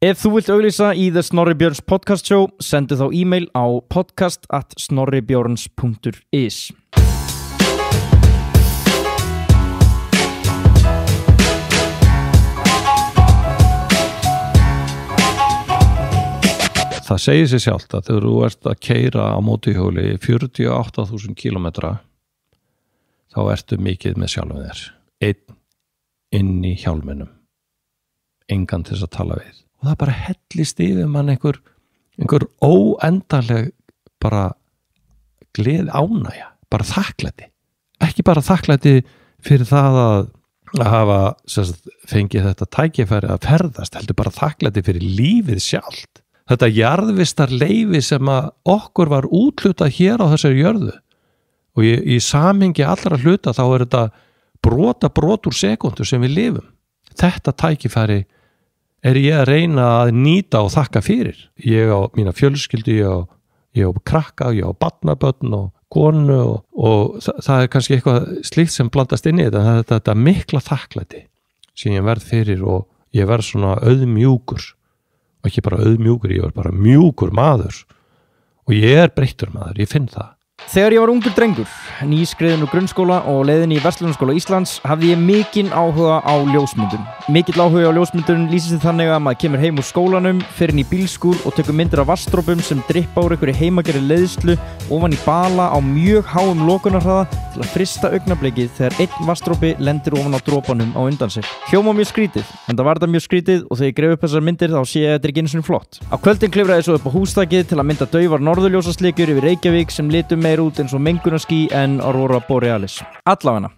Ef þú vilt auglýsa í The Snorri Björns Podcast Show, sendu þá e-mail á podcast@snorribjorns.is. Það segir sér sjálft að þegar þú ert að keyra á mótorhjóli 48.000 kilometra þá ertu mikið með sjálfum þér. Einn inn í hjálminum. Engan til þess að tala við. Og það bara hellist yfir mann einhver óendanleg bara gleði ánægja, bara þakklæti. Ekki bara þakklæti fyrir það að hafa fengið þetta tækifæri að ferðast, heldur bara þakklæti fyrir lífið sjálft. Þetta jarðvistar leyfi sem að okkur var úthlutað hér á þessari jörðu. Og í samhengi allra hluta þá þetta brot úr sekundu sem við lifum. Þetta tækifæri ég að reyna að nýta og þakka fyrir. Ég á mína fjölskyldu, ég á krakka, ég á barnabörn og konu og það kannski eitthvað slíkt sem blandast inn í þetta. Þetta mikla þakklæti sem ég verð fyrir og ég verð svona auðmjúkur. Og ekki bara auðmjúkur, ég verð bara mjúkur maður. Og ég breyttur maður, ég finn það. Þegar ég var ungur drengur, nýskriðin úr grunnskóla og leiðin í Verslunarskóla Íslands hafði ég mikinn áhuga á ljósmyndun. Mikill áhuga á ljósmyndun lýsir sig þannig að maður kemur heim úr skólanum, fer inn í bílskúr og tekur myndir af vatnsdropum sem drippa úr einhverju heimagerði leiðslu ofan í bala á mjög háum lokunarhraða til að frista augnablikið þegar einn vatnsdropi lendir ofan á dropanum á undan sér. Hljóma mjög skrítið, en það var þetta mjög skrítið og þegar ég greið upp þessar myndir þá sé ég að þetta ekki einu sinni flott. Á kvöldin klifraði svo upp á húsþakið til að mynda daufar norðurljósaslikjur yfir Reykjavík sem litu meir út eins og mengunarský en Aurora Borealis. Allavega.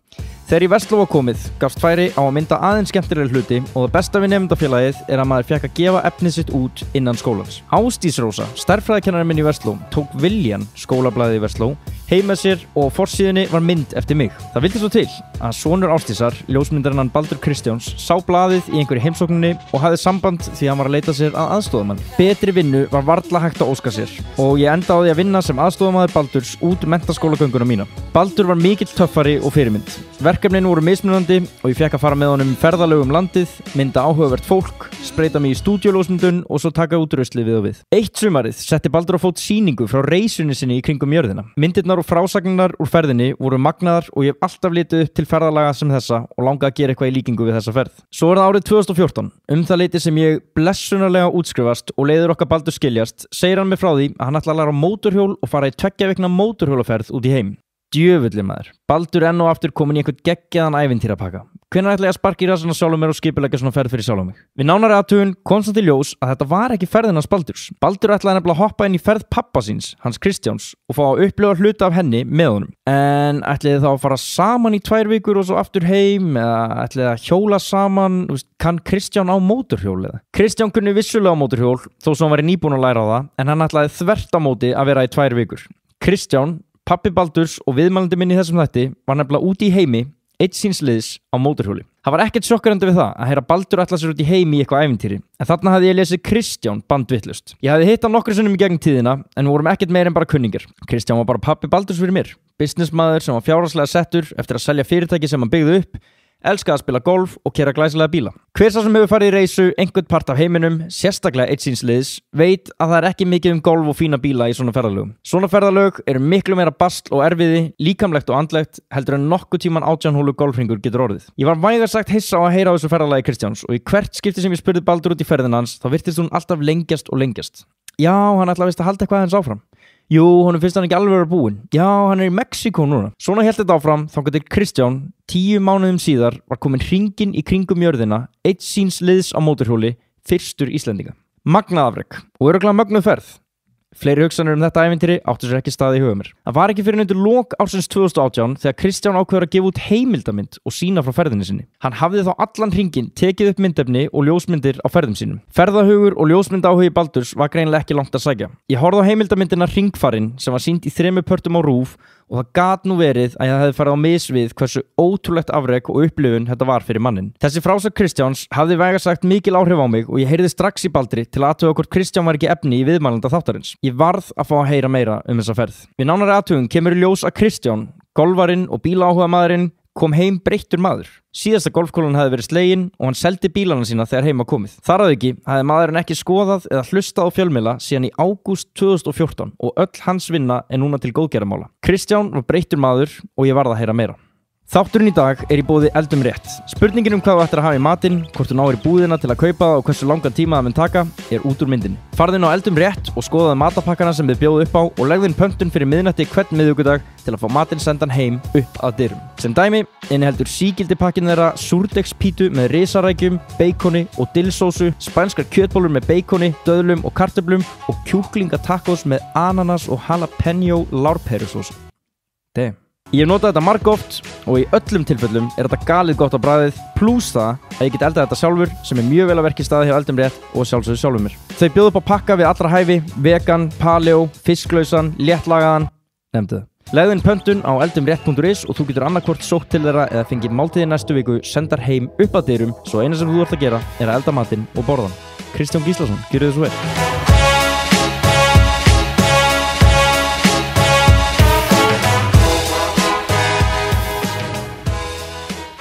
Þegar í Versló var komið, gafst færi á að mynda aðeins skemmtilega hluti og það besta við nemendafélagið að maður fékk að gefa efnið sitt út innan skólans. Ásdís Rósa, stærðfræðikennarinn minn í Versló, tók Viljan, skólablaðið í Versló, heim með sér og forsíðunni var mynd eftir mig. Það vildi svo til að sonur Ásdísar, ljósmyndarinnan Baldur Kristjáns, sá blaðið í einhverju heimsókninni og hafði samband því hann var að leita sér að aðstoðarmann. Betri vinnu var varla hægt að óska sér og ég endaði að vinna sem aðstoðarmaður Baldurs út menntaskólagönguna mína. Baldur var mikill töffari og fyrirmynd. Verkefnin voru mismunandi og ég fekk að fara með honum ferðalög landið, mynda áhugavert fólk, spreita mig í stúdíóljósmyndun og svo taka út ruslið við og við. Eitt sumarið setti Baldur á fót sýningu frá reisunni sinni í kringum jörðina. Myndirnar og frásagnar úr ferðinni voru magnaðar og ég hef alltaf litið upp til ferðalaga sem þessa og langaði að gera eitthvað í líkingu við þessa ferð. Svo það árið 2014, það leiti sem ég blessunarlega útskrifast og leiðir okkar Baldur skiljast, segir hann mig frá því að hann ætla að læra mótorhjól og fara í 2 vikna mótorhjólaferð út í heim. Djöfulli maður. Baldur enn og aftur komin í einhvern geggjaðan ævintýrapakka. Hvenær ætla ég að sparka í rassinn á sjálfum mér og skipuleggja svona ferð fyrir sjálfum mig? Við nánari athugun kom samt í ljós að þetta var ekki ferðin hans Baldurs. Baldur ætlaði nefnilega að hoppa inn í ferð pappa síns, hans Kristjáns, og fá að upplifa hluta af henni með honum. En ætliði þá að fara saman í 2 vikur og svo aftur heim, eða ætliði að hjóla saman, kann Kristján á mótorhjól eða? Kristján kunni vissulega á mótorhjól, þó sem hann væri nýbúinn að læra á það, en hann ætlaði þvert á móti að vera í 2 vikur. Kristján, pappi Baldurs og viðmælandi minn í þessum þætti var nefnilega úti í heimi, eitt síns liðs á mótorhjóli. Það var ekkert sjokkerandi við það að heyra Baldur ætla sér út í heimi í eitthvað ævintýri, en þarna hafði ég lesið Kristján bandvittlust. Ég hafði hitt hann nokkru sinnum í gegnum tíðina, en við vorum ekkert meir en bara kunningir. Kristján var bara pappi Baldurs fyrir mér, businessmaður sem var fjárhagslega settur eftir að selja fyrirtæki sem hann byggði upp, elskaði að spila golf og keyra glæsilega bíla. Hver sá sem hefur farið í reisu einhvern part af heiminum, sérstaklega eitt síns liðs, veit að það ekki mikið golf og fína bíla í svona ferðalögum. Svona ferðalög eru miklu meira basl og erfiði, líkamlegt og andlegt, heldur en nokkuð tíman 18 hólu golfringur getur orðið. Ég var vægast sagt hissa á að heyra á þessu ferðalagi Kristjáns og í hvert skipti sem ég spurði Baldur út í ferðin hans, þá virtist hún alltaf lengjast og lengjast. Já, hann ætlaði vist að halda eitthvað hans áfram. Jú, honum finnst hann ekki alveg vera búinn. Já, hann í Mexíkó núna. Svona hélt þetta áfram, þangað til Kristján 10 mánuðum síðar var komin hringinn í kringum jörðina, eitt síns liðs á mótorhjóli, fyrstur Íslendinga. Magnað afrek og örugglega mögnuð ferð. Fleiri hugsanir þetta ævintýri áttu sér ekki stað í huga mér. Það var ekki fyrir undir lok ársins 2018 þegar Kristján ákveður að gefa út heimildamynd og sýna frá ferðinni sinni. Hann hafði þá allan hringinn tekið upp myndefni og ljósmyndir á ferðum sínum. Ferðahugur og ljósmyndaáhugi Baldurs var greinilega ekki langt að sækja. Ég horfði á heimildamyndina Hringfarinn sem var sýnd í 3 pörtum á RÚV og það gat nú verið að ég hefði farið á mis við hversu ótrúlegt afrek og upplifun þetta var fyrir mannin. Þessi frásögn Kristjáns hafði vægast sagt mikil áhrif á mig og ég heyrði strax í Baldri til að athuga hvort Kristján var ekki efni í viðmælanda þáttarins. Ég varð að fá að heyra meira þessa ferð. Við nánari athugun kemur í ljós að Kristján, golfarinn og bílaáhugamaðurinn, kom heim breyttur maður. Síðasta golfkúlan hafði verið slegin og hann seldi bílana sína þegar heim var komið. Þar að auki hafði maðurinn ekki skoðað eða hlustað á fjölmiðla síðan í ágúst 2014 og öll hans vinna er núna til góðgerðamála. Kristján var breyttur maður og ég varð að heyra meira. Þátturinn í dag er í boði Eldum Rétt. Spurningin hvað þú ættir að hafa í matinn, hvort þú náir í búðina til að kaupa það og hversu langan tíma það mun taka, er út úr myndinni. Farðu inn á Eldum Rétt og skoðaðu matapakkana sem þið bjóðu upp á og legðu inn pöntun fyrir miðnætti hvern miðvikudag til að fá matinn sendan heim upp að dyrum. Sem dæmi inniheldur sígildipakkin þeirra súrdegspítu með risarækjum, beikoni og dillsósu, spænskar kjötbollur með beikoni, döðlum og kartöflum og kjúklingatacos með ananas og jalapeno lárperusósu. Damn. Ég hef notað þetta margoft og í öllum tilfellum er þetta galið gott á bragðið pluss það að ég get eldað þetta sjálfur sem er mjög vel að verki í staði hjá Eldum Rétt og sjálfsögðu sjálfur mér. Þau bjóða upp á pakka við allra hæfi, vegan, paleo, fisklausan, léttlagaðan, nefndu það. Legðu inn pöntun á eldumrétt.is og þú getur annarkvort sótt til þeirra eða fengið máltíði næstu viku sendar heim upp að dyrum svo eina sem þú ert að gera er að elda matinn og borða hann. Kristján Gíslason, gjörðu þið svo vel.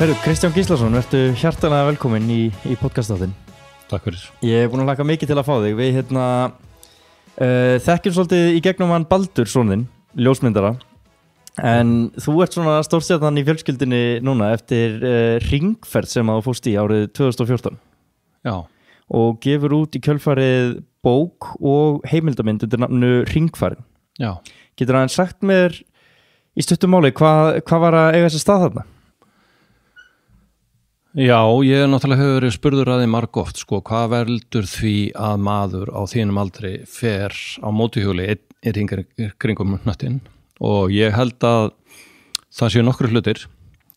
Herru, Kristján Gíslason, vertu hjartanlega velkominn í podcastáttin. Takk fyrir. Ég hef búin að laka mikið til að fá þig. Við þekkjum svolítið í gegnum hann Baldur, soninn, ljósmyndara. En þú ert svona stórstjarnan í fjölskyldinni núna eftir hringferð sem þú fórst í árið 2014. Já. Og gefur út í kjölfarið bók og heimildamynd undir nafnu Hringfarinn. Já. Getur aðeins sagt mér í stuttu máli hvað var að eiga þessi stað þarna? Já, ég náttúrulega hefur verið spurður að því margoft, hvað veldur því að maður á þínum aldri fer á mótuhjóli einn hringur kringum hnöttinn og ég held að það séu nokkru hlutir.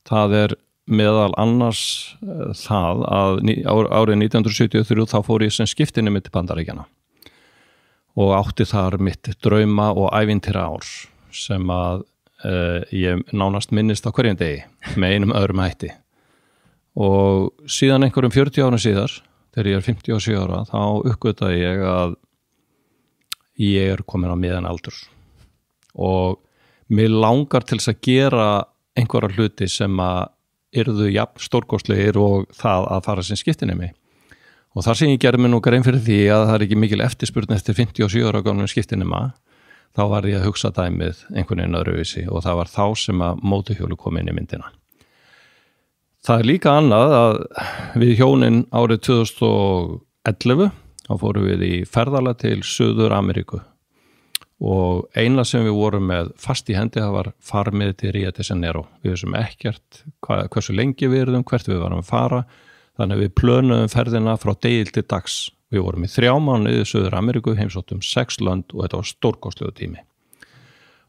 Það er meðal annars það að árið 1973 þá fór ég sem skiptinemi til Bandaríkjanna og átti þar mitt drauma og ævintýra ár sem að ég nánast minnist á hverjum degi með einum öðrum hætti. Og síðan einhverjum 40 árum síðar, þegar ég er 57 ára, þá uppgötaði ég að ég er komin á miðjan aldur. Og mér langar til þess að gera einhverja hluti sem að yrðu jafn stórkostlegir og það að fara sem skiptinemi. Og þar sem ég gerði mig nú grein fyrir því að það er ekki mikil eftirspurn eftir 57 ára gamlum skiptinema, þá var ég að hugsa dæmið einhvern veginn öðruvísi og það var þá sem að mótuhjólu kom inn í myndina. Það er líka annað að við hjónin árið 2011 þá fórum við í ferðalag til Suður Ameríku og eina sem við vorum með fast í hendi það var farmið til Rio de Janeiro. Við vissum ekkert hversu lengi við erum, hvert við varum að fara, þannig að við plönuðum ferðina frá degi til dags. Við vorum í 3 mánuði í Suður Ameríku, heimsóttum 6 lönd og þetta var stórkostlegu tími.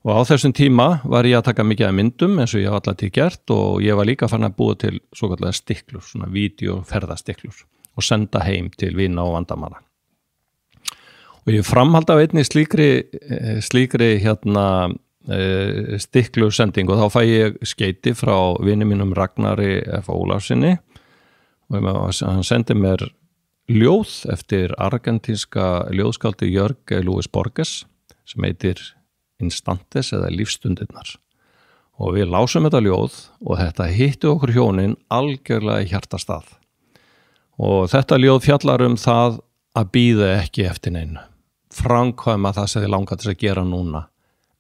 Og á þessum tíma var ég að taka mikið af myndum eins og ég hef alltaf gert og ég var líka farin að búa til svo kallega stiklur, svona vídeóferðastiklur og senda heim til vina og vandamanna. Og ég framhaldi af einni slíkri stiklusending og þá fæ ég skeyti frá vini mínum Ragnari F. Ólafsinni og hann sendi mér ljóð eftir argentínska ljóðskáldi Jörg Luis Borges sem heitir Instantes eða lífstundirnar og við lásum þetta ljóð og þetta hitti okkur hjónin algjörlega í hjartastað og þetta ljóð fjallar það að bíða ekki eftir neinu, framkvæma það sem þið langar til að gera núna,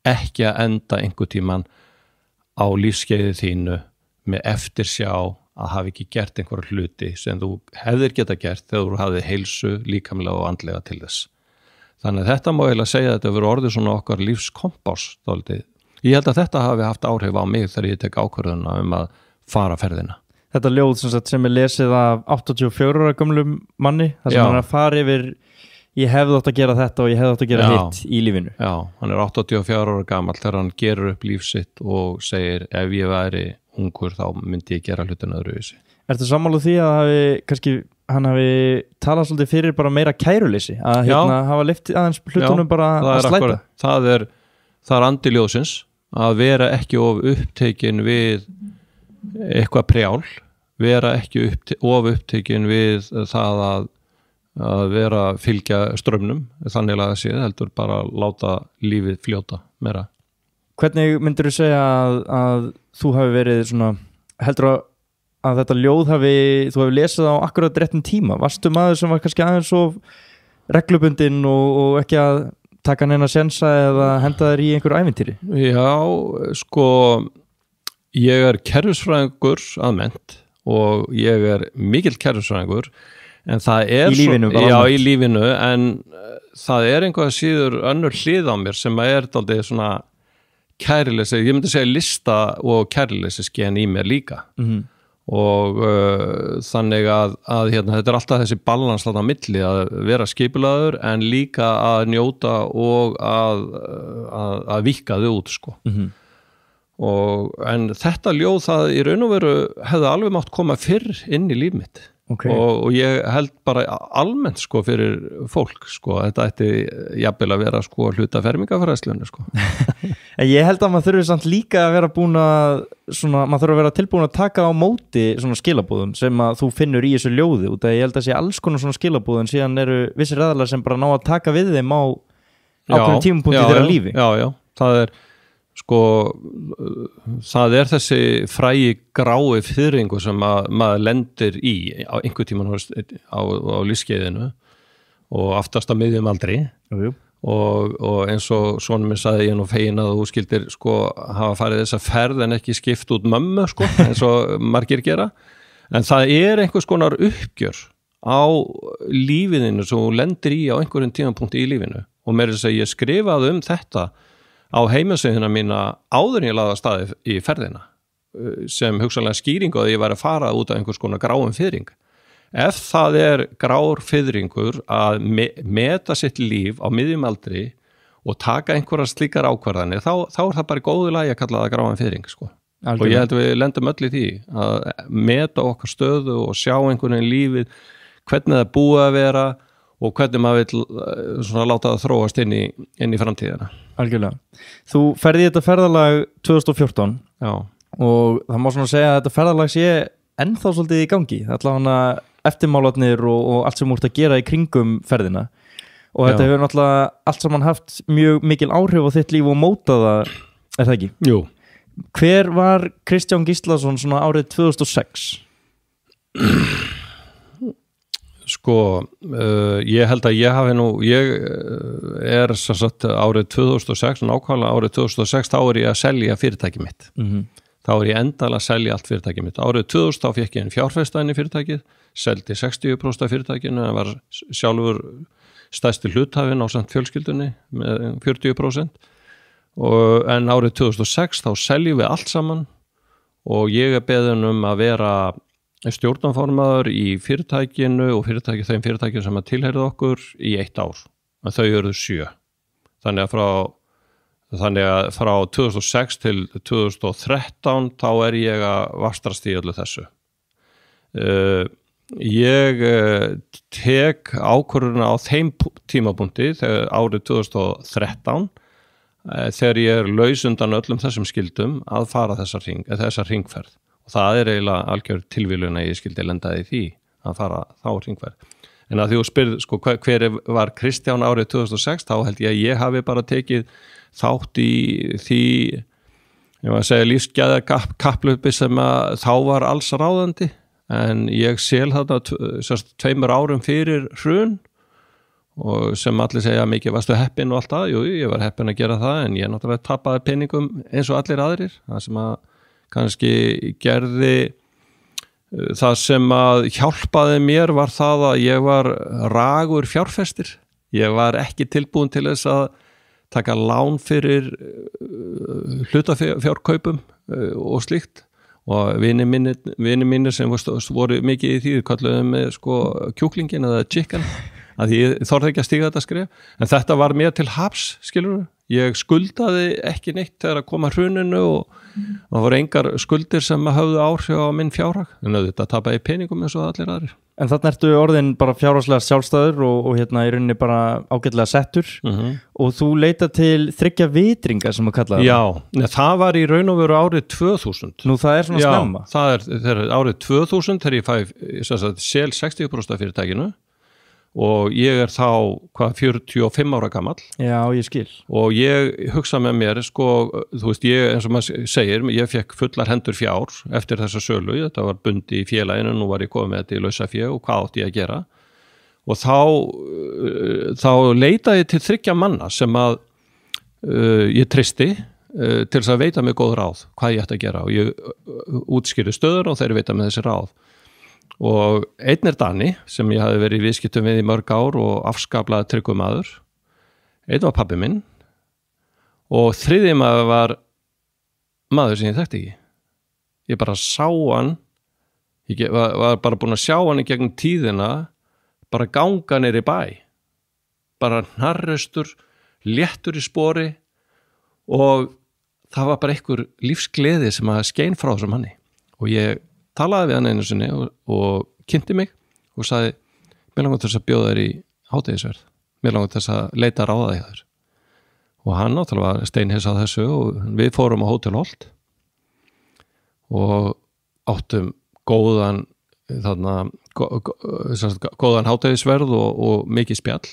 ekki að enda einhver tíman á lífskeiði þínu með eftirsjá að hafa ekki gert einhverja hluti sem þú hefðir geta gert þegar þú hafði heilsu líkamlega og andlega til þess. Þannig að þetta má eiginlega segja að þetta verður orðið svona okkar lífskompás þáldið. Ég held að þetta hafi haft áhrif á mig þegar ég tek ákvörðuna að fara ferðina. Þetta ljóð sem er lesið af 84 ára gömlum manni, þar sem hann er að fara yfir ég hefði átt að gera þetta og ég hefði átt að gera hitt í lífinu. Já, hann er 84 ára gamall þegar hann gerur upp líf sitt og segir ef ég væri ungur þá myndi ég gera hlutina öðruvísi. Ertu sammála því að hann hafi talað svolítið fyrir bara meira kæruleysi að hafa lyftið aðeins hlutunum bara að slæta? Það er andi ljóðsins að vera ekki of upptekin við eitthvað prjál, vera ekki of upptekin við það að vera fylgja strömmnum, þannig að það sé heldur bara láta lífið fljóta meira. Hvernig myndir þú segja að þú hafi verið svona heldur að þetta ljóð þú hefur lesið á akkurat réttum tíma? Varstu maður sem var kannski aðeins svo reglubundinn og ekki að taka neina sensa eða henda þér í einhverju ævintýri? Já, sko ég kerfisfræðingur að mennt og ég mikill kerfisfræðingur en það í lífinu bara já, í lífinu, en það einhvað síður önnur hlið á mér sem dálítið svona kæruleysi, ég myndi segja lista og kæruleysi skein í mér líka og þannig að hérna, þetta alltaf þessi balans þarna á milli að vera skipulaður en líka að njóta og að víkka þau út sko en þetta ljóð það í raun og veru hefði alveg mátt koma fyrr inn í líf mitt og ég held bara almennt sko fyrir fólk sko, þetta ætti jafnvel að vera sko hluta fermingafræðslunni sko En ég held að maður þurfi samt líka að vera búin að svona, maður þurfi að vera tilbúin að taka á móti svona skilabúðum sem að þú finnur í þessu ljóði út af ég held að sé alls konar svona skilabúðum síðan eru vissir aðalar sem bara ná að taka við þeim á ákveðnum tímapunkti þeirra lífi Já, það sko, það þessi frægi grái fiðringu sem maður lendir í á einhver tímann á lífskeiðinu og aftast á miðjum aldri og eins og sonur minn sagði ég nú fegin að þú skildir sko hafa farið þessa ferð en ekki skipt út mömmu sko eins og margir gera en það einhvers konar uppgjör á lífinu sem þú lendir í á einhverjum tímapunkti í lífinu og meira þess að ég skrifaði þetta á heimasíðuna mína áður en ég lagði af stað í ferðina sem hugsanlega skýringu að ég væri að fara út af einhvers konar gráum fiðring. Ef það grár fiðringur að meta sitt líf á miðjum aldri og taka einhverjar slíkar ákvarðanir þá það bara góðu lagi að kalla það gráan fiðring sko. Og ég held að við lendum öll í því að meta okkar stöðu og sjá einhvern veginn lífið, hvernig það búið að vera og hvernig maður vill svona láta það þróast inn í framtíðina. Algjörlega. Þú ferði þetta ferðalag 2014 Já. Og það má svona segja að þetta ferðalag sé ennþá svolítið í gangi. Allavega eftirmálarnir og allt sem þú ert að gera í kringum ferðina. Og þetta hefur náttúrulega allt saman haft mjög mikil áhrif á þitt líf og mótað það, það ekki? Jú. Hver var Kristján Gíslason svona árið 2006? Sko, ég held að ég hafi nú, ég sem sagt árið 2006, nákvæmlega árið 2006, þá ég að selja fyrirtæki mitt. Þá ég endalega að selja allt fyrirtæki mitt. Árið 2000 þá fekk ég en fjárfestaðin í fyrirtækið, seldi 60% af fyrirtækinu, en var sjálfur stærsti hluthafinn á samt fjölskyldunni með 40%. En árið 2006 þá seljum við allt saman og ég beðin að vera stjórnarformaður í fyrirtækinu og þeim fyrirtækinu sem að tilheyrðu okkur í 1 ár. En þau eru 7. Þannig að frá 2006 til 2013 þá ég að vastrast í öllu þessu. Ég tek ákvörðuna á þeim tímapunkti þegar árið 2013 þegar ég laus undan öllum þessum skildum að fara þessa hringferð. Og það eiginlega algjör tilviljun að ég skildi lendaði í því að fara þá hringferð. En að því þú spyrð, sko, hver var Kristján árið 2006, þá held ég að ég hafi bara tekið þátt í því, ég var að segja lífsgæða kapplaupi sem að þá var alls ráðandi, en ég sel þarna 2 árum fyrir hrun og sem allir segja mikið varstu heppinn og allt það, jú, ég var heppinn að gera það, en ég náttúrulega tapaði peningum eins og allir aðrir, það sem að kannski gerði það sem að hjálpaði mér var það að ég var ragur fjárfestir. Ég var ekki tilbúin til þess að taka lán fyrir hlutafjárkaupum og slíkt og vinir mínir sem voru mikið í því kalluðum með sko kjúklingin eða chicken að ég þorði ekki að stíga þetta skref en þetta var mér til haps, skilurðu. Ég skuldaði ekki neitt þegar að koma hruninu og það voru engar skuldir sem höfðu áhrif á minn fjárhag en þetta tapaði peningum eins og allir aðrir. En þarna ertu orðin bara fjárhagslega sjálfstæður og hérna í rauninni bara ágætlega settur og þú leita til 3 vitringa sem að kalla það. Já, það var í raun og veru árið 2000. Nú það svona snemma. Já, það árið 2000 þegar ég sel 60% af fyrirtækinu og ég þá 45 ára gamall Já, ég skil. og ég hugsa með mér sko, þú veist, ég, eins og maður segir ég fekk fullar hendur fjár eftir þessa sölu, þetta var bundi í félaginu, nú var ég komið með þetta í lausafé og hvað átti ég að gera og þá leitaði ég til 3 manna sem að ég treysti til þess að veita mig góð ráð hvað ég ætti að gera og ég útskýrði stöður og þeir veita mig þessi ráð og einn Dani sem ég hafi verið í viðskiptum við í mörg ár og afskaplega tryggur maður, einn var pabbi minn og 3. maður var maður sem ég þekkti ekki, ég bara sá hann, ég var bara búin að sjá hann í gegnum tíðina bara ganga niður í bæ, bara hnarraustur, léttur í spori og það var bara einhver lífsgleði sem að skein frá þessum manni og ég talaði við hann einu sinni og kynnti mig og sagði, mér langar til þess að bjóða þér í hádegisverð, mér langar til þess að leita ráða í þér og hann náttúrulega steinhissa á þessu og við fórum á Hótel Holt og áttum góðan góðan hádegisverð og mikið spjall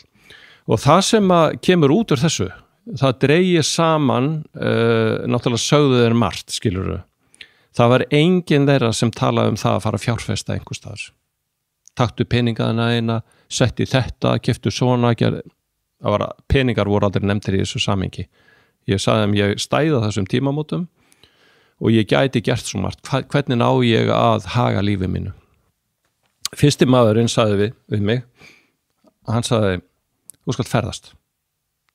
og það sem að kemur út úr þessu það dreigir saman náttúrulega sögðu þeir margt, skilurðu það var enginn þeirra sem talaði það að fara að fjárfesta einhvers staðar taktu peningaðina eina setti þetta, keyptu svona peningar voru aldrei nefndir í þessu samhengi ég sagði ég stæða þessum tímamótum og ég gæti gert svo margt hvernig ná ég að haga lífi mínu fyrsti maðurinn sagði við mig hann sagði, þú skalt ferðast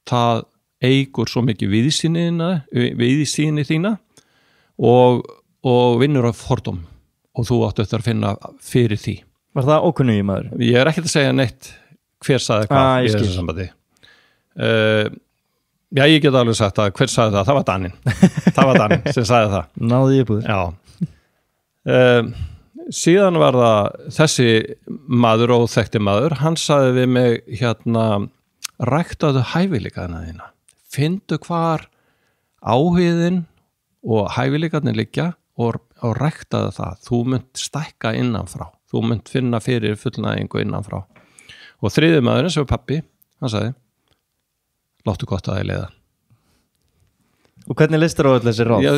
það eigur svo mikið viðsýni þína og vinnur af fordóm og þú áttu eftir að finna fyrir því. Var það ókunnugi maður? Ég ekki að segja neitt hver sagði hvað í þessu sambandi. Já, ég get alveg sagt að hver sagði það var Daninn sem sagði það. Náði ég búið. Já. Síðan var það þessi maður og þekkti maður, hann sagði við mig ræktaðu hæfileikaðina þína. Findu hvar áhuginn og hæfileikarnir liggja og ræktaðu það, þú munt stækka innanfrá, þú munt finna fyrir fullnægingu innanfrá og 3. maðurinn sem var pabbi, hann sagði láttu gott að þið leiða Og hvernig listir á öll þessi ráð? Já,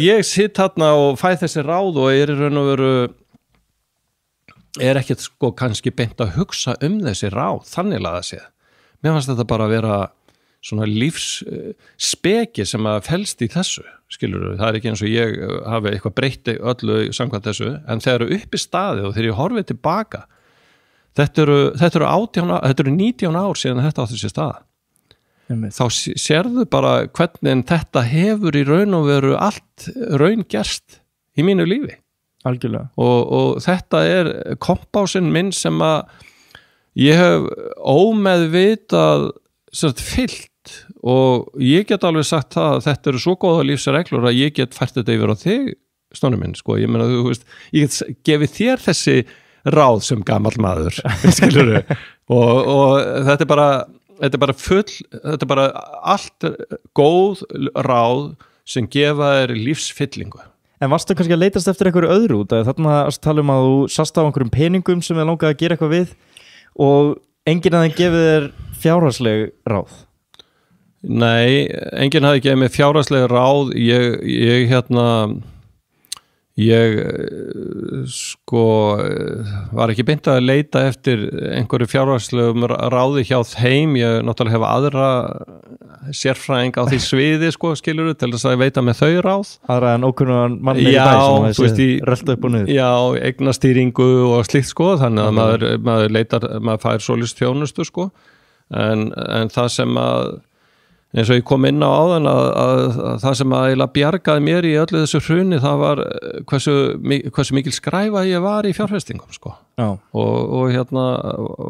ég sitt þarna og fæ þessi ráð og er í raun og veru ekkert sko kannski beint að hugsa þessi ráð, þannig laða séð mér fannst þetta bara að vera svona lífsspeki sem að felst í þessu, skilur það ekki eins og ég hafi eitthvað breytti öllu samkvæmt þessu, en þegar uppi staðið og þegar ég horfið tilbaka þetta eru 19 ár síðan þetta átti sér stað þá sérðu bara hvernig þetta hefur í raun og veru allt raungerst í mínu lífi algjörlega og þetta er kompásinn minn sem að ég hef ómeðvitað fyllt og ég get alveg sagt það að þetta eru svo góða lífsreglur að ég get fært þetta yfir á þig, Snorri minn, sko, ég meina þú veist, ég get gefið þér þessi ráð sem gamall maður, skilurðu og þetta er bara allt góð ráð sem gefa þér lífsfyllingu. En varstu kannski að leitast eftir einhverju öðru út, þarna að tala um að þú sast á einhverjum peningum sem þið langaði að gera eitthvað við og enginn að þeim gefið þér fjárhagsleg ráð? Nei, enginn hafði gefið mér fjárhagsleg ráð, ég sko var ekki beint að leita eftir einhverju fjárhagslegum ráði hjá þeim, ég náttúrulega hef aðra sérfræðing á því sviði sko, skilur til þess að veita með þau ráð. Aðra en ókunnugan mann í bæ sem þessi rölda upp og niður. Já, eignastýringu og slíkt sko, þannig að maður fær svolítið þjónustu sko, en það sem að eins og ég kom inn á áðan að það sem að eiginlega bjargaði mér í öllu þessu hruni það var hversu mikil skræfa ég var í fjárfestingum sko. og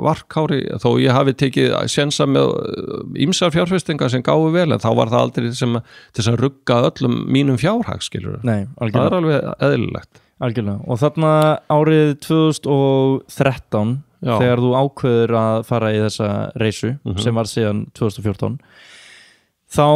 varkári þó ég hafi tekið sénsa með ýmsar fjárfestingar sem gáfu vel en þá var það aldrei til þess að rugga öllum mínum fjárhag skilur það er alveg eðlilegt algjörlega og þarna árið 2013 þegar þú ákveður að fara í þessa reisu sem var síðan 2014 þá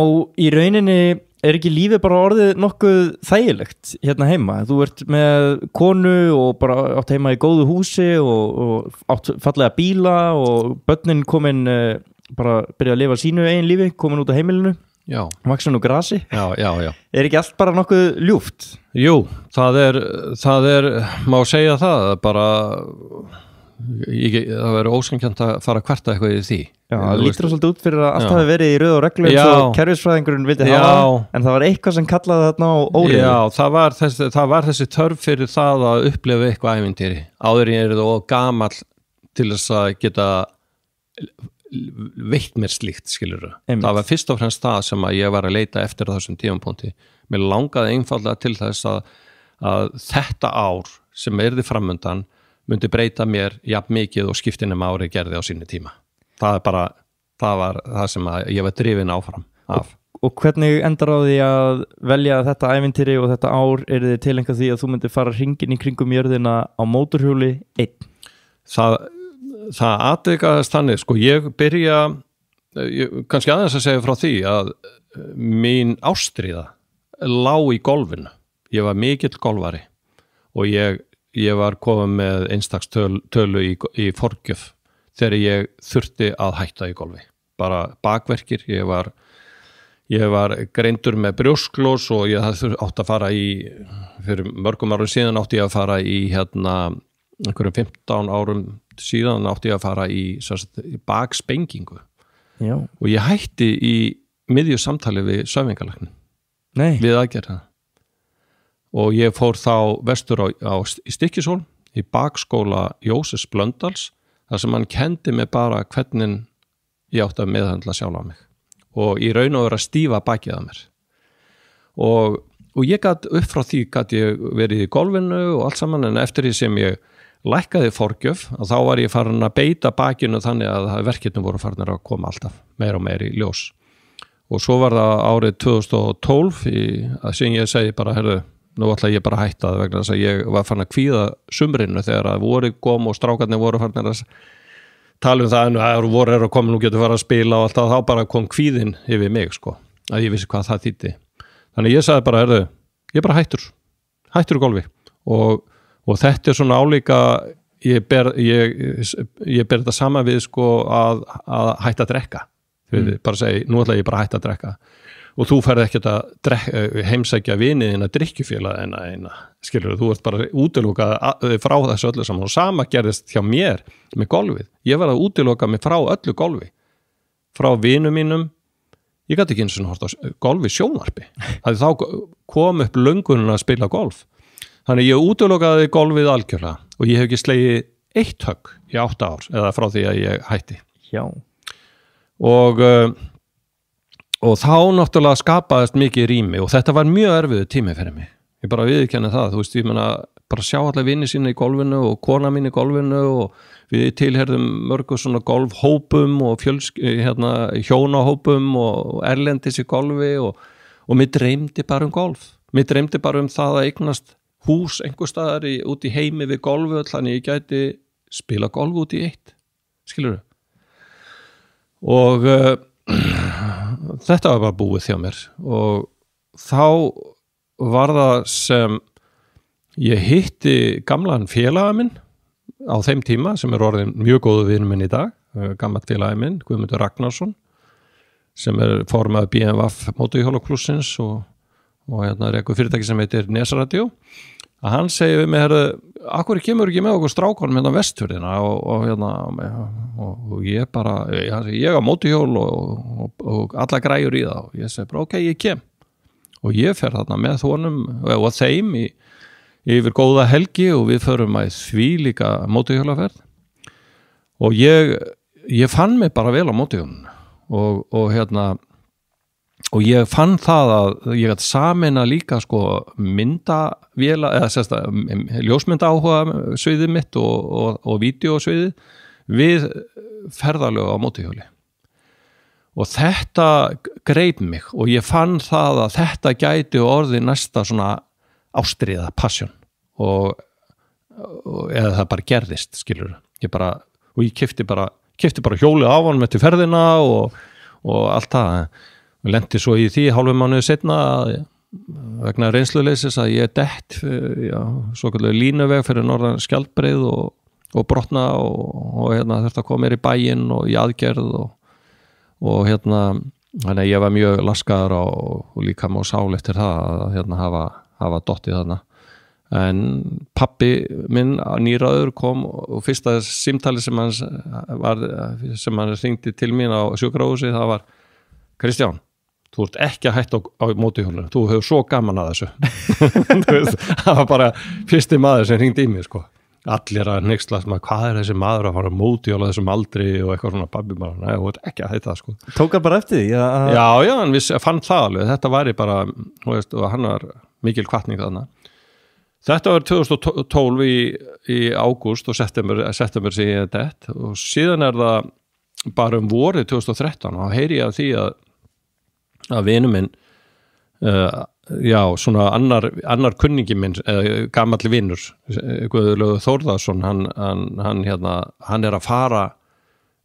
í rauninni ekki lífið bara orðið nokkuð þægilegt hérna heima? Þú ert með konu og bara átt heima í góðu húsi og átt fallega bíla og börnin komin bara byrja að lifa sínu eigin lífi, komin út á heimilinu, vaksin úr grasi. Já. Er ekki allt bara nokkuð ljúft? Jú, það er má segja það, bara það verður ósanngjarnt að fara að kvarta eitthvað í því. Já, það lítur svolítið út fyrir að allt hafi verið í röð og reglu eins og kerfisfræðingurinn vildi hafa, en það var eitthvað sem kallaði þarna á óreiðu. Já, það var þessi törf fyrir það að upplifa eitthvað ævintýri. Áður en það gamall til þess að geta veitt mér slíkt, skilurðu. Það var fyrst og fremst það sem að ég var að leita eftir þessum tímapunkti. Mér langaði einfaldlega til þess að þetta ár sem yrði framundan myndi breyta mér jafn mikið og skiptinum ári gerði á sínu tíma. Það var það sem ég var drifin áfram af. Og hvernig endar á því að velja þetta ævintýri og þetta ár yrði tilengað því að þú myndir fara hringinn í kringum jörðina á mótorhjóli einn? Það atvikaðist þannig, sko, ég byrja kannski aðeins að segja frá því að mín ástríða lá í golfinu. Ég var mikill golfari og ég var komið með einstakstölu í forgjöf þegar ég þurfti að hætta í golfi. Bara bakverkir, ég var greindur með brjósklós og ég átti að fara fyrir mörgum árum síðan átti ég að fara í einhverjum 15 árum síðan átti ég að fara í bakspengingu. Já. Og ég hætti í miðju samtali við sauðfjárlækni. Við aðgerða. Og ég fór þá vestur í Stykkishólm í bakskóla Jósefs Blöndals þar sem hann kendi mig bara hvernig ég átti að meðhandla sjálf á mig og í raun og vera stífa bakið að mér og ég gat upp frá því gat ég verið í golfinu og allt saman, en eftir því sem ég lækkaði forgjöf og þá var ég farin að beita bakinu þannig að verkefni voru farin að koma alltaf meira og meira í ljós. Og svo var það árið 2012 að sem ég segi bara, nú ætla ég bara að hætta það vegna þess að ég var farin að kvíða sumrinu þegar að voru kom og strákarnir voru farin að tala það að voru að koma, nú getur fara að spila og allt það, þá bara kom kvíðin yfir mig, sko, að ég vissi hvað það þýddi. Þannig ég sagði bara, ég bara hættur í golfi og þetta svona álíka, ég ber þetta sama við, sko, að hætta að drekka. Bara segi, nú ætla ég bara að hætta að drekka. Og þú ferð ekkert að heimsækja viniðina drykkjufélag en skilur, þú ert bara útilokað frá þessu öllu saman og sama gerðist hjá mér með golfið. Ég var að útiloka mig frá öllu golfi, frá vinum mínum. Ég gat ekki eins og hort á golfi sjónvarpi. Þá kom upp löngunin að spila golf. Þannig ég útilokaði golfið algjörlega og ég hef ekki slegið eitt högg í 8 ár eða frá því að ég hætti. Já. Og þá náttúrulega skapaðist mikið rými og þetta var mjög erfiður tími fyrir mig. Ég bara viðurkenni það, þú veist, ég meina bara sjá alla vini sína í golfinu og kona mín í golfinu og við tilherðum mörgu svona golfhópum og hjónahópum og erlendis í golfi og mér dreymdi bara um golf. Mér dreymdi bara um það að eignast hús einhver staðar út í heimi við golfu, þannig ég gæti spila golf út í eitt, skilurðu? Og þetta var bara búið hjá mér og þá var það sem ég hitti gamlan félaga minn á þeim tíma sem orðin mjög góðu vinur minn í dag, gammal félagi minn, Guðmundur Ragnarsson, sem formaður BMWF mótorhjólaklússins og rekur fyrirtæki sem heitir Nesradio, að hann segi við mig, akkur kemur ekki með okkur strákonum hérna Vestfjörðina og ég bara, ég á mótorhjól og alla græjur í það og ég segi bara, ok, ég kem og ég fer þarna með honum og þeim yfir góða helgi og við förum að því líka mótorhjólaferð og ég fann mig bara vel á mótorhjólinu og ég fann það að ég gæti sameina líka sko myndavéla eða ljósmynda áhuga sviðið mitt og vídeósviðið við ferðalög á mótorhjóli og þetta greip mig og ég fann það að þetta gæti orðið næsta svona ástríða, passion og eða það bara gerðist, skilur og ég keypti bara hjólið á honum eftir ferðina og allt það lendi svo í því hálfum mánuði seinna vegna reynsluleysis að ég dett svo kallu línuveg fyrir norðan Skjaldbreið og brotna og þurfti að koma mér í bæinn og í aðgerð og þannig að ég var mjög laskaður og líka má sál eftir það að hafa dottið þarna. En pappi minn nýraður kom og fyrsta símtali sem hann hringdi til mín á sjúkrahúsi, það var: Kristján, þú ert ekki að hætta á mótorhjólinu, þú hefur svo gaman að þessu. Það var bara fyrsti maður sem hringdi í mig, sko. Allir að hneykslast hvað þessi maður að fara á mótorhjól á þessum aldri og eitthvað svona. Pabbi bara, nei, þú ert ekki að hætta það, sko. Tók hann bara eftir því? Já, hann fann það alveg, þetta væri bara, og hann var mikil hvatning þarna. Þetta var 2012 í ágúst og september sem ég dett, og síðan það bara vorið 2013 og heyri ég af því að vinur minn svona annar kunningi minn, gamall vinur, Guðlaugur Þórðarsson, hann að fara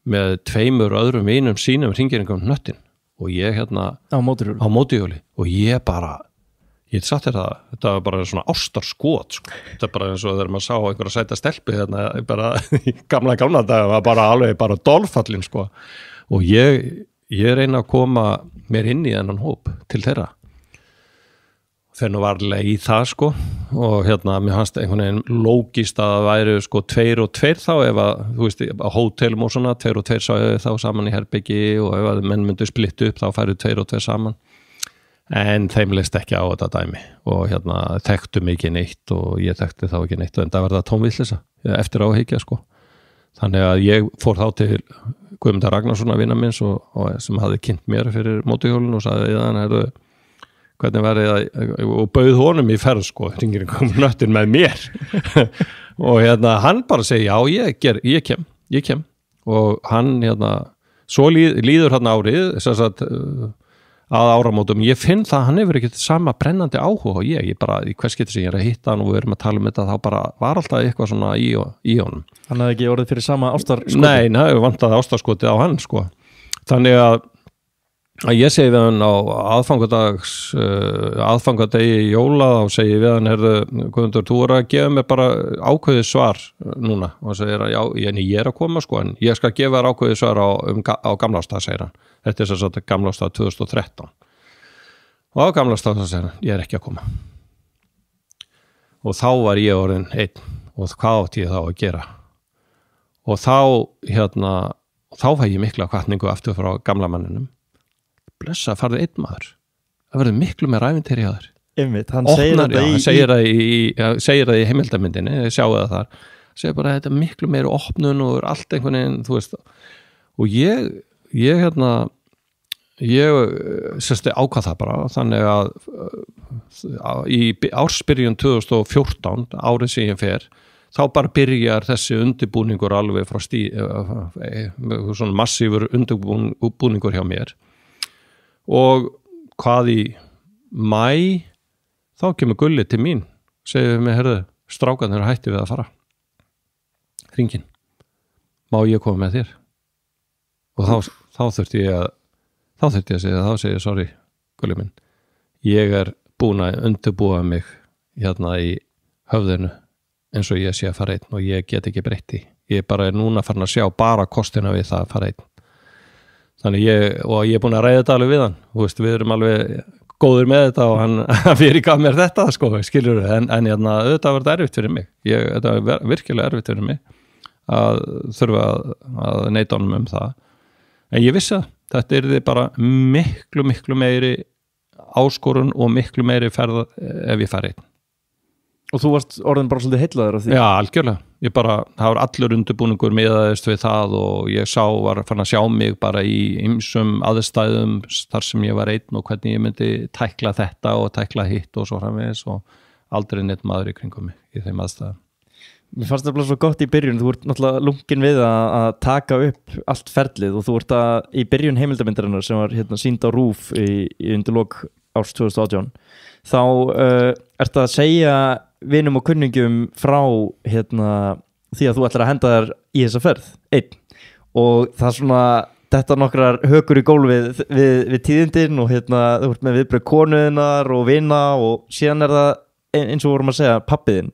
með 2 öðrum vinum sínum hringinn hnöttin og ég á mótorhjóli og ég satt þetta var bara svona ástarskot, sko. Þetta bara eins og þegar maður sá einhverja sæta stelpu bara í gamla daga var bara alveg bara dolfallin, sko. Og ég reyna að koma mér inn í þennan hóp til þeirra. Þeir nú varlega í það, sko, og mér fannst einhvern veginn lógist að það væri, sko, 2 og 2 þá ef að, þú veist, á hótelum og svona 2 og 2 sáðu þá saman í herbyggi og ef að menn myndu splittu upp þá færu 2 og 2 saman. En þeim leist ekki á þetta dæmi og þekktu mig ekki neitt og ég þekkti þá ekki neitt, en það var það tómvillisa eftir áhyggja, sko. Þannig að ég fór þá til Guðmundar Ragnarsson að vinna minns og sem hafði kynnt mér fyrir mótorhjólinu og sagði hvernig verið og bauð honum í ferð, sko, hringir hnöttin með mér og hann bara segi já, ég kem og hann svo líður árið sem sagt að áramótum, ég finn það að hann hefur ekki sama brennandi áhuga og ég bara, í hvers getur sem ég að hitta hann og við erum að tala þetta, þá bara var alltaf eitthvað svona í honum. Hann hefði ekki orðið fyrir sama ástarskoti? Nei, það hefur vantaði ástarskoti á hann, sko. Þannig að ég segi við hann á aðfangadegi jóla og segi við hann, Guðmundur, þú að gefa mér bara ákveðið svar núna og segir að ég að koma, sko, en ég skal gefa þér ákveðið svar á gamlástað, segir hann. Þetta svo þetta gamlástað 2013 og á gamlástað segir hann, ég ekki að koma og þá var ég orðinn einn og hvað átti ég þá að gera og þá fæ ég mikla hvatningu aftur frá gamla manninum. Blessa, farðu einn maður, það verður miklu meira ævintýri hjá þér. Einmitt, hann segir það í heimildamyndinni, ég sjáu það þar, segir bara þetta miklu meira opnun og allt einhvern veginn, þú veist, og ég ákvað það bara, þannig að í ársbyrjun 2014, árið sem ég fer, þá bara byrjar þessi undirbúningur alveg frá svona massífur undirbúningur hjá mér og hvað í maí þá kemur Gulli til mín, segir við mig, heyrðu, strákarnir hætti við að fara hringinn, má ég koma með þér? Og þá þurfti ég að segja, þá segi ég, sorry, Gulli minn, ég búin að undirbúa mig í höfðinu eins og ég sé að fara einn og ég get ekki breytti. Ég bara núna farin að sjá bara kostina við það að fara einn. Þannig ég er búin að ræða þetta alveg við hann. Þú veist, við erum alveg góður með þetta og hann fyrir gaf mér þetta, sko, skilur við, en þetta var erfitt fyrir mig. Þetta var virkilega erfitt fyrir mig að þurfa að neita honum það. En ég vissi að þetta yrði bara miklu meiri áskorun og miklu meiri ferð ef ég fari einn. Og þú varst orðin bara svolítið heillaður af því? Já, algjörlega. Það var allur undirbúningur miðaðist við það og ég var fann að sjá mig bara í ýmsum aðstæðum þar sem ég var einn og hvernig ég myndi tækla þetta og tækla hitt og svo framvegis og aldrei neitt maður í kringum mig í þeim aðstæðum. Mér fannst það svo gott í byrjun, þú ert náttúrulega lungin við að taka upp allt ferlið og þú ert í byrjun heimildamyndarinnar sem var sýnd á RÚV í undir lok árs 2018 þá ert að segja vinum og kunningjum frá því að þú ætlar að henda þér í þessa ferð einn og það svona þetta nokkrar hökur í gólfið við tíðindin og þú ert með viðbröð konuðinnar og vina og síðan það eins og vorum að segja pappiðinn.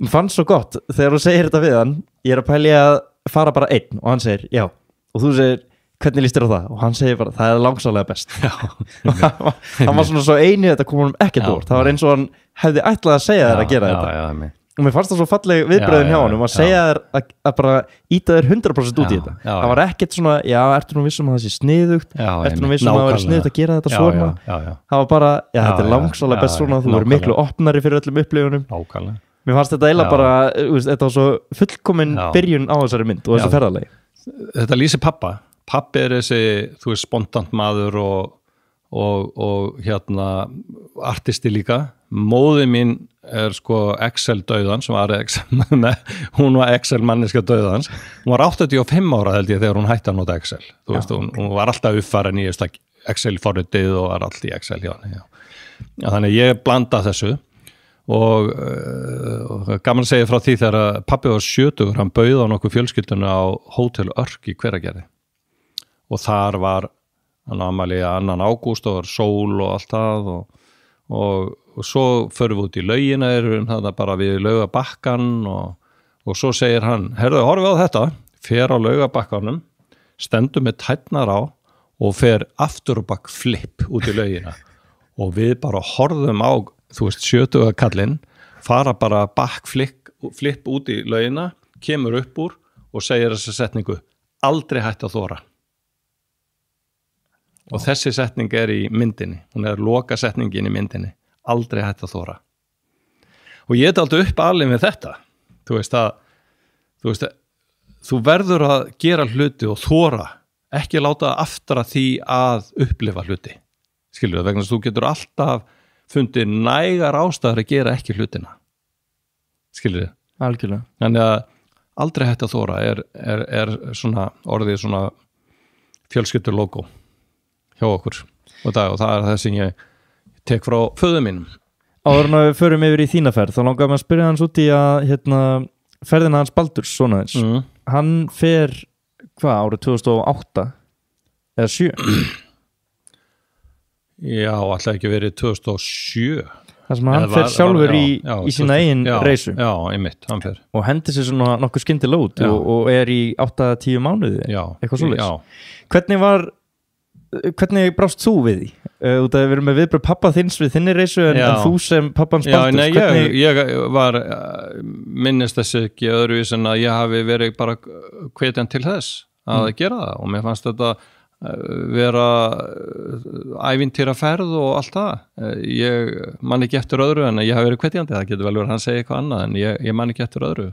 Mér fannst svo gott þegar þú segir þetta við hann, ég að pæli að fara bara einn og hann segir já og þú segir hvernig líst þér á það og hann segir bara það langsamlega best. Hann var svona svo eini þetta kom honum ekkert úr, það var eins og hann hefði ætlað að segja þér að gera þetta. Og mér fannst það svo falleg viðbröðin hjá honum að segja þér að bara íta þér 100% út í þetta. Það var ekkert svona, ertu nú vissum að það sé sniðugt, ertu nú vissum að það er sniðugt að gera þetta svona. Það var bara, þetta er langsamlega best svona, þú verður miklu opnari fyrir öllum upplifunum. Mér fannst þetta eiginlega bara, þetta var svo fullkomin byrjun á þessari mynd og þessu ferðalegi. Þetta lýsir pappa. Pappi er þessi, þú veist, spontant maður og artisti líka. Móði mín er sko Excel dauðans, hún var Excel manneska dauðans. Hún var 85 ára held ég þegar hún hætti að nota Excel. Þú veist, hún var alltaf uppfæra nýjasta Excel forritið og var allt í Excel hjá henni. Þannig ég blanda þessu og gaman að segja frá því þegar pappi var 70, hann bauð á nokkuð fjölskylduna á Hótel Örk í Hveragerði. Og þar var hann afmæli 2. ágúst og var sól og allt það og svo förum við út í laugina þannig bara við Laugabakkann og svo segir hann, herðu, horfið á þetta, fer á Laugabakkanum, stendur með tærnar á og fer aftur og bakk flipp út í laugina og við bara horfðum á, þú veist, 70 kallinn, fara bara bakk flipp út í laugina, kemur upp úr og segir þessa setningu, aldrei hætt að þora. Og þessi setning er í myndinni, hún er loka setningin í myndinni, aldrei hætt að þora. Og ég alltaf upp alveg með þetta, þú verður að gera hluti og þora, ekki láta aftra því að upplifa hluti, skilur vegna þess að þú getur alltaf fundið nægar ástæður að gera ekki hlutina, skilur þið? Algjörlega. Þannig að aldrei hætt að þora er svona orðið svona fjölskyldur logo hjá okkur og það er það sem ég tek frá föður mínum. Áður en við förum yfir í þína ferð, þá langaði maður að spyrja hans út í að ferðina hans Baldurs, svona eins. Hann fer, árið 2008 eða 7? Já, alltaf ekki verið 2007. Það sem hann fer sjálfur í sína eigin reisu. Já, einmitt, hann fer. Og hendi sér svona nokkuð skyndilega út og er í 8-10 mánuði, eitthvað svoleiðis. Hvernig brást þú við því? Út að við erum með viðbröð pappa þins við þinni reisu en þú sem pappans Baldurs. Ég var minnist þessi ekki öðruvís en að ég hafi verið bara hvetjan til þess að gera það og mér fannst þetta vera ævintýra ferð og allt það. Ég man ekki eftir öðru en ég hafi verið hvetjandi, það getur vel verið að hann segi eitthvað annað en ég man ekki eftir öðru.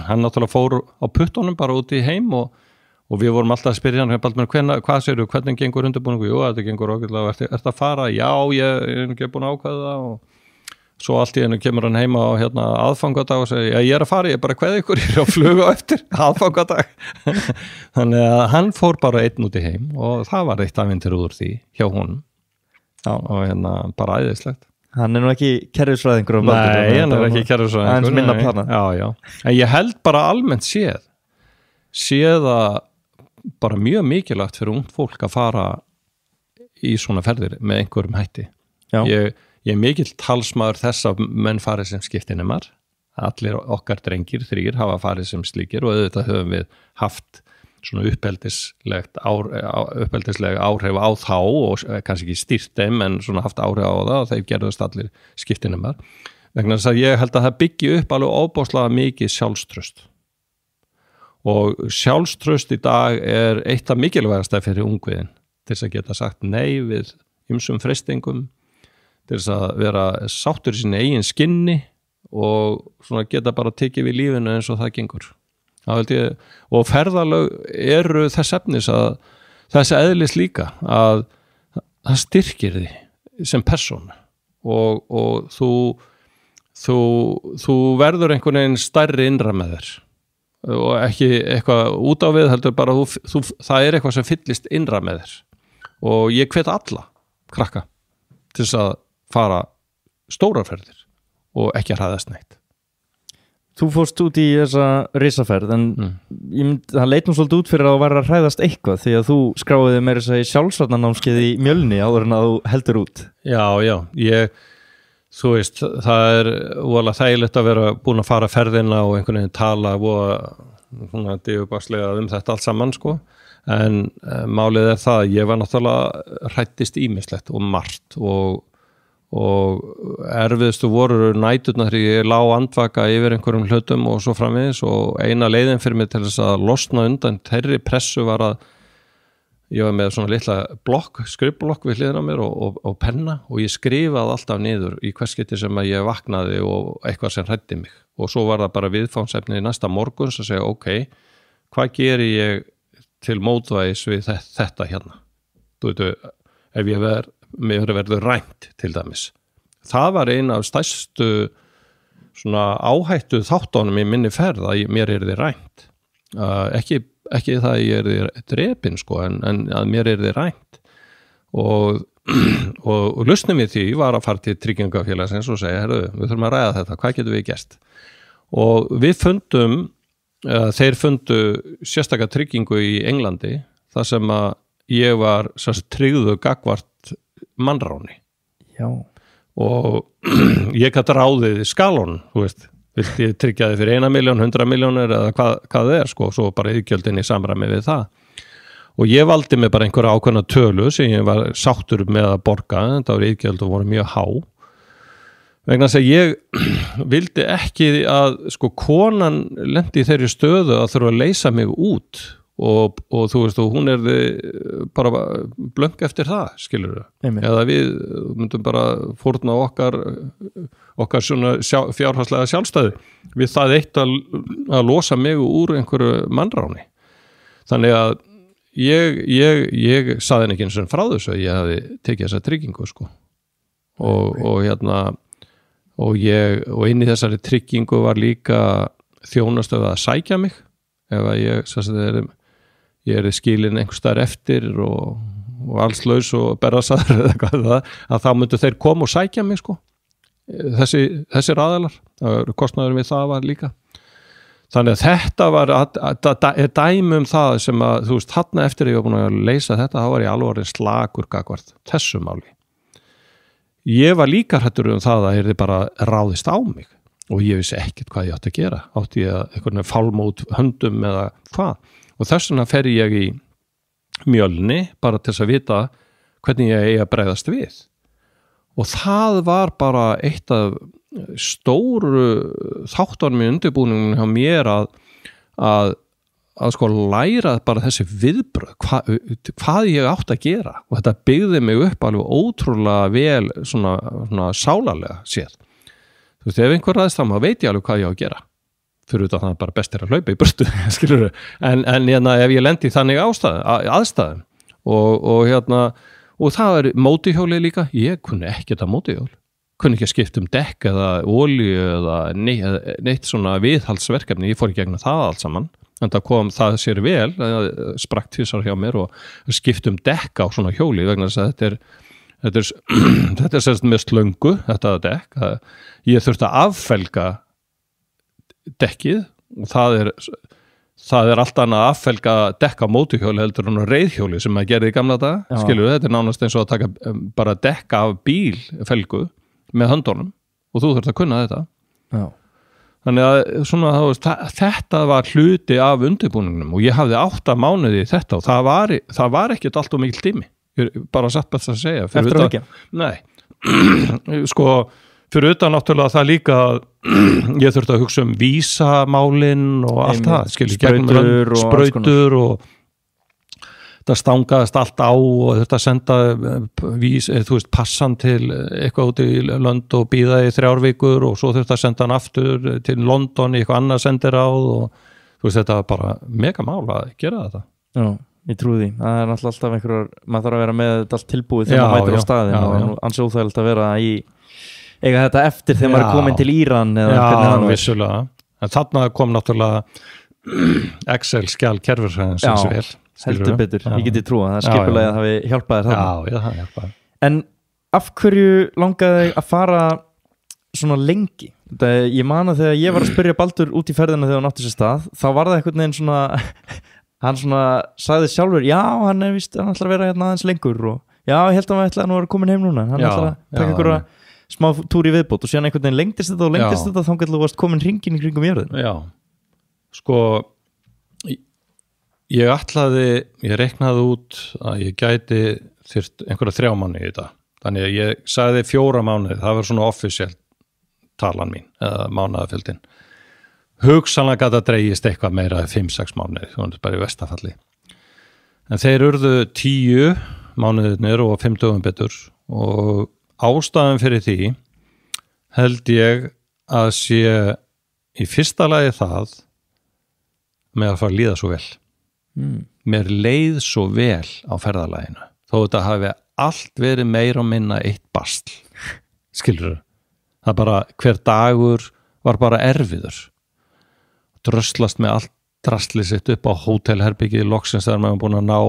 Hann náttúrulega fór á puttunum bara út í heim og við vorum alltaf að spyrja hann hvað segirðu, hvernig gengur undirbúningu? Jú, þetta gengur ágætlega, ertu að fara? Já, ég er ekki búin að ákveða það og svo allt í einu kemur hann heima á aðfangadag og segir, ég er að fara, ég er bara að kveða ykkur, ég er að fluga eftir aðfangadag. Þannig að hann fór bara einn út í heim og það var eitt aðvindur úr því hjá honum og bara æðislegt. Hann er nú ekki kerfisfræðingur Nei, hann er ekki kerfisfræðingur. Aðeins minna plana. Já. En ég held bara almennt séð að bara mjög mikilvægt fyrir ungt fólk að fara í svona ferðir með einhverjum hætti. Ég er mikill talsmaður þess að menn farið sem skiptinemar. Allir okkar drengir 3 hafa farið sem slíkir og auðvitað höfum við haft svona uppeldisleg áhrif á þá og kannski ekki stýrt þeim en svona haft áhrif á það og þeir gerðust allir skiptinemar. Vegna þess að ég held að það byggi upp alveg óbáslega mikið sjálfstraust. Og sjálfstraust í dag er eitt af mikilvægasta fyrir ungviðin til þess að geta sagt nei við ymsum freistingum, til þess að vera sáttur í sinni eigin skinni og svona geta bara tekið við lífinu eins og það gengur. Og ferðalög eru þess efnis að þessi eðlis líka að það styrkir því sem persónu og þú verður einhvern veginn stærri innra með þér og ekki eitthvað út á við heldur bara það er eitthvað sem fyllist innra með þér og ég hvet alla krakka til þess að fara stórar ferðir og ekki að hræðast neitt. Þú fórst út í þessa risaferð en það leit nú svolítið út fyrir að vera að hræðast eitthvað því að þú skráðið meira þess að í sjálfsvarnarnámskeið í Mjölni áður en að þú heldur út. Já, þú veist, það voðalega þægilegt að vera búin að fara ferðina og einhvern veginn tala og dýfubakslega þetta allt saman, sko. En málið það að ég var náttúrulega hræddist ýmislegt og margt og erfiðustu voru næturnar þegar ég lá andvaka yfir einhverjum hlutum og svo framvegis og eina leiðin fyrir mig til þess að losna undan þeirri pressu var að ég var með svona litla skrifblokk við hliðina á mér og penna og ég skrifaði alltaf niður í hvers skipti sem að ég vaknaði og eitthvað sem hræddi mig og svo var það bara viðfangsefni næsta morguns að segja ok, hvað geri ég til mótvægis við þetta hérna þú veitu, ef ég mér verður rænt til dæmis það var eina af stærstu svona áhættu þáttunum í minni ferð að mér yrði rænt ekki það að ég yrði drepinn sko en að mér yrði rænt og lausnin við því var að fara til tryggingafélagsins og segja herru, við þurfum að ræða þetta, hvað getum við gert og við fundum þeir fundu sérstaka tryggingu í Englandi þar sem að ég var tryggðu gagnvart mannráni Já. Og ég gæti ráðið í skalun þú veist, vilti ég tryggja þið fyrir 1 milljón, 100 milljónir eða hvað það sko, svo bara iðgjöldin í samræmi við það og ég valdi mig bara einhverja ákveðna tölu sem ég var sáttur með að borga þetta var iðgjöld og voru mjög há vegna þess að ég vildi ekki að sko konan lendi í þeirri stöðu að þurfa að leysa mig út og þú veist og hún bara blönk eftir það skilurðu eða við myndum bara fórna okkar svona fjárhagslega sjálfstæði við það eitt að losa mig úr einhverju mannráni þannig að ég saði henni ekki eins og frá þessu að ég hafi tekið þessa tryggingu sko og hérna og inn í þessari tryggingu var líka þjónustöð að sækja mig ef að ég skilin einhvers staðar eftir og allslaus og berrasaður eða eitthvað að þá myndu þeir koma og sækja mig sko þessir aðilar, kostnaður við það var líka þannig að þetta var dæmi það sem að þú veist þarna eftir ég var búin að leysa þetta þá var ég alveg slakur gagnvart þessu máli ég var líka hræddur það að bara ráðist á mig og ég vissi ekkert hvað ég átti að gera átti ég að einhvern fálmót höndum eða hvað og þess vegna fer ég í Mjölni bara til þess að vita hvernig ég eigi að bregðast við og það var bara eitt af stóru þáttunum í undirbúningunum hjá mér að sko læra bara þessi viðbrögð hvað ég átti að gera og þetta byggði mig upp alveg ótrúlega vel svona sálarlega séð þú veist ef einhver ræðist þá veit ég alveg hvað ég á að gera fyrir utan það bara best að hlaupa í burtu skilurðu, en ef ég lendi þannig aðstæðum og það mótihjóli líka, ég kunni ekkert að mótihjól, kunni ekki að skipta dekk eða olíu eða neitt svona viðhaldsverkefni, ég fór í gegnum það allt saman, en það kom það sér vel, sprakk tvisar hjá mér og skipta dekk á svona hjóli vegna þess að þetta sérst með slöngu, þetta dekk, ég þurfti að affelga dekkið og það er allt annað að affelga dekk á mótuhjóli heldur en reiðhjóli sem maður gerði í gamla daga skilur þetta nánast eins og að taka bara dekk af bílfelgu með höndunum og þú þurft að kunna þetta Já. Þannig að svona, þetta var hluti af undirbúningnum og ég hafði 8 mánuði í þetta og það var ekkert allt of mikil tími bara satt best að segja eftir að vekja? Nei, sko fyrir utan náttúrulega það líka ég þurfti að hugsa vísamálin og allt það sprautur og það stangaðist allt á og þurfti að senda þú veist passan til eitthvað út í lönd og býða í 3 vikur og svo þurfti að senda hann aftur til London í eitthvað annað sendiráð og þú veist þetta var bara mega mál að gera þetta Já, ég trúi því, það er alltaf einhverjar maður þarf að vera með þetta allt tilbúið þegar maður mætir á staðinn og ansið óþægilegt að vera í eiga þetta eftir þegar maður er komin til Íran Já, vissulega en þarna kom náttúrulega Excel-skjal kerfisfræðinsins vel heldur betur, ég geti trúa það er skipulega að það hafi hjálpað þér þarna það hjálpaði En af hverju langaði þig að fara svona lengi Ég man að þegar ég var að spyrja Baldur út í ferðina þegar hann átti sér stað, þá var það einhvern veginn svona hann svona sagði sjálfur, já, hann ætlar að vera hérna aðeins lengur og já, ég held að hann ætla að vera komin heim núna, hann ætlar að taka einhverja smá túr í viðbót og síðan einhvern veginn lengdist þetta þá getur þú varst komin hringinn í kringum jörðin. Já, sko ég reiknaði út að ég gæti þyrft einhverja 3 mánuði í þetta, þannig að ég sagði 4 mánuði, það var svona official talan mín, eða mánaðafjöldin. Hugsanlega gat að dreigist eitthvað meira 5-6 mánuði, svona bara í verstafalli. En þeir urðu 10 mánuðirnir og 5 dögum betur og ástæðan fyrir því held ég að sé í fyrsta lagi það með að fara að líða svo vel. Mér leið svo vel á ferðalaginu, þó þetta hafi allt verið meira og minna eitt basl, skilurðu. Það bara, hver dagur var bara erfiður. Dröslast með allt drastlið sitt upp á hótelherbyggið loksins þegar maður búin að ná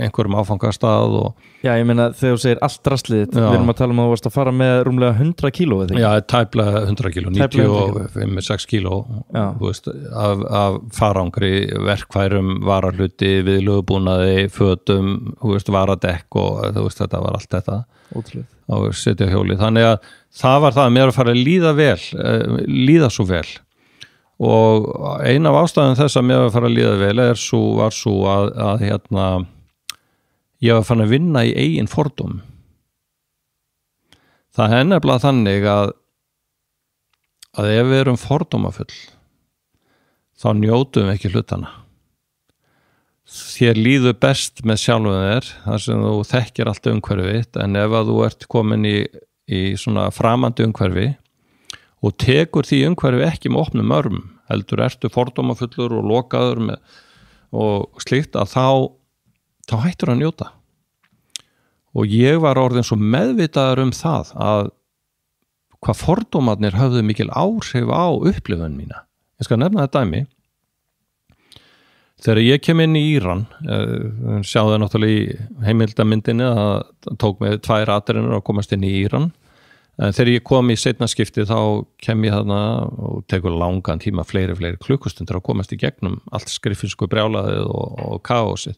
einhverjum áfangastað og... Já, ég meina þegar þú segir allt drastlið, við erum að tala um að þú varst að fara með rúmlega 100 kíló, eða ekki? Já, tæplega 100 kíló, 95-6 kíló, þú veist, af farangri, verkfærum, varahluti, viðlögubúnaði, fötum, þú veist, varadekk og þú veist, þetta var allt þetta. Ótrúlega. Og setja hjóli. Þannig að það var það að mér að fara að líða svo vel. Og ein af ástæðum þess að mér að fara að líða vel var svo að ég var fann að vinna í eigin fordóm. Það er nefnilega þannig að ef við erum fordómafull þá njótum við ekki hlutana. Þér líður best með sjálfum þér þar sem þú þekkir allt umhverfið, en ef að þú ert komin í svona framandi umhverfi og tekur því umhverfi ekki með opnum örmum, heldur ertu fordómafullur og lokaður og slíkt, að þá hættur að njóta. Og ég var orðin svo meðvitaður um það að hvað fordómarnir höfðu mikil áhrif á upplifun mína. Ég skal nefna þetta dæmi. Þegar ég kem inn í Íran, sjáðu náttúrulega í heimildamyndinni að það tók mig 2 atrenur að komast inn í Íran. En þegar ég kom í seinna skipti þá kem ég þarna og tekur langan tíma, fleiri klukkustundir að komast í gegnum allt skriffinsku brjálaðið og kaosið.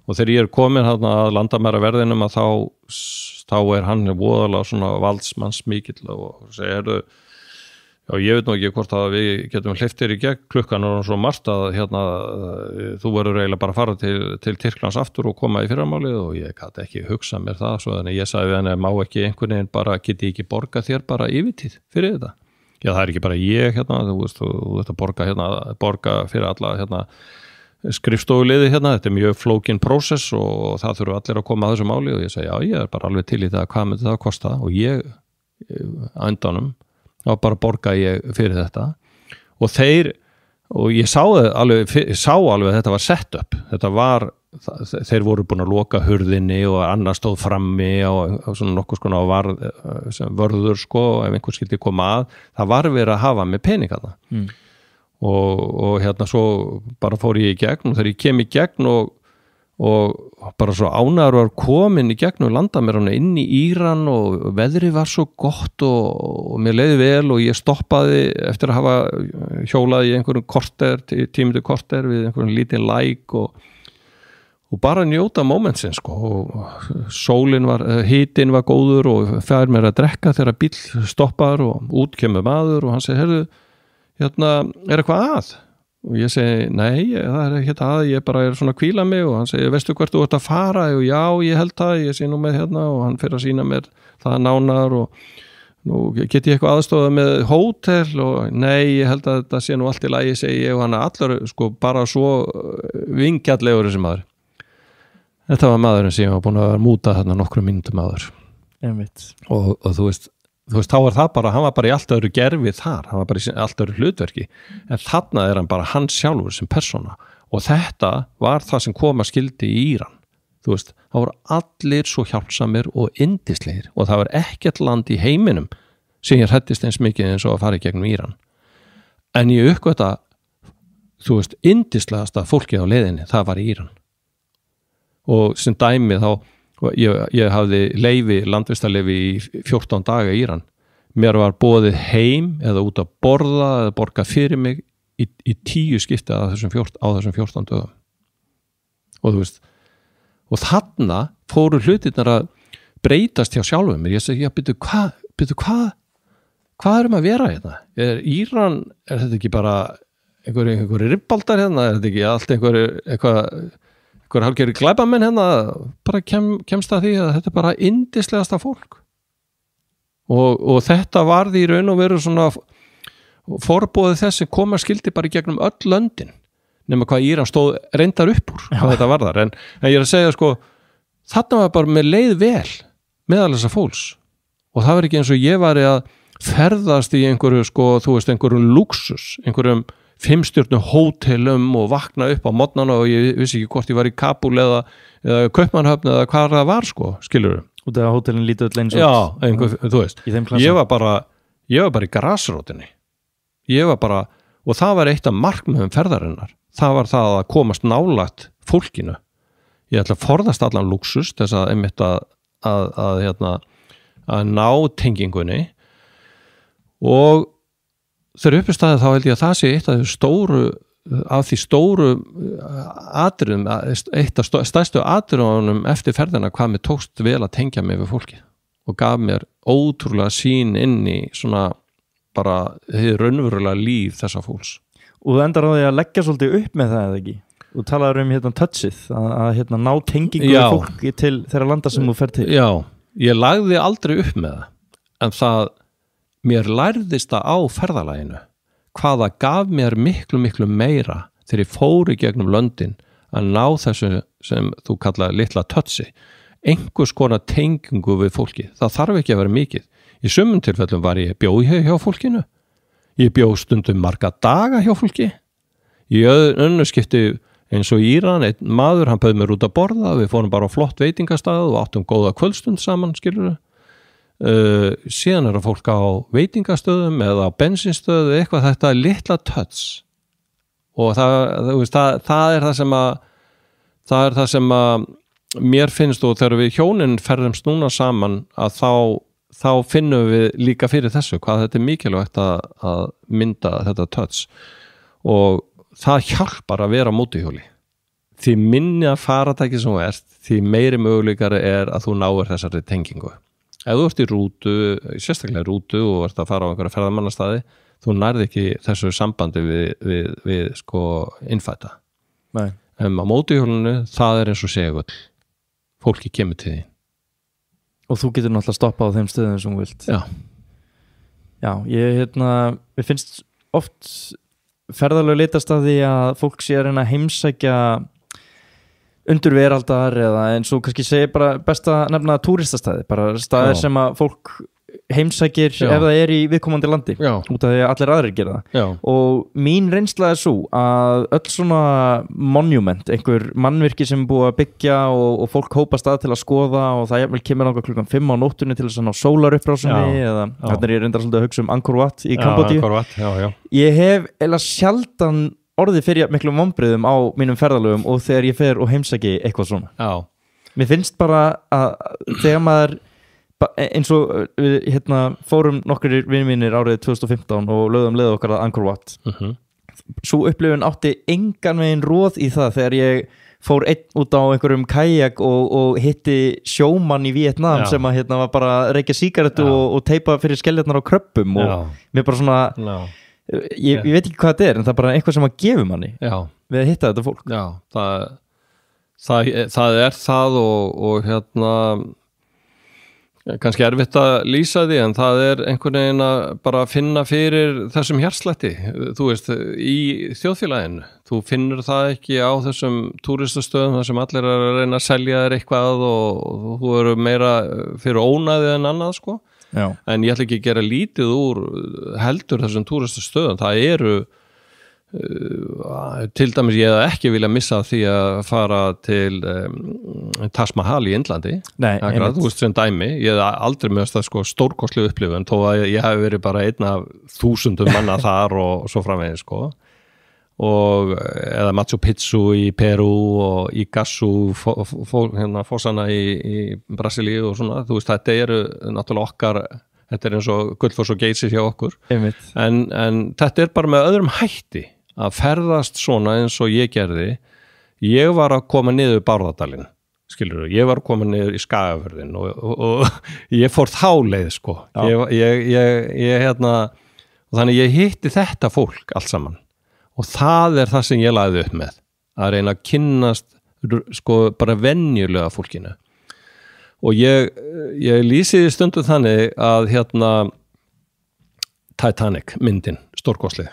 Og þegar ég komin þarna að landamæraverðinum að þá hann voðalega svona valdsmanns mikill og segir, já, ég veit nú ekki hvort að við getum hleypt þér í gegn, klukkan og svo margt að þú verður eiginlega bara að fara til Tyrklands aftur og koma í fyrramálið og ég gæti ekki hugsað mér það, svo þannig ég sagði við henni, má ekki einhvern veginn bara, geti ekki borga þér bara yfirtíð fyrir þetta? Já, það er ekki bara ég þú veist, þú ert að borga fyrir alla skrifstofuliði þetta er mjög flókin prósess og það þurfa allir að koma að þessu máli og ég segi, já, ég er bara alveg til í það, hvað myndi það að kosta og ég á endanum þá bara borga ég fyrir þetta og ég sá alveg að þetta var sett upp, þeir voru búin að loka hurðinni og annar stóð frammi og svona nokkuð á vörður ef einhver skildi koma að, það var verið að hafa með peningana og svo bara fór ég í gegn og þegar ég kem í gegn og bara svo ánægður var komin í gegnum landamærunum inn í Íran og veðrið var svo gott og mér leiði vel og ég stoppaði eftir að hafa hjólað í einhverjum tímundu korter við einhverjum lítinn læk og bara njóta momentsins og sólin hitinn var góður og fær mér að drekka þegar bíll stoppar og út kemur maður og hann segir, heyrðu, er eitthvað að? Og ég segi, nei, það er ekki að, ég bara er svona að hvíla mig og hann segi, veistu hvert þú ert að fara? Og já, ég held það, ég sé nú með og hann fyrir að sína mér það nánar og nú get ég eitthvað aðstofað með hótel og nei, ég held að þetta sé nú allt í lagi, segi ég og hann allur bara svo vingjallegur þessi maður. Þetta var maðurinn sem ég var búin að múta þarna nokkrum mínútum áður. Og þú veist, þá var það bara, hann var bara í allt öðru gerfi þar, hann var bara í allt öðru hlutverki en þarna er hann bara hann sjálfur sem persóna og þetta var það sem kom að skildi í Íran, þú veist, það voru allir svo hjálpsamir og yndislegir og það var ekkert land í heiminum sem ég hræddist eins mikið eins og að fara í gegnum Íran en ég uppgötta, þú veist, yndislegasta fólkið á leiðinni, það var í Íran og sem dæmi þá ég hafði landvistarleyfi í 14 daga í Íran mér var boðið heim eða út að borða eða borga fyrir mig í 10 skipti á þessum 14 dögum og þú veist og þarna fóru hlutirnar að breytast hjá sjálfum mér, ég segi, byrju hvað erum að vera hérna? Íran, þetta ekki bara einhverjir ribbaldar hérna, þetta ekki allt einhver hálfgerði glæpamenn hérna, bara kemst að því að þetta bara yndislegasta fólk og þetta varði í raun og veru svona forboðið þess sem koma skildi bara í gegnum öll löndin nema hvað Íran stóð reyndar upp úr hvað þetta varðar, en ég að segja sko þarna var bara með leið vel meðal þessa fólks og það var ekki eins og ég var að ferðast í einhverju sko, þú veist, einhverjum luxus, einhverjum 5-stjörnu hótelum og vakna upp á morgnana og ég vissi ekki hvort ég var í Kabul eða Kaupmannahöfn eða hvað það var sko, skilurðu. Og þegar hótelin lítið öll eins og já, þú veist, ég var bara í grasrótinni. Ég var bara, og það var eitt af markmiðum ferðarinnar. Það var það að komast nálægt fólkinu. Ég ætla að forðast allan luxus þess að einmitt að ná tengingunni og þegar uppistæði þá held ég að það sé eitt af því stóru atriðum, eitt af stærstu atriðunum eftir ferðina hvað mér tókst vel að tengja mig við fólki og gaf mér ótrúlega sýn inn í svona bara hið raunverulega líf þessa fólks. Og þú endar á því að leggja svolítið upp með það eða ekki? Þú talaður touchið, að ná tengingu við fólki til þeirra landa sem þú fer til. Já, ég lagði aldrei upp með það, en mér lærðist það á ferðalaginu hvaða gaf mér miklu meira þegar ég fór í gegnum löndin að ná þessu sem þú kallaði litla touchi, einhvers konar tengingu við fólki. Það þarf ekki að vera mikið. Í sumum tilfellum var ég bjóð hjá fólkinu. Ég bjóð stundum marga daga hjá fólki. Í önnu skipti eins og Íran, einn maður, hann bauð mér út að borða, við fórum bara á flott veitingastað og áttum góða kvöldstund saman, skilurðu. Síðan það fólk á veitingastöðum eða á bensinstöðu, eitthvað þetta litla touch og það er það sem að mér finnst og þegar við hjónin ferðumst núna saman að þá finnum við líka fyrir þessu hvað þetta er mikilvægt að mynda þetta touch og það hjálpar að vera á mótuhjóli. Því minni að faratæki sem þú ert, því meiri möguleikar er að þú náir þessari tengingu. Ef þú ert í rútu, sérstaklega rútu og ert að fara á einhverja ferðamannastaði, þú nærði ekki þessu sambandi við sko innfæta. Nei. En á mótuhjólinu, það er eins og segull. Fólki kemur til því. Og þú getur náttúrulega stoppað á þeim stöðum sem þú vilt. Já. Já, mér finnst oft ferðalög leitast að því að fólk sé að reyna að heimsækja undur veraldar eða eins og kannski segir bara best að nefna túristastæði, bara staðir sem að fólk heimsækir ef það er í viðkomandi landi út af því að allir aðrir gera það. Og mín reynsla er svo að öll svona monument, einhver mannvirki sem er búið að byggja og fólk hópast að til að skoða og það jafnvel kemur náttúrulega klukkan 5 á nóttunni til þess að ná sólarupprásinni eða þarna er ég reyndar svolítið að hugsa um Angkor Wat í Kambódíu. Ég hef eiginlega sjaldan orðið fyrir miklum vonbrigðum á mínum ferðalögum og þegar ég fer og heimsæki eitthvað svona. Já. Mér finnst bara að þegar maður eins og við fórum nokkur vinir mínir árið 2015 og lögðum leið okkar að Angkor Wat. Svo upplifun átti engan veginn roð í það þegar ég fór einn út á einhverjum kajak og hitti sjómann í Vietnam sem að var bara að reykja sígarettu og teipa fyrir skeljarnar á kröppum og mér bara svona ég veit ekki hvað þetta er en það er bara eitthvað sem að gefa manni við að hitta þetta fólk. Já, það er það og kannski erfitt að lýsa því en það er einhvern veginn að bara finna fyrir þessum hjartslætti, þú veist, í þjóðfélaginu. Þú finnur það ekki á þessum túristastöðum þar sem allir er að reyna að selja þér eitthvað og þú eru meira fyrir ónæði en annað sko. Já. En ég ætla ekki að gera lítið úr heldur þessum túristastöðum. Það eru til dæmis ég hef ekki vilja missa því að fara til Taj Mahal í Indlandi. Nei, þú veist sem dæmi, ég hef aldrei mjögst það sko stórkostlu upplifun þó að ég hef verið bara einn af 1000 manna þar og svo framvegis sko og eða Machu Picchu í Peru og Iguazu fossana í Brasilíu og svona, þú veist þetta eru náttúrulega okkar, þetta eins og Gullfoss og Geysir hjá okkur Einmitt. en þetta bara með öðrum hætti að ferðast svona eins og ég gerði. Ég var að koma niður Bárðardalinn, skilurðu, ég var að koma niður í Skagafjörðinn og ég fór þá leið sko. Ég og þannig ég hitti þetta fólk allt saman og það það sem ég lagði upp með, að reyna að kynnast sko bara venjulega fólkinu. Og ég lýsi stundum þannig að Titanic myndin, stórkostlið,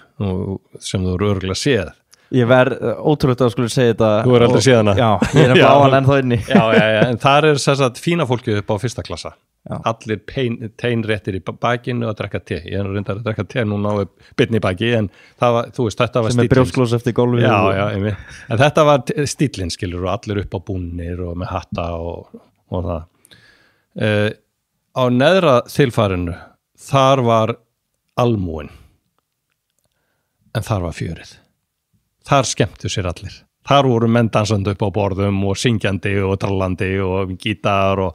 sem þú eru örugglega séð. Ég verð ótrúlega að skulle segja þetta. Þú aldrei séð hana. Já, ég á hann ennþá inni. Já, en þar sem sagt fína fólkið upp á fyrsta klassa. Já. Allir teinréttir í bakinu og að drekka te. Ég reyndar að drekka te núna á byrni í baki, en það var, þú veist, þetta var stíllinn. Sem brjósklós eftir gólfi. Já, en þetta var stíllinn, skilur, og allir upp á búnir og með hatta og það. Á neðra þilfarinu, þar var almúin, en þar var fjörið. Þar skemmtu sér allir. Þar voru menn dansandi upp á borðum og syngjandi og trallandi og gítar og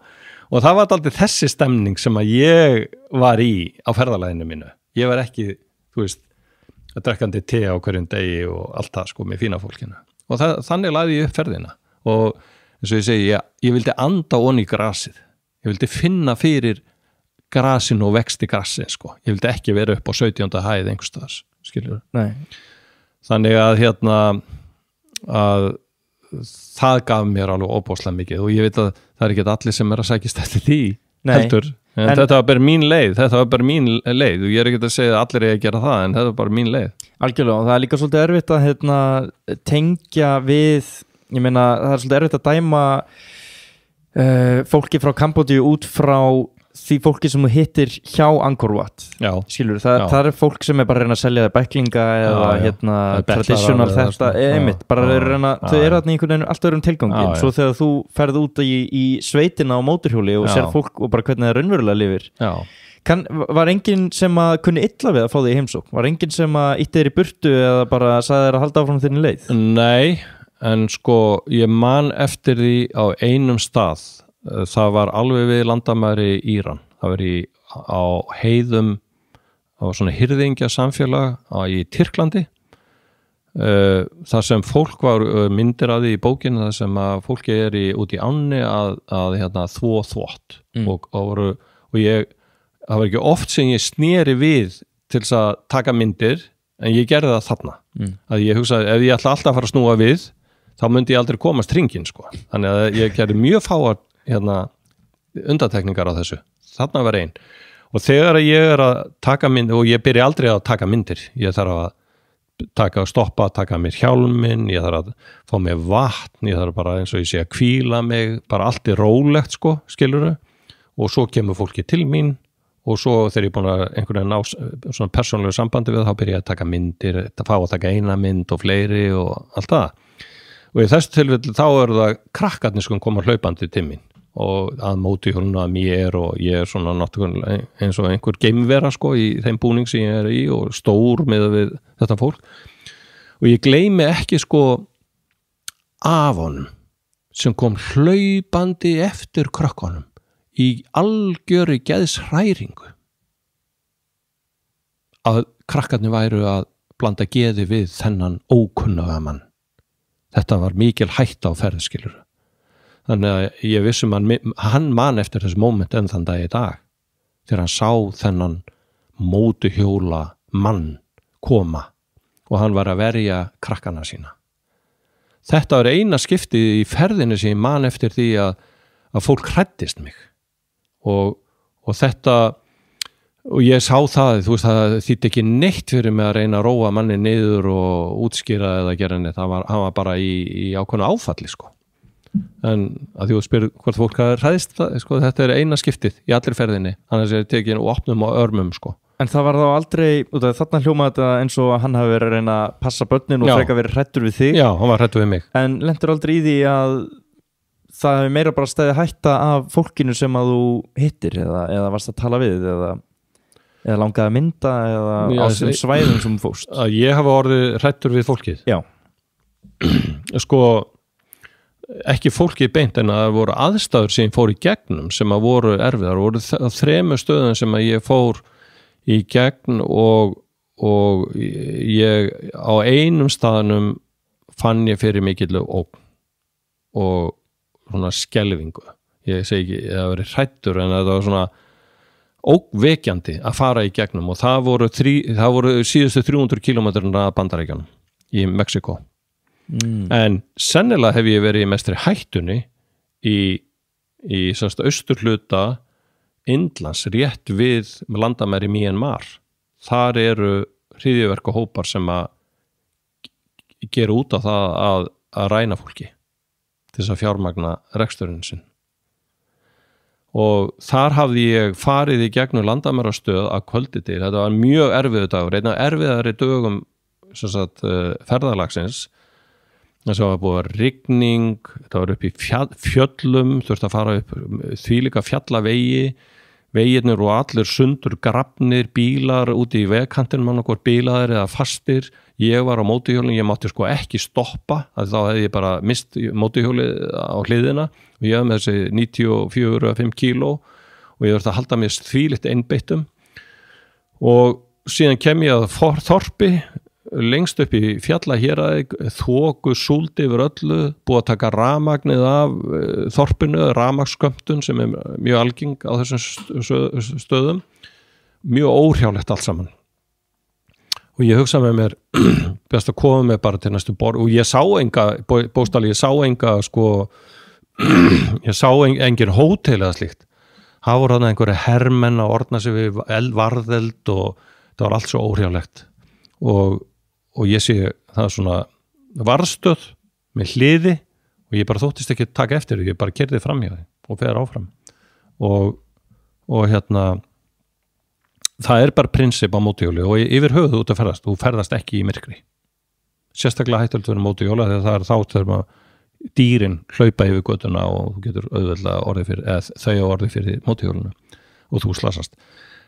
það var aldrei þessi stemning sem að ég var í á ferðalaginu mínu. Ég var ekki, þú veist, drekkandi te á hverjum degi og allt það sko með fína fólkinu. Og þannig lagði ég upp ferðina og eins og ég segi, ég vildi anda onni í grasið. Ég vildi finna fyrir grasinu og vexti grasið sko. Ég vildi ekki vera upp á 17. hæð einhverstaðar, skilur. Nei. Þannig að að það gaf mér alveg óbóðslega mikið og ég veit að það ekki allir sem að sækist eftir því heldur, en þetta var bara mín leið og ég ekki að segja að allir að gera það, en þetta var bara mín leið. Algjörlega, og það líka svolítið erfitt að tengja við, ég meina það svolítið erfitt að dæma fólki frá Kambódíu út frá því fólki sem þú hittir hjá Angkor Wat. Já. Skilur, það fólk sem bara að reyna að selja bæklinga eða traditional þetta, einmitt, bara reyna, þau þarna í einhvern veginn allt öðrum tilgangin, svo þegar þú ferð út í sveitina á mótorhjóli og sér fólk og bara hvernig það raunverulega lifir. Var enginn sem að kunni illa við að fá þig í heimsókn? Var enginn sem að ýtti þér í burtu eða bara sagði þér að halda áfram þinni leið? Nei, en sko ég man eftir því á einum stað. Það var alveg við landamæri Íran. Það var á heiðum á svona hirðingja samfélag í Tyrklandi. Það sem fólk var myndir af því í bókinu, það sem að fólki út í ánni að þvó þvott og það var ekki oft sem ég sneri við til þess að taka myndir, en ég gerði það þarna. Að ég hugsaði, ef ég ætla alltaf að fara að snúa við, þá myndi ég aldrei komast hringinn sko. Þannig að ég gerði mjög fáar undantekningar á þessu. Þarna var ein. Og þegar ég að taka myndir, og ég byrja aldrei að taka myndir, ég þarf að stoppa, taka mér hjálminn, ég þarf að fá mér vatn, ég þarf bara eins og ég sé að hvíla mig, bara allt rólegt sko, skilurðu, og svo kemur fólki til mín og svo þegar ég búin að einhvern veginn ná svona persónulegu sambandi við, þá byrja ég að taka myndir, að fá að taka eina mynd og fleiri og allt það. Og í þessu tilfelli þá það krakkarnir sem koma hlaupandi til mín og að móti hjólinu að mér og ég svona náttúrulega eins og einhver geimvera sko í þeim búning sem ég í og stór með við þetta fólk. Og ég gleymi ekki sko af honum sem kom hlaupandi eftir krökkunum í algjöri geðshræringu. Að krakkarnir væru að blanda geði við þennan ókunnuga mann. Þetta var mikil hætta á ferðskilur. Þannig að ég vissum hann man eftir þessu moment enn þann dag í dag þegar hann sá þennan mótuhjóla mann koma og hann var að verja krakkana sína. Þetta var eina skiptið í ferðinu sem ég man eftir því að fólk hræddist mig og þetta og ég sá það, þú veist, það þýtti ekki neitt fyrir mig að reyna að róa manni niður og útskýra eða gera neitt, hann var bara í ákveðnu áfalli sko. En að þú spyrir hvort fólk hræðist það, sko, þetta eina skiptið í allir ferðinni, annars tekin og opnum og örmum sko. En það var þá aldrei, þarna hljóma þetta eins og hann hafi verið að reyna að passa börnin og frekar verið hræddur við þig. Já, hann var hræddur við mig. En lentur aldrei í því að það hefur meira bara stæði hætta af fólkinu sem að þú hittir eða varst að tala við eða langaði að mynda eða á þessum svæðum sem fórst? Að ég hafa orðið hræddur við fólkið? Já. Sko, ekki fólki beint en að það voru aðstæður sem ég fór í gegnum sem að voru erfiðar, voru 3 stöðum sem að ég fór í gegn og ég á einum staðnum fann ég fyrir mikillu ógn og svona skelfingu. Ég segi ekki, það verið hrættur en það var svona ógnvekjandi að fara í gegnum og það voru síðustu 300 kilometruna að Bandaríkjanum í Mexíkó. En sennilega hef ég verið í mestri hættunni í austurhluta Indlands rétt við landamæri Myanmar. Þar eru hryðjuverkahópar sem að gera út á það að ræna fólki til þess að fjármagna reksturinn sinn. Og þar hafði ég farið í gegnum landamærastöð að kvöldi til. Þetta var mjög erfiður dagur, einn af erfiðari dögum ferðalagsins. Þess að það var búið að rigning, þetta var upp í fjöllum, þurfti að fara upp þvílíka fjallavegi, veginir og allir sundur grafnir, bílar úti í vegkantinum annað hvort bílaðir eða fastir. Ég var á mótuhjólinu, ég mátti sko ekki stoppa, þá hefði ég bara mist mótuhjólið á hliðina og ég hafði með þessi 94-5 kíló og ég þurfti að halda mér þvílíkt einbeittum og síðan kem ég að þorpi lengst upp í fjallahéraði, þoku súld yfir öllu, búið að taka rafmagnið af þorpinu, rafmagnskömmtun sem mjög algeng á þessum stöðum, mjög óhrjálegt allt saman. Og ég hugsaði með mér, best að koma með bara til næstu borg og ég sá enga, bókstaflega ég sá enga sko, ég sá engin hótel eða slíkt. Það voru þarna einhverju hermenn að ordna sig við varðeld og það var allt svo óhrjálegt og ég sé það svona varðstöð með hliði og ég bara þóttist ekki að taka eftir því, ég bara keyrði fram hjá því og fer áfram og það bara prinsip á mótuhjóli og yfir höfuð út að ferðast, þú ferðast ekki í myrkri sérstaklega hættulegt fyrir mótuhjóla þegar það þá þegar dýrin hlaupa yfir götuna og þú getur auðveldlega orðið fyrir mótuhjólinu og þú slasast.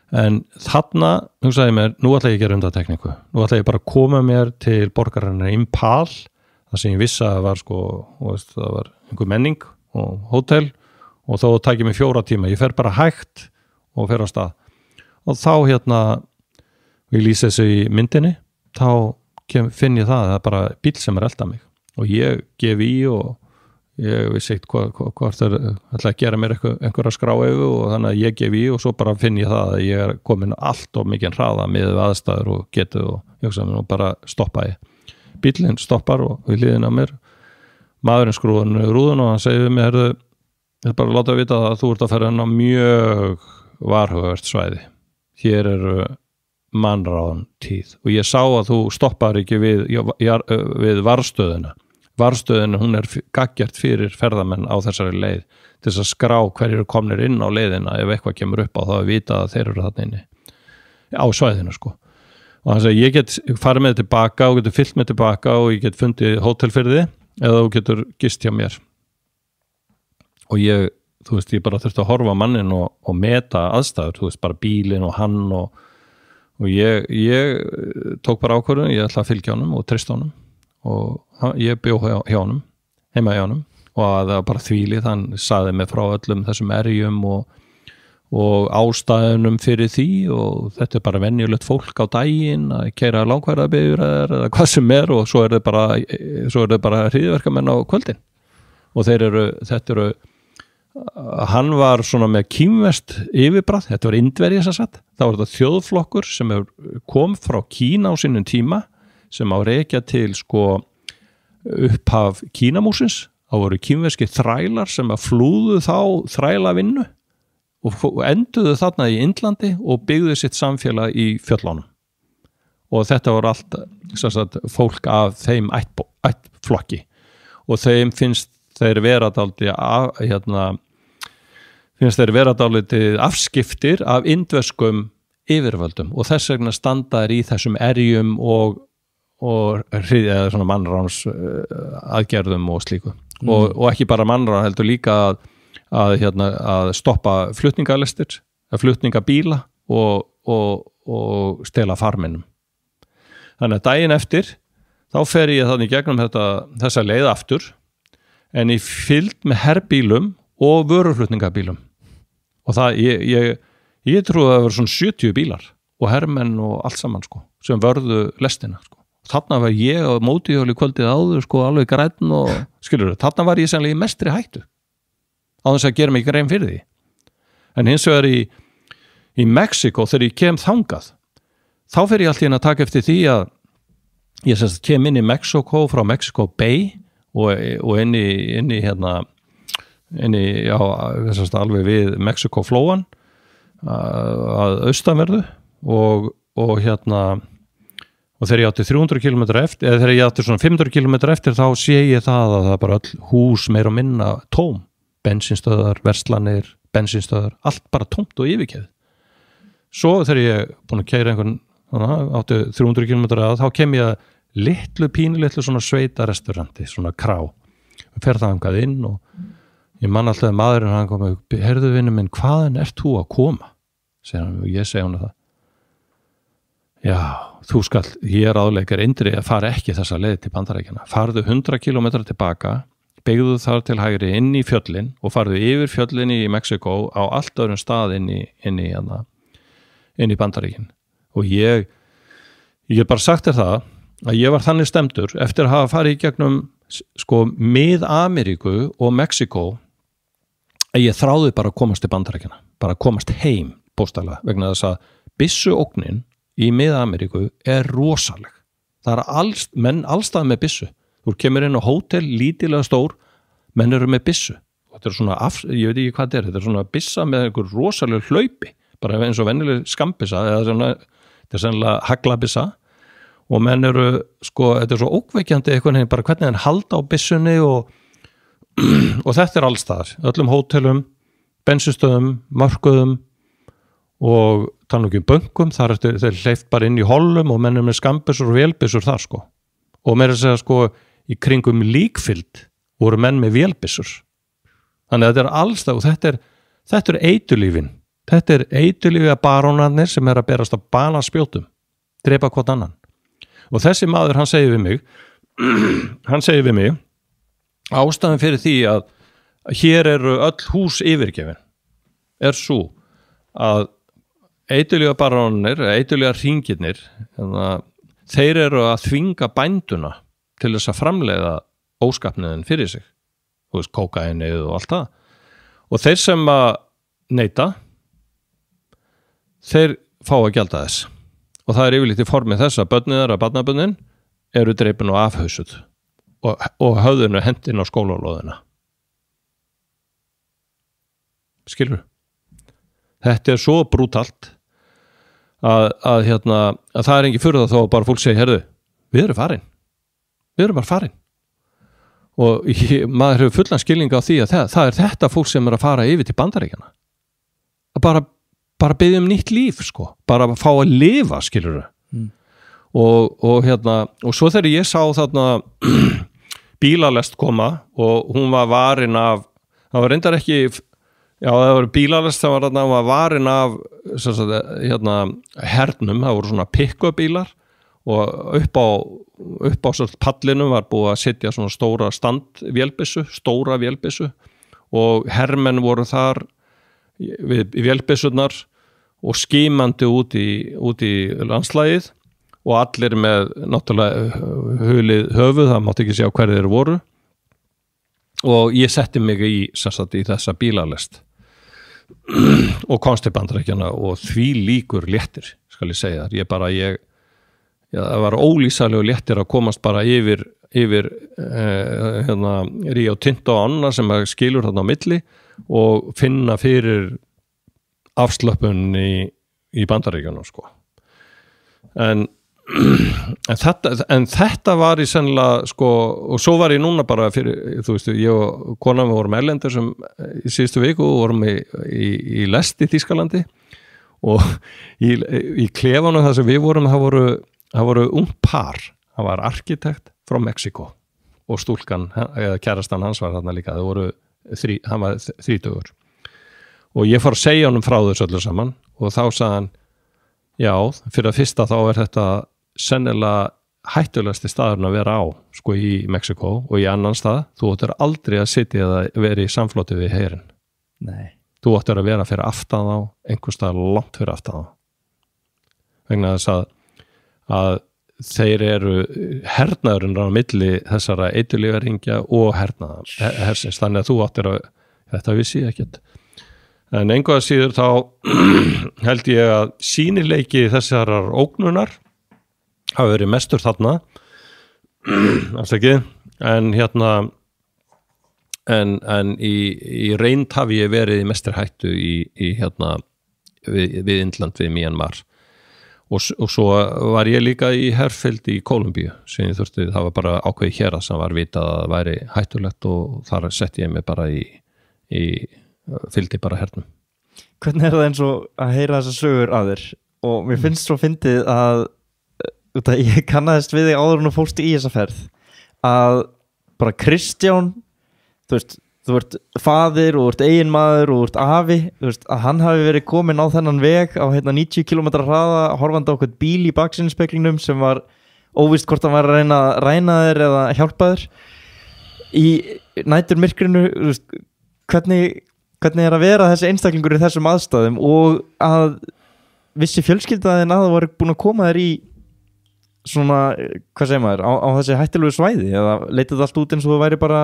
En þarna hugsaði mér, nú ætla ég að gera undantekningu. Nú ætla ég bara að koma mér til borgarinnar Impal, það sem ég vissi að var það var einhver menning og hótel og þá tæki mér 4 tíma. Ég fer bara hægt og fer á stað. Og þá ég lýsi þessu í myndinni, þá finn ég það er bara bíll sem elda mig og ég gef í og ég vissi ekkert hvort ætla að gera mér einhverja skrá yfir og þannig að ég gef í og svo bara finn ég það að ég komin allt of mikið hraða með aðstæður og getu og bara stoppa ég. Bíllinn stoppar og við hliðina á mér. Maðurinn skrúður rúðuna og hann segir við mig, þetta bara láta að vita að þú ert að fara inn á mjög varhugavert svæði. Hér eru mannráðan tíð og ég sá að þú stoppar ekki við varðstöðina. Varðstöðin, hún gaggjart fyrir ferðamenn á þessari leið til þess að skrá hverjir komnir inn á leiðina ef eitthvað kemur upp á þá að vita að þeir eru þarna inni á svæðinu sko. Og hann segi, ég get farið með tilbaka og getur fyllt með tilbaka og ég get fundið hótel fyrir þið eða þú getur gist hjá mér. Og ég bara þurfti að horfa á mannin og meta aðstæður, bara bílinn og hann og ég tók bara ákvörðun, ég ætla að fylgja honum og treysta honum og ég bjó heima hjá honum og það var bara þvílið, hann sagði mig frá öllum þessum erjum og ástæðunum fyrir því og þetta bara venjulegt fólk á daginn að keyra langferðabifreiðar eða hvað sem og svo er þau bara hryðjuverkamenn á kvöldin og hann var svona með kínverskt yfirbragð, þetta var Indverji það var þetta þjóðflokkur sem kom frá Kína á sínum tíma sem á rekja til sko upphaf Kínamúsins þá voru kínverski þrælar sem að flúðu þá þrælavinnu og enduðu þarna í Indlandi og byggðu sitt samfélag í fjöllunum og þetta voru allt fólk af þeim ættflokki og þeim finnst þeir vera dálítið afskiptir af indverskum yfirvöldum og þess vegna standa þeir í þessum erjum og svona mannráns aðgerðum og slíku og ekki bara mannrán heldur líka að stoppa flutningalestir, flutningabíla og stela farminum. Þannig að daginn eftir þá fer ég þannig gegnum þessa leið aftur en í fylgd með herbílum og vöruflutningabílum og það, ég trúi að það var svona 70 bílar og hermenn og allt saman sko, sem vörðu lestina sko. Þarna var ég á mótihjóli kvöldið áður sko, alveg grænn og skilur þarna var ég sennilega í mestri hættu á þess að gera mig grein fyrir því en hins vegar í Mexiko þegar ég kem þangað þá fer ég alltaf inn að taka eftir því að ég semst kem inn í Mexiko frá Mexico Bay og inn í hérna já, semst alveg við Mexiko flóan að austanverðu og hérna og þegar ég átti 300 km eftir eða þegar ég átti svona 500 km eftir þá sé ég það að það er bara öll hús meira og minna tóm, bensínstöðar, verslanir, bensínstöðar, allt bara tómt og yfirkeð. Svo þegar ég búin að keyra einhvern átti 300 km að þá kem ég að pínulitlu svona sveitarestauranti, svona krá. Fer það angað inn og ég man alltaf maðurinn hann kom og heyrðu vinur minn, hvaðan ert þú að koma? Segir hann og ég segi hann það. Já, þú skall, ég ráðleikar eindri að fara ekki þessa leið til Bandaríkjanna. Farðu 100 km tilbaka, beygðu þar til hægri inn í fjöllin og farðu yfir fjöllin í Mexiko á allt öðrum stað inn í Bandaríkin. Og ég bara sagt þér það að ég var þannig stemdur eftir að hafa farið í gegnum sko Mið-Ameríku og Mexiko að ég þráði bara að komast til Bandaríkjanna, bara að komast heim bókstaflega vegna þess að byssuógnin í Mið-Ameríku er rosaleg. Það menn allstað með byssu. Þú kemur inn á hótel, lítilega stór, menn eru með byssu. Þetta er svona, ég veit ekki hvað þetta er svona byssa með einhver rosaleg hlaupi, bara eins og venjuleg skambissa, eða svona, þetta er sennilega haglabissa, og menn eru, sko, þetta er svo ókveikjandi eitthvað, bara hvernig hann halda á byssunni og þetta er allstaðar, öllum hótelum, bensinstöðum, mörkuðum og tala ekki bönkum, þar er þeir hleypt bara inn í hollum og mennum með skambissur og vélbissur þar sko. Og meira að segja sko í kringum líkfylgd voru menn með vélbissur. Þannig að þetta er allstað og þetta er eitulífin. Þetta er eitulífi að barónarnir sem er að berast að bana spjótum, drepa hvort annan. Og þessi maður, hann segir við mig, ástæðan fyrir því að hér eru öll hús yfirgefin, er svo að eitulífa barónir, eitulífa hringirnir, þeir eru að þvinga bænduna til þess að framleiða óskapniðin fyrir sig, þú veist, kókaínið og allt það. Og þeir sem að neita, þeir fá að gjalda þess. Og það er yfirleitt í formið þess að börnin þeirra, barnabörnin, eru drepin og afhausuð og höfðinu hendin á skólalóðina. Skilur? Þetta er svo brútalt að það er ekki fyrir það þó að bara fólk segir, herðu, við erum bara farin og maður hefur fullan skilning á því að það er þetta fólk sem er að fara yfir til Bandaríkjanna að bara biðja nýtt líf sko, bara að fá að lifa skilur og svo þegar ég sá þarna bílalest koma og hún var varin af, það var reyndar ekki já, það var bílalest, það var varin af hernum, það voru svona pick-up bílar og upp á pallinum var búið að setja svona stóra vélbyssu og hermenn voru þar við vélbyssurnar og skimandi út í landslagið og allir með náttúrulega hulið höfuð, það mátti ekki sjá hverjir þeir voru og ég setti mig í þessa bílalest og komst til Bandaríkjanna og því líkur léttir, skal ég segja þar. Það var ólýsanlegur léttir að komast bara yfir Rio Tinto og annað sem skilur þarna á milli og finna fyrir afslöpun í Bandaríkjanna sko. En þetta var í sennilega sko, og svo var ég núna bara fyrir, þú veist, ég og konan við vorum erlendur sem í síðustu viku og vorum í lest í Þýskalandi og í klefanum þar sem við vorum það voru ung par, það var arkitekt frá Mexiko og stúlkan, eða kærastan hans var þarna líka, hann var 30 og ég fór að segja honum frá þessu öllu saman og þá sagði hann, já, fyrir að fyrsta þá er þetta sennilega hættulegasti staðurinn að vera á sko í Mexiko og í annan stað þú ættir aldrei að sitja eða vera í samfloti við herinn. Nei. Þú ættir að vera fyrir aftan þá einhvers staðar langt fyrir aftan þá vegna þess að þeir eru hernaðurinn á milli þessara eitulífaringja og hersins þannig að þú ættir að þetta vissi ég ekkert en einhvað síður þá held ég að sýnileiki þessarar ógnunar hafa verið mestur þarna afsakið en en í reynd hafi ég verið í mestri hættu í við Indland við Myanmar og svo var ég líka í herfylgd í Kólumbíu sem ég þurfti, það var bara ákveðið hér sem var vitað að það væri hættulegt og þar setti ég mig bara í fylgdi bara hernum. Hvernig það eins og að heyra þessar sögur að þér og mér finnst svo fyndið að ég kannaðist við þig áður en þú fórst í þessa ferð að bara Kristján þú ert faðir og þú ert eiginmaður og þú ert afi að hann hafi verið komin á þennan veg á 90 km hraða horfandi á okkur bíl í baksinspeglinum sem var óvíst hvort hann var að reyna að ræna þér eða hjálpa þér í næturmyrkrinu hvernig að vera þessi einstaklingur í þessum aðstæðum og að vissi fjölskyldaðin að þú var búin að koma þér í svona, hvað segir maður á þessi hættulegu svæði eða leitið allt út eins og þú væri bara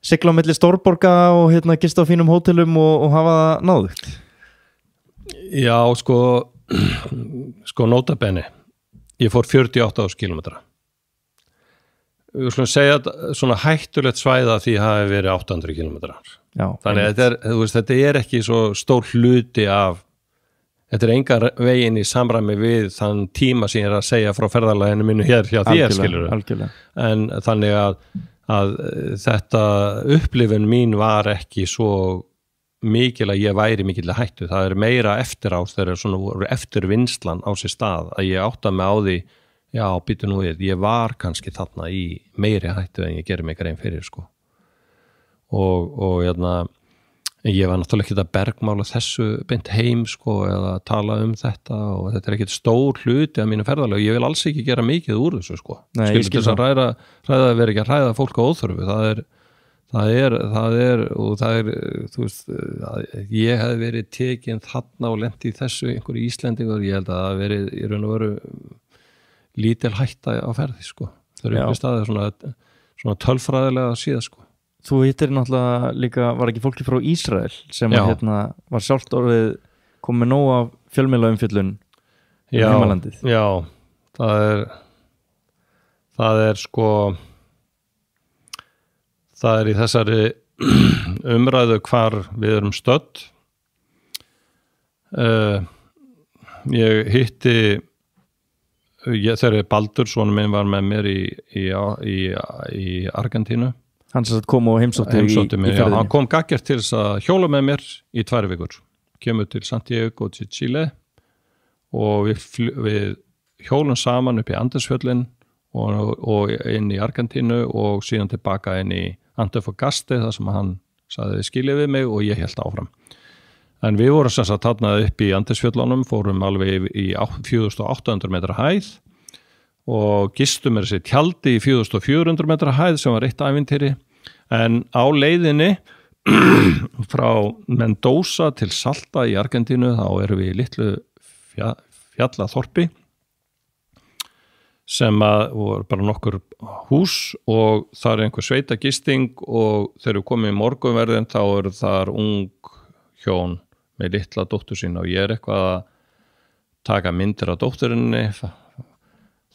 sigla á milli stórborga og gista á fínum hótelum og hafa það náðugt? Já, sko nota bene ég fór 48 kilometra við skulum segja svona hættulegt svæða því hafi verið 800 kilometrar þannig að þetta er ekki svo stór hluti af þetta enga veginn í samræmi við þann tíma sem ég að segja frá ferðalaginu mínu hér hjá þér skilurðu en þannig að þetta upplifun mín var ekki svo mikil að ég væri mikil að hættu það meira eftir á þegar svona eftir vinslan á sér stað að ég átta mig á því já, býtu nú við, ég var kannski þarna í meiri hættu en ég gerir mig grein fyrir sko og ég var náttúrulega ekki að bergmála þessu beint heim sko eða tala þetta og þetta ekkert stór hluti af mínu ferðalög, ég vil alls ekki gera mikið úr þessu sko, skilur þess að ræða vera ekki að ræða fólk á óþörfu það er þú veist ég hef verið tekin þarna og lent í þessu einhverju Íslendingur, ég held að það verið í raun og veru lítil hætta á ferði sko, það upp í staði svona tölfræðilega síða sko. Þú hittir náttúrulega líka, var ekki fólki frá Ísrael sem var sjálft orðið komið nóg af fjölmiðlaumfjöllun í heimalandið. Já, það er sko það er í þessari umræðu hvar við erum stödd ég hitti þegar Baldur, sonur minn var með mér í Argentínu hann sem kom og heimsótti í ferðinni. Hann kom gaggjart til þess að hjóla með mér í 2 vikur. Kemur til Santiago til Chile og við hjólum saman upp í Andesfjöllin og inn í Argentínu og síðan tilbaka inn í Antofagasta þar sem hann sagði skiljið við mig og ég hélt áfram. En við vorum sem sagt þarna upp í Andesfjöllunum, fórum alveg í 4800 metra hæð og gistum þessi tjaldi í 4400 metra hæð sem var eitt ævintýri en á leiðinni frá Mendoza til Salta í Argentínu þá erum við í litlu fjallaþorpi sem voru bara nokkur hús og það er einhver sveitagisting og þegar við komum í morgunverðin þá eru þar ung hjón með litla dóttur sína og ég eitthvað að taka myndir af dótturinni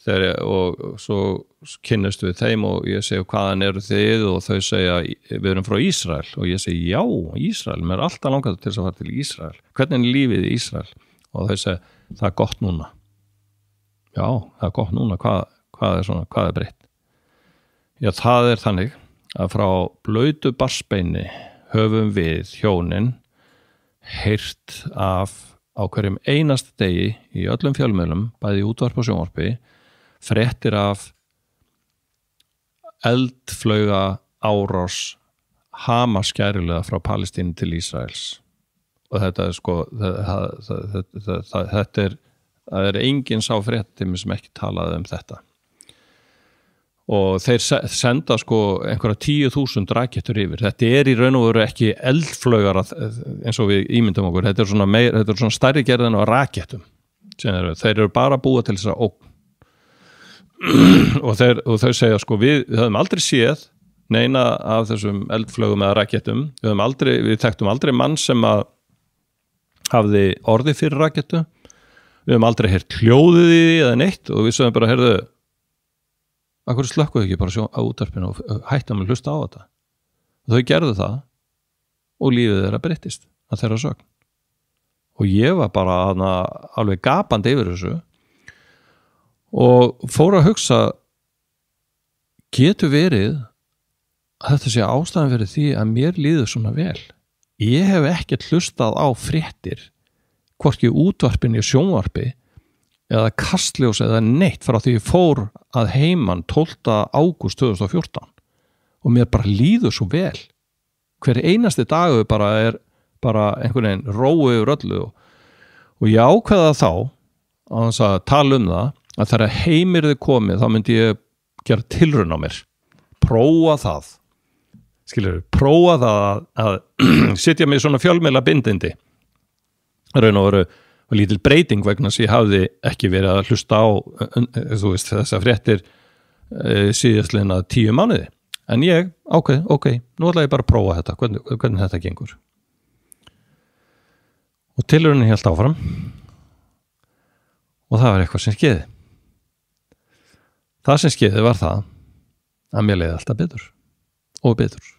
og svo kynnust við þeim og ég segi hvaðan eru þið og þau segja við erum frá Ísrael og ég segi já, Ísrael, mér alltaf langað til þess að fara til Ísrael, hvernig er lífið í Ísrael og þau segja það gott núna já, það gott núna, hvað er breytt já, það þannig að frá blautu barsbeini höfum við hjónin heyrt af á hverjum einasta degi í öllum fjölmiðlum, bæði í útvarp og sjónvarpi fréttir af eldflauga árás hamaskærulega frá Palestínu til Ísraels og þetta er sko þetta er það enginn sá fréttum sem ekki talaði þetta og þeir senda sko einhverja 10.000 rakettur yfir. Þetta í raun og veru ekki eldflaugar eins og við ímyndum okkur, þetta er svona stærri gerðin á rakettum. Þeir eru bara búið til þess að ógn og þau segja sko við höfum aldrei séð neina af þessum eldflaugum eða rakettum, við þekktum aldrei mann sem að hafði orðið fyrir rakettu, við höfum aldrei heyrt hljóðið í því eða neitt og við sögum bara, heyrðu, akkur slökkuðu ekki bara á útvarpinu og hættum að hlusta á þetta. Og þau gerðu það og lífið þeirra breyttist að þeirra sögn. Og ég var bara alveg gapandi yfir þessu og fór að hugsa, getur verið að þetta sé ástæðan fyrir því að mér líður svona vel. Ég hef ekkert hlustað á fréttir, hvorki útvarpinu í sjónvarpi eða Kastljós eða neitt frá því ég fór að heiman 12. ágúst 2014 og mér bara líður svo vel. Hver einasti dagur bara er bara einhvern veginn rói yfir öllu og ég ákveða þá á þess að tala það að þegar heimirði komið þá myndi ég gera tilraun á mér, prófa það að sitja mig í svona fjölmiðla bindindi raun og veru og lítil breyting vegna sem ég hafði ekki verið að hlusta á þessar fréttir síðastliðna 10 mánuði. En ég, ok, nú ætla ég bara að prófa þetta, hvernig þetta gengur. Og tilraunin hélt áfram og það var eitthvað sem skeiði. Það sem skeiði var það að mér leiði alltaf betur og betur.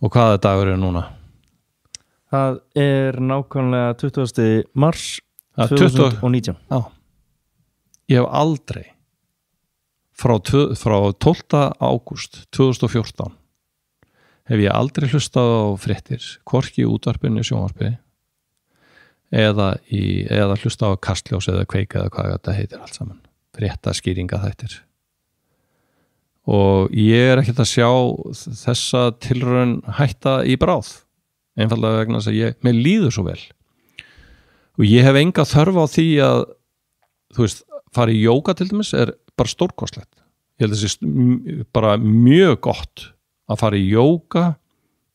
Og hvaða dagur er núna? Það er nákvæmlega 20. mars 2019. Já. Ég hef aldrei frá 12. ágúst 2014 hef ég aldrei hlustað á fréttir, hvorki í útvarpinu í sjónvarpi eða hlustað á Kastljós eða Kveik eða hvað þetta heitir allt saman. Fréttaskýringa þættir. Og ég er ekkert að sjá þessa tilraun hætta í bráð. Einfallega vegna þess að mér líður svo vel og ég hef enga þörf á því að fara í jóga til dæmis er bara stórkostlegt. Ég held að þessi bara mjög gott að fara í jóga,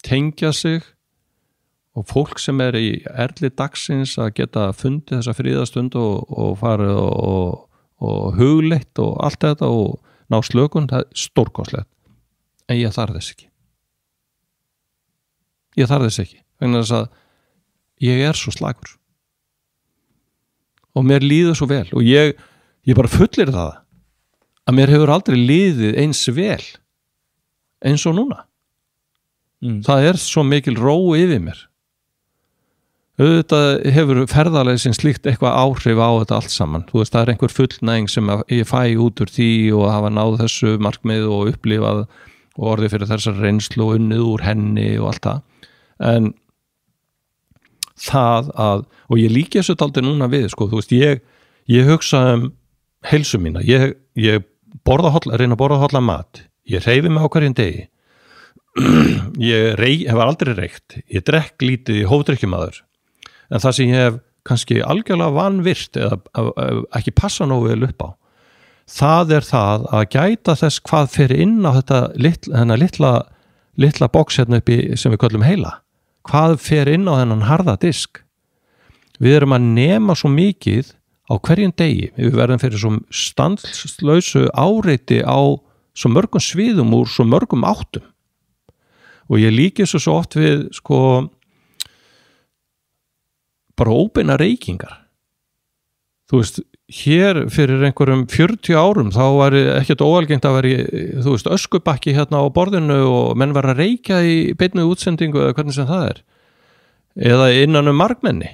tengja sig og fólk sem er í erli dagsins að geta fundið þessa fríðastund og farið og hugleitt og allt þetta og ná slökun, það er stórkostlegt. En ég þarf þess ekki. Ég þarf þess ekki, vegna þess að ég er svo slagur og mér líður svo vel og ég bara fullir það að mér hefur aldrei líðið eins vel eins og núna. Það er svo mikil ró yfir mér. Auðvitað hefur ferðalegi slíkt eitthvað áhrif á þetta allt saman. Það er einhver fullnæging sem ég fæ út úr því og hafa náð þessu markmið og upplifað og orðið fyrir þessar reynslu og unnið úr henni og allt það. En það og ég líki þessu dálítið núna við, ég hugsa heilsu mína, ég reyna að borða hollan mat, ég hreyfi mig á hverjum degi, ég hef aldrei reykt, ég drekk lítið, ég hófdrykkjumaður, en það sem ég hef kannski algjörlega vanvirt eða ekki passa nógu vel upp á, það er það að gæta þess hvað fer inn á þetta litla box hérna uppi sem við köllum heila. Hvað fer inn á þennan harða disk? Við erum að nema svo mikið á hverjum degi. Við verðum fyrir svo stanslausu áreiti á svo mörgum sviðum úr svo mörgum áttum. Og ég líki þessu svo oft við bara óbeina reykingar. Hér fyrir einhverjum 40 árum þá var ekkert óalgengt að vera öskubakki hérna á borðinu og menn var að reykja í beinni útsendingu eða hvernig sem það er eða innan margmenni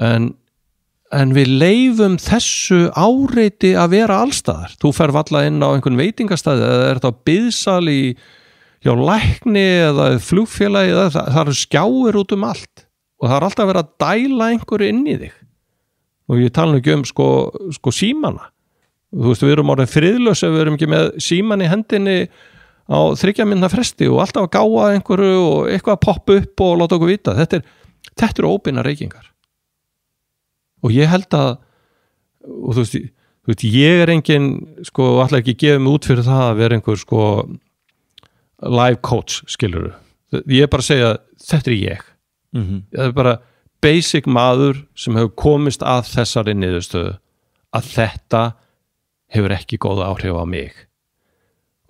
en við leifum þessu áreiti að vera allstaðar. Þú fer valla inn á einhvern veitingastæði eða er þetta á biðsal hjá lækni eða flugfélagi eða það eru skjáir út allt og það er alltaf verið að dæla einhverju inn í þig. Og ég tala ekki símana. Við erum orðin friðlaus ef við erum ekki með síman í hendinni á 3 mínútna fresti og alltaf að gáa einhverju og eitthvað að poppa upp og láta okkur vita. Þetta eru óbeina reykingar. og ég held að og þú veist ég engin sko, alltaf ekki gefa mig út fyrir það að vera einhver sko life coach, skilurðu ég bara að segja, þetta ég það bara basic maður sem hefur komist að þessari niðurstöðu að þetta hefur ekki góða áhrif á mig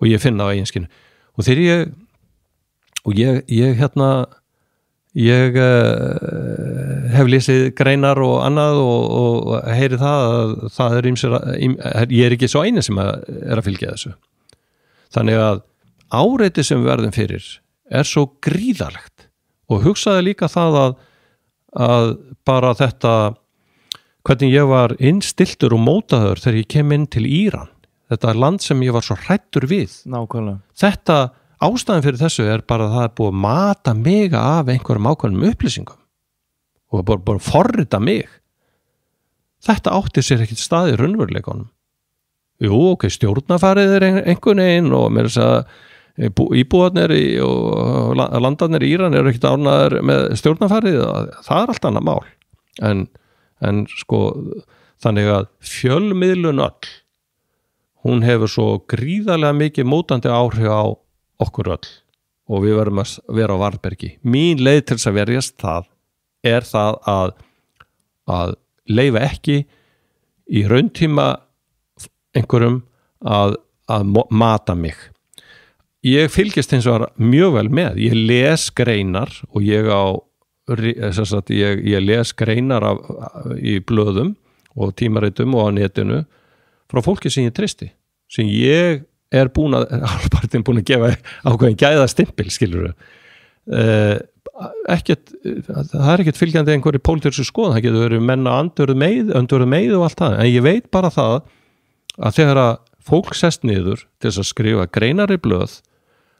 og ég finna á eiginskinu og þegar ég hef lesið greinar og annað og heyri það að það ég ekki svo eini sem að fylgja þessu þannig að áreiti sem við verðum fyrir svo gríðarlegt og hugsaði líka það að bara þetta hvernig ég var innstiltur og mótaður þegar ég kem inn til Íran þetta land sem ég var svo hræddur við nákvæmlega þetta ástæðan fyrir þessu bara að það búið að mata mig af einhverjum ákveðnum upplýsingum og bara forrita mig þetta átti sér ekkert stað í raunveruleikanum ok, stjórnarfarið einhvern veginn og mér íbúarnir og landarnir í Íran ekkert ánægðir með stjórnarfarið það allt annað mál en sko þannig að fjölmiðlun öll hún hefur svo gríðarlega mikið mótandi áhrif á okkur öll og við verðum að vera á varðbergi mín leið til þess að verjast það það að leyfa ekki í rauntíma einhverjum að mata mig ég fylgist hins vegar mjög vel með ég les greinar og ég les greinar í blöðum og tímaritum og á netinu frá fólki sem ég treysti sem ég búin að gefa ákveðin gæðastimpil skilurðu það ekkert fylgjandi einhverju pólitísku skoðun það getur verið menn að öndverðu með og allt það en ég veit bara það að þegar að fólk sest niður til þess að skrifa greinar í blöð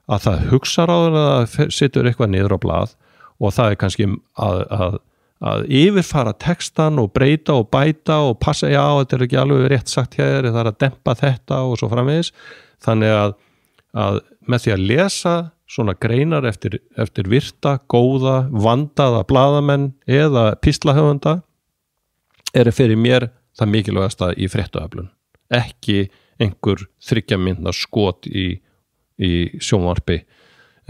að það hugsar á það situr eitthvað niður á blað og það kannski að yfirfara textan og breyta og bæta og passa, já, þetta ekki alveg rétt sagt hér, það að dempa þetta og svo framvegis, þannig að með því að lesa svona greinar eftir virta, góða, vandaða blaðamenn eða píslahöfunda fyrir mér það mikilvægasta í fréttaöflun, ekki einhver 3 mínútna skot í sjónvarpi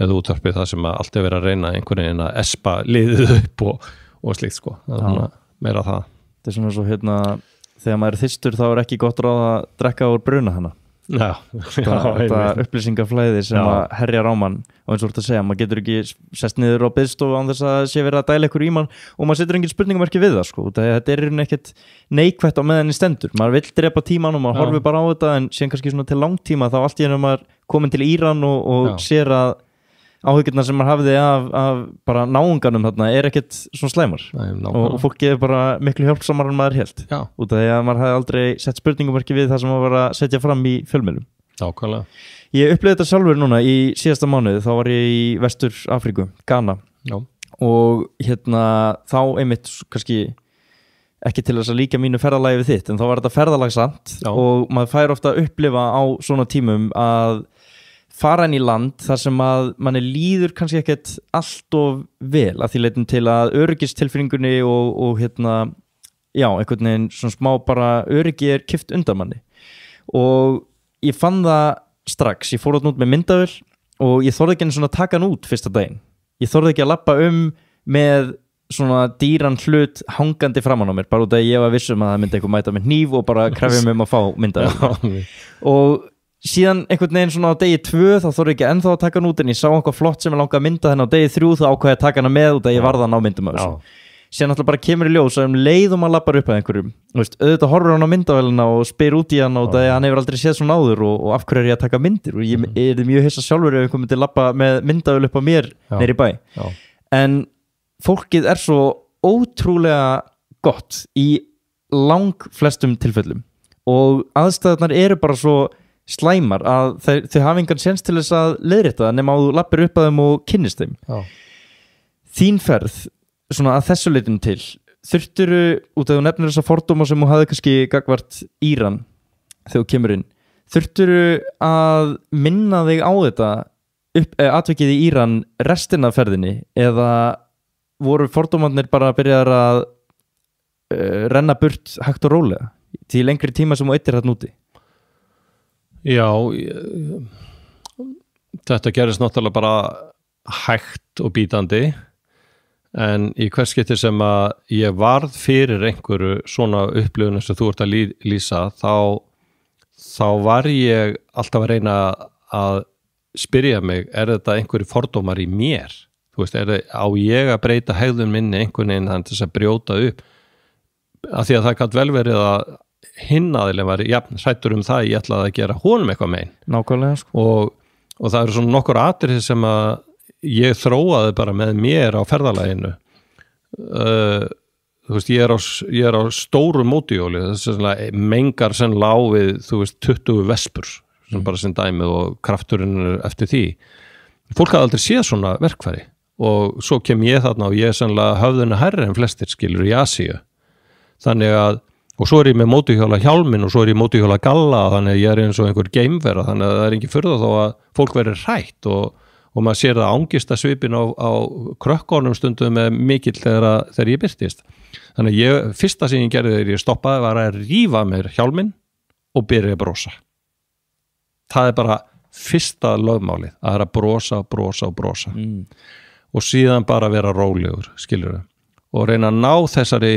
eða útvarpi það sem allt verið að reyna einhvern veginn að espa liðið upp og slíkt sko, það meira það. Þetta svona svo þegar maður þyrstur þá ekki gott ráð að drekka úr bruna hana. Já, þetta upplýsingaflæði sem að herjar á mann og eins og þú ert að segja, maður getur ekki sest niður á biðstofu án þess að sé verið að dæla ykkur í mann og maður setur engin spurningamerki við það sko, þetta ekkert neikvætt á meðan í stendur, maður vill drepa tíman og maður horfir bara á þetta en síðan kannski svona til langtíma þá allt í hennu maður komin til Íran og sér að áhyggjurnar sem maður hafði af bara náunganum þarna ekkert svona slæmar og fólki bara miklu hjálpsamar en maður hélt út af því að maður hafði aldrei sett spurningamerki við það sem maður var að setja fram í fjölmiðlum. Nákvæmlega. Ég upplifði þetta sjálfur núna í síðasta mánuði, þá var ég í Vestur Afríku, Ghana og þá einmitt kannski ekki til þess að líka mínu ferðalagi við þitt en þá var þetta ferðalagsamt og maður fær ofta að upplifa á svona tímum að fara inn í land þar sem að manni líður kannski ekkert allt of vel að því leitum til að öryggistilfinningunni og einhvern veginn svona smá bara öryggi kippt undan manni og ég fann það strax, ég fór út með myndavél og ég þorði ekki svona að taka hann út fyrsta daginn, ég þorði ekki að labba með svona dýran hlut hangandi framan á mér, bara út af að ég var vissum að það myndi eitthvað mæta með hníf og bara krefja mig að fá myndavél og síðan einhvern veginn svona á degi 2 þá þorði ekki ennþá að taka hann út en ég sá eitthvað flott sem ég langaði að mynda þennan á degi 3 þá ákvaði að taka hann með út að ég varða hann á myndum af þessu. Síðan alltaf bara kemur í ljós að leið maður lappar upp að einhverjum auðvitað horfur hann á myndavélina og spyr út í hann og það hann hefur aldrei séð svona áður og af hverju ég að taka myndir og ég mjög hissa sjálfur ef einhver myndi lappa með myndavél upp á mér neyri bæ en fólkið svo ótrúlega gott í langflestum tilfellum og aðstæðurnar bara svo slæmar að þau hafa engan séns til þess að leiðrétta nema að þú lappir upp að þeim og kynnist þeim. Þín ferð svona að þessu leitinu til þurfturu, út af þú nefnir þessa fordóma sem þú hafði kannski gagvart Íran þegar þú kemur inn, þurfturu að minna þig á þetta atvikið í Íran restina af ferðinni eða voru fordómarnir bara að byrja að renna burt hægt og rólega til lengri tíma sem þú eittir þarna úti? Já, þetta gerist náttúrulega bara hægt og bítandi en í hvers skipti sem að ég varð fyrir einhverju svona upplifun sem þú ert að lýsa þá var ég alltaf að reyna að spyrja mig, þetta einhverju fordómar í mér? Þú veist, á ég að breyta hegðun minni einhvern veginn þannig til þess að brjóta upp? Af því að það gat vel verið að hinn aðilinn var jafn hræddur það ég ætlaði að gera honum eitthvað megin. Nákvæmlega, sko. Og það eru svona nokkur atriði sem að ég þróaði bara með mér á ferðalaginu. Þú veist, ég er á stóru mótuhjóli, þess að mengar sem lá við, þú veist, 20 vespur, sem bara sem dæmi og krafturinn eftir því. Fólk hafði aldrei séð svona verkfæri og svo kem ég þarna og ég er sannlega höfðinu hærri en flestir skilur í Asíu. Þannig að, og svo er ég með mótuhjóla hjálminn og svo er ég mótuhjóla galla, þannig að ég er eins og einhver geimvera, þannig að það er ekki furða þó að fólk verið hrætt og maður sér það ángista svipin á krökkunum stundum með mikill þegar ég birtist. Þannig að fyrsta sem ég gerði þegar ég stoppaði var að rífa mér hjálminn og byrja að brosa. Það er bara fyrsta lögmálið, að það er að brosa. Og síðan bara vera rólegur, skilur þau, og reyna að ná þessari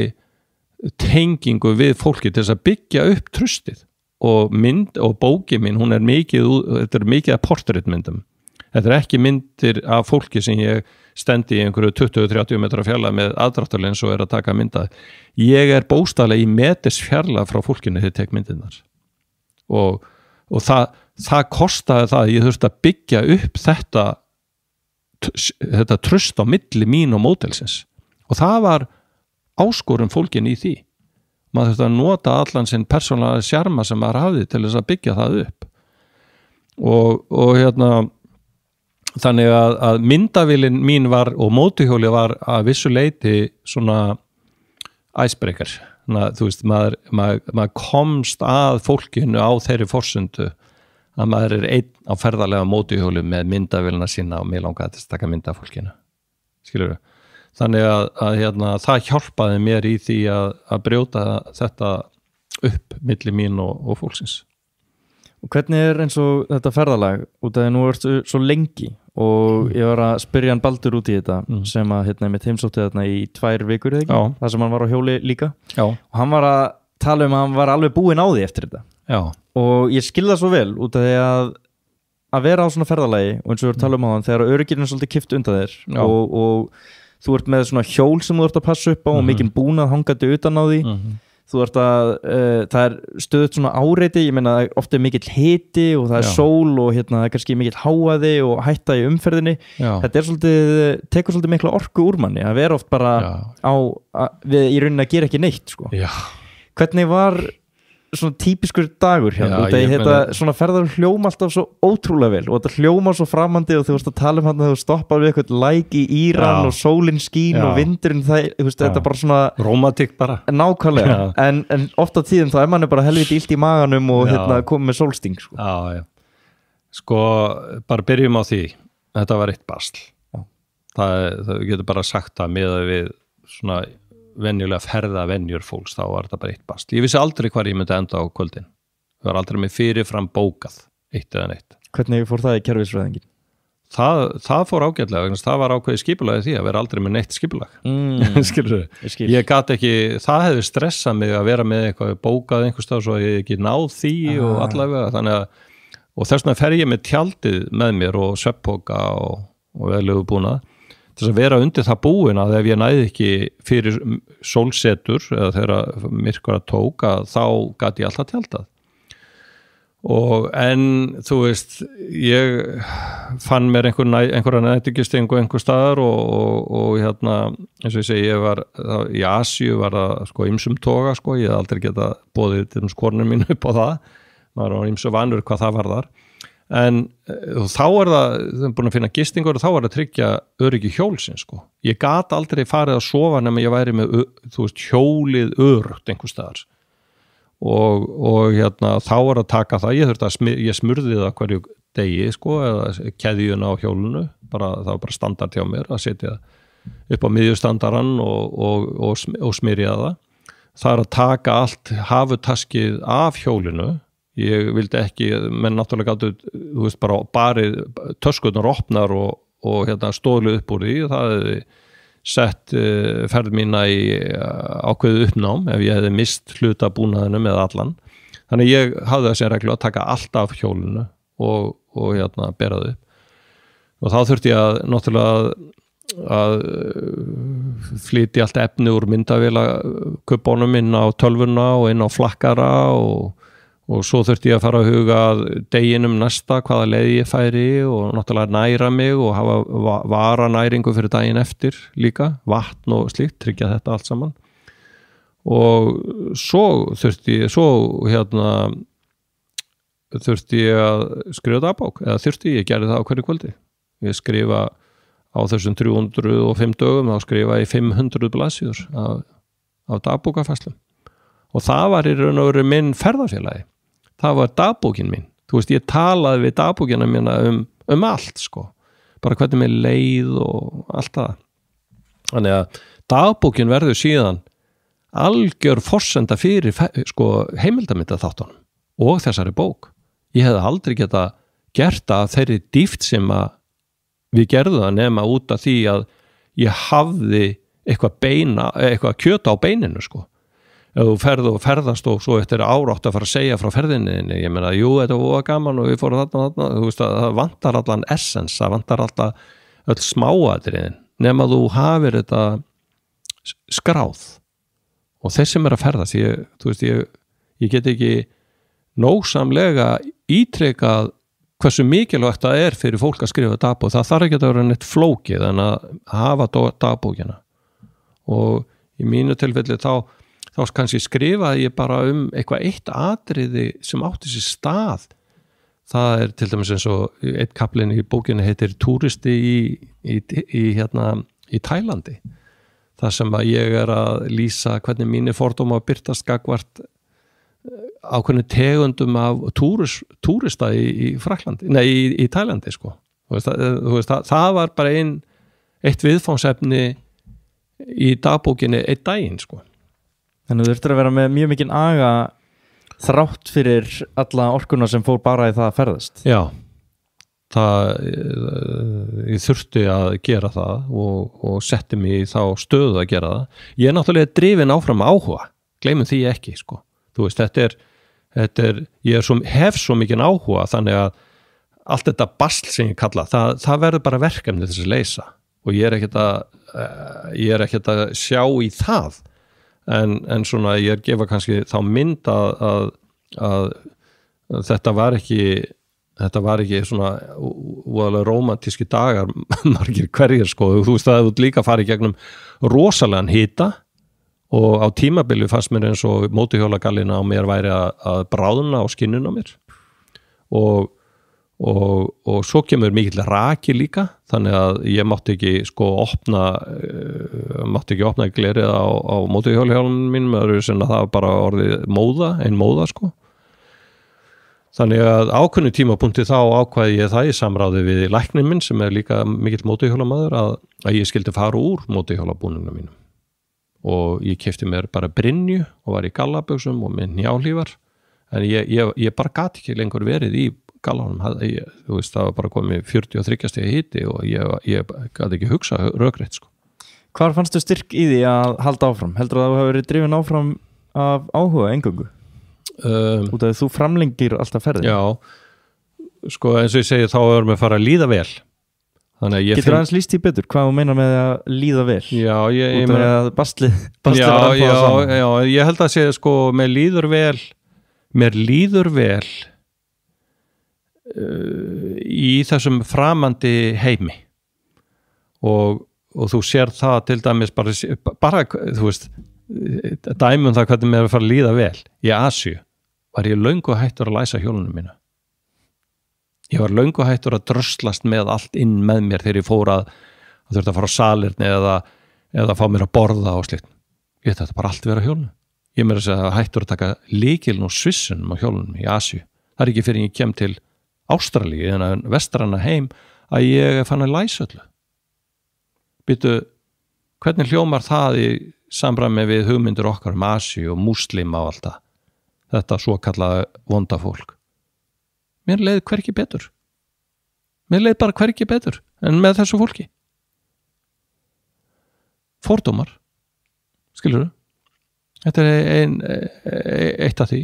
tengingu við fólki til þess að byggja upp trustið og bóki mín, þetta er mikið af portréttmyndum. Þetta er ekki myndir af fólki sem ég stendi í einhverju 20-30 metra fjarlægð með aðdráttarlens og er að taka myndað. Ég er bókstaflega í meters fjarlægð frá fólkinu þegar ég tek myndirnar. Og það kostaði það, ég þurfti að byggja upp þetta trust á milli mín og módelsins. Og það var áskorun fólkin í því. Maður þurfti að nota allan sinn persónulega sjarma sem maður hafði til þess að byggja það upp. Og þannig að myndavélin mín var og mótuhjóli var að vissu leyti svona icebreaker. Þú veist, maður komst að fólkinu á þeirri forsendu að maður er einn á ferðalega mótuhjóli með myndavélina sína og mig langaði til að taka mynda af fólkinu. Skilurðu? Þannig að það hjálpaði mér í því að brjóta þetta upp milli mín og fólksins. Og hvernig er eins og þetta ferðalag út af því nú ertu svo lengi og ég var að spyrja hann Baldur út í þetta sem að mitt heimsótti þarna í 2 vikur eða ekki, þar sem hann var á hjóli líka. Já. Og hann var að tala að hann var alveg búinn á því eftir þetta. Já. Og ég skil það svo vel út af því að vera á svona ferðalagi og eins og við erum að tala á hann þegar öryggirinn er svolítið kippt undan þér og þú ert með svona hjól sem þú ert að passa upp á og mikinn búnað hangandi utan á því. Þú ert það er stöðut svona áreiti, ég meina ofta er mikill hiti og það er sól og það er kannski mikill háaði og hætta í umferðinni. Þetta er tekur svolítið mikla orku úr manni að vera oft bara við í rauninni að gera ekki neitt, sko. Já. Hvernig var svona típiskur dagur hérna? Þetta svona ferðar hljóma alltaf svo ótrúlega vel og þetta hljóma svo framandi og þú veist að tala hann að þú stoppar við eitthvað læk í Íran og sólin skín og vindurinn þetta er bara svona rómatík bara. Nákvæmlega, en ofta tíðum þá er manni bara helviti illt í maganum og komið með sólsting, sko. Já. Sko, bara byrjum á því. Þetta var eitt basl. Það getur bara sagt að miðað við svona venjulega ferðavenjur fólks, þá var þetta bara eitt basl. Ég vissi aldrei hvar ég myndi enda á kvöldin. Það var aldrei með fyrirfram bókað, eitt eða neitt. Hvernig fór það í kerfisfræðingin? Það fór ágætlega, vegna það var ákveðið skipulagið því að vera aldrei með neitt skipulag. Skilurðu? Ég gat ekki, það hefði stressað mig að vera með eitthvað bókað einhvers stað svo að ég ekki náð því og allavega, þannig að, og þess vegna fer ég með tjaldið með mér og svefnpoka og velegu búnað til þess að vera undir það búin að ef ég næði ekki fyrir sólsetur eða þegar myrkvara tók að þá gat ég alltaf tjaldað. En þú veist, ég fann mér einhverja nættingistingu einhver staðar og eins og ég segi, ég var í Asíu var það sko ýmsum toga sko, ég hef aldrei getað boðið til skornum mín upp á það, maður var ýmsu vanur hvað það var þar. En þá er það búin að finna gistingur og þá er það að tryggja öryggi hjólsins, sko. Ég gat aldrei farið að sofa nema ég væri með, þú veist, hjólið örugt einhvers staðar. Og þá er að taka það, ég smurði það hverju degi, sko, eða keðjuna á hjólinu, það var bara standard hjá mér að setja upp á miðjustandarann og smyrja það. það að taka allt hafutaskið af hjólinu. Ég vildi ekki, menn náttúrulega gátu, þú veist, bara barið töskurnar opnar og hérna stóðlu upp úr því. Það hefði sett ferð mína í ákveðu uppnám ef ég hefði mist hluta búnaðinu með allan. Þannig ég hafði þessi reglu að taka allt af hjólinu og hérna bera þau upp. Og þá þurfti ég að náttúrulega að flytja allt efni úr myndavélakubbanum inn á tölvuna og inn á flakkara og svo þurfti ég að fara að huga deginum næsta hvaða leið ég færi og náttúrulega næra mig og hafa varanæringu fyrir daginn eftir líka, vatn og slíkt, tryggja þetta allt saman. Og svo þurfti ég að skrifa dagbók, ég gerði það á hverju kvöldi. Ég skrifa á þessum 305 dögum, þá skrifa ég 500 blaðsíður af dagbókafærslum. Og það var í raun og veru minn ferðafélagi. Það var dagbókin mín. Þú veist, ég talaði við dagbókina mína allt, sko. Bara hvernig mér leið og allt það. Þannig að dagbókin verður síðan algjör forsenda fyrir heimildamyndaþáttunum og þessari bók. Ég hefði aldrei geta gert það þeirri dýpt sem að við gerðum það nema út af því að ég hafði eitthvað kjöt á beininu, sko. Ef þú ferðast og svo eftir árátt að fara að segja frá ferðinni, ég meina, jú, þetta var gaman og við fórum þarna, þú veist að það vantar allan essens, það vantar alltaf öll smáatriðin, nema þú hafir þetta skráð. Og þeir sem að ferðast, ég get ekki nógsamlega ítrekað hversu mikilvægt það fyrir fólk að skrifa dagbók. Það þarf ekki að vera neitt flókið en að hafa dagbókina. Og í mínu tilfelli þá kannski skrifaði ég bara eitthvað eitt atriði sem átti sér stað. Það til dæmis eins og eitt kaflinn í bókinni heitir Túristi í Tælandi. Það sem að ég að lýsa hvernig mínir fordómar birtast gagnvart ákveðnum tegundum af túrista í Frakklandi, í Tælandi, sko. Það var bara eitt viðfangsefni í dagbókinni einn daginn, sko. Þannig þú þurftir að vera með mjög mikinn aga þrátt fyrir alla orkuna sem fór bara í það að ferðast. Já, ég þurfti að gera það og setti mig í þá stöðu að gera það. Ég náttúrulega drifin áfram áhuga, gleymum því ekki, sko. Þú veist, ég hef svo mikinn áhuga þannig að allt þetta basl sem ég kalla, það verður bara verkefni þess að leysa og ég er ekkert að sjá í það en svona ég gefa kannski þá mynd að þetta var ekki svona voðalega rómantíski dagar margir hverjir, sko. Þú veist að þú líka farið gegnum rosalegan hita og á tímabili fannst mér eins og mótuhjólagallina á mér væri að bráðna á skinnun á mér og svo kemur mikill raki líka þannig að ég mátti ekki opna glerið á mótuhjólahjálmum mínum öðru sem að það var bara orðið ein móða, sko. Þannig að ákveðnu tímapunkti þá ákvaði ég það í samráði við lækninn minn sem líka mikill mótuhjólamaður að ég skildi fara úr mótuhjólabúningum mínum. Og ég keypti mér bara brynju og var í gallabuxum og með hnjáhlífar en ég bara gat ekki lengur verið í gallanum. Þú veist, það var bara komið 43 stiga hiti og ég gat ekki hugsa rökrétt, sko. Hvar fannstu styrk í því að halda áfram? Heldur að þú hefur verið drifin áfram af áhuga eingöngu? Út af því þú framlengir alltaf ferðin? Já, sko eins og ég segi þá erum við að fara að líða vel. Getur aðeins lýst í betur hvað þú meinar með að líða vel? Já, ég meina að basli já, ég held að segja, sko, mér líður vel í þessum framandi heimi og þú sér það til dæmis bara þú veist, dæmum það hvernig mér er að fara að líða vel. Í Asíu var ég löngu hættur að læsa hjólunum mínu. Ég var löngu hættur að dröslast með allt inn með mér þegar ég fór að þurfti að fara á salirni eða fá mér að borða og slikt. Ég þetta bara allt vera á hjólunum. Ég meira að segja hættur að taka lykilinn og svissunum á hjólunum í Asíu. Það er ekki fyrir ég kem til Ástralíu en vestræna heim að ég fann að læsa öllu. Býtu, hvernig hljómar það í samræmi við hugmyndir okkar Asíu og múslima og allt það, þetta svo kallaða vonda fólk? Mér leið hvergi betur. Mér leið bara hvergi betur en með þessu fólki. Fordómar, skilurðu? Þetta eitt af því.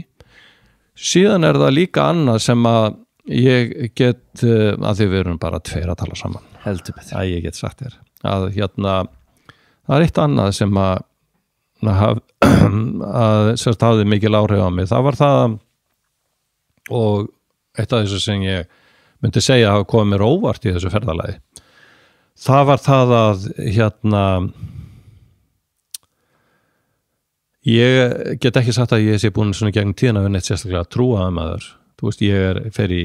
Síðan það líka annað sem að ég get, að því við erum bara tveir að tala saman. Heldur betur. Ég get sagt þér að það eitt annað sem að sérst hafði mikil áhrif á mig. Það var það, og eitt af þessu sem ég myndi segja að hafa komið mér óvart í þessu ferðalagi. Það var það að ég get ekki sagt að ég sé búin svona gegn tíðina við neitt sérstaklega trúaða maður. Þú veist, ég fer í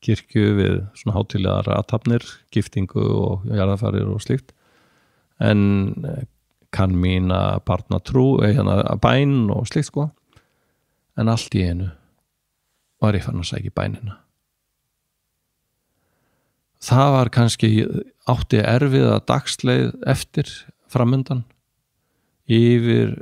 kirkju við svona hátíðlegar athafnir, giftingu og jarðarfarir og slíkt, en kann mína barnatrú, bæn og slíkt sko, en allt í einu var ég farin að sækja bænina. Það var kannski átti erfiða dagsleið eftir framundan, yfir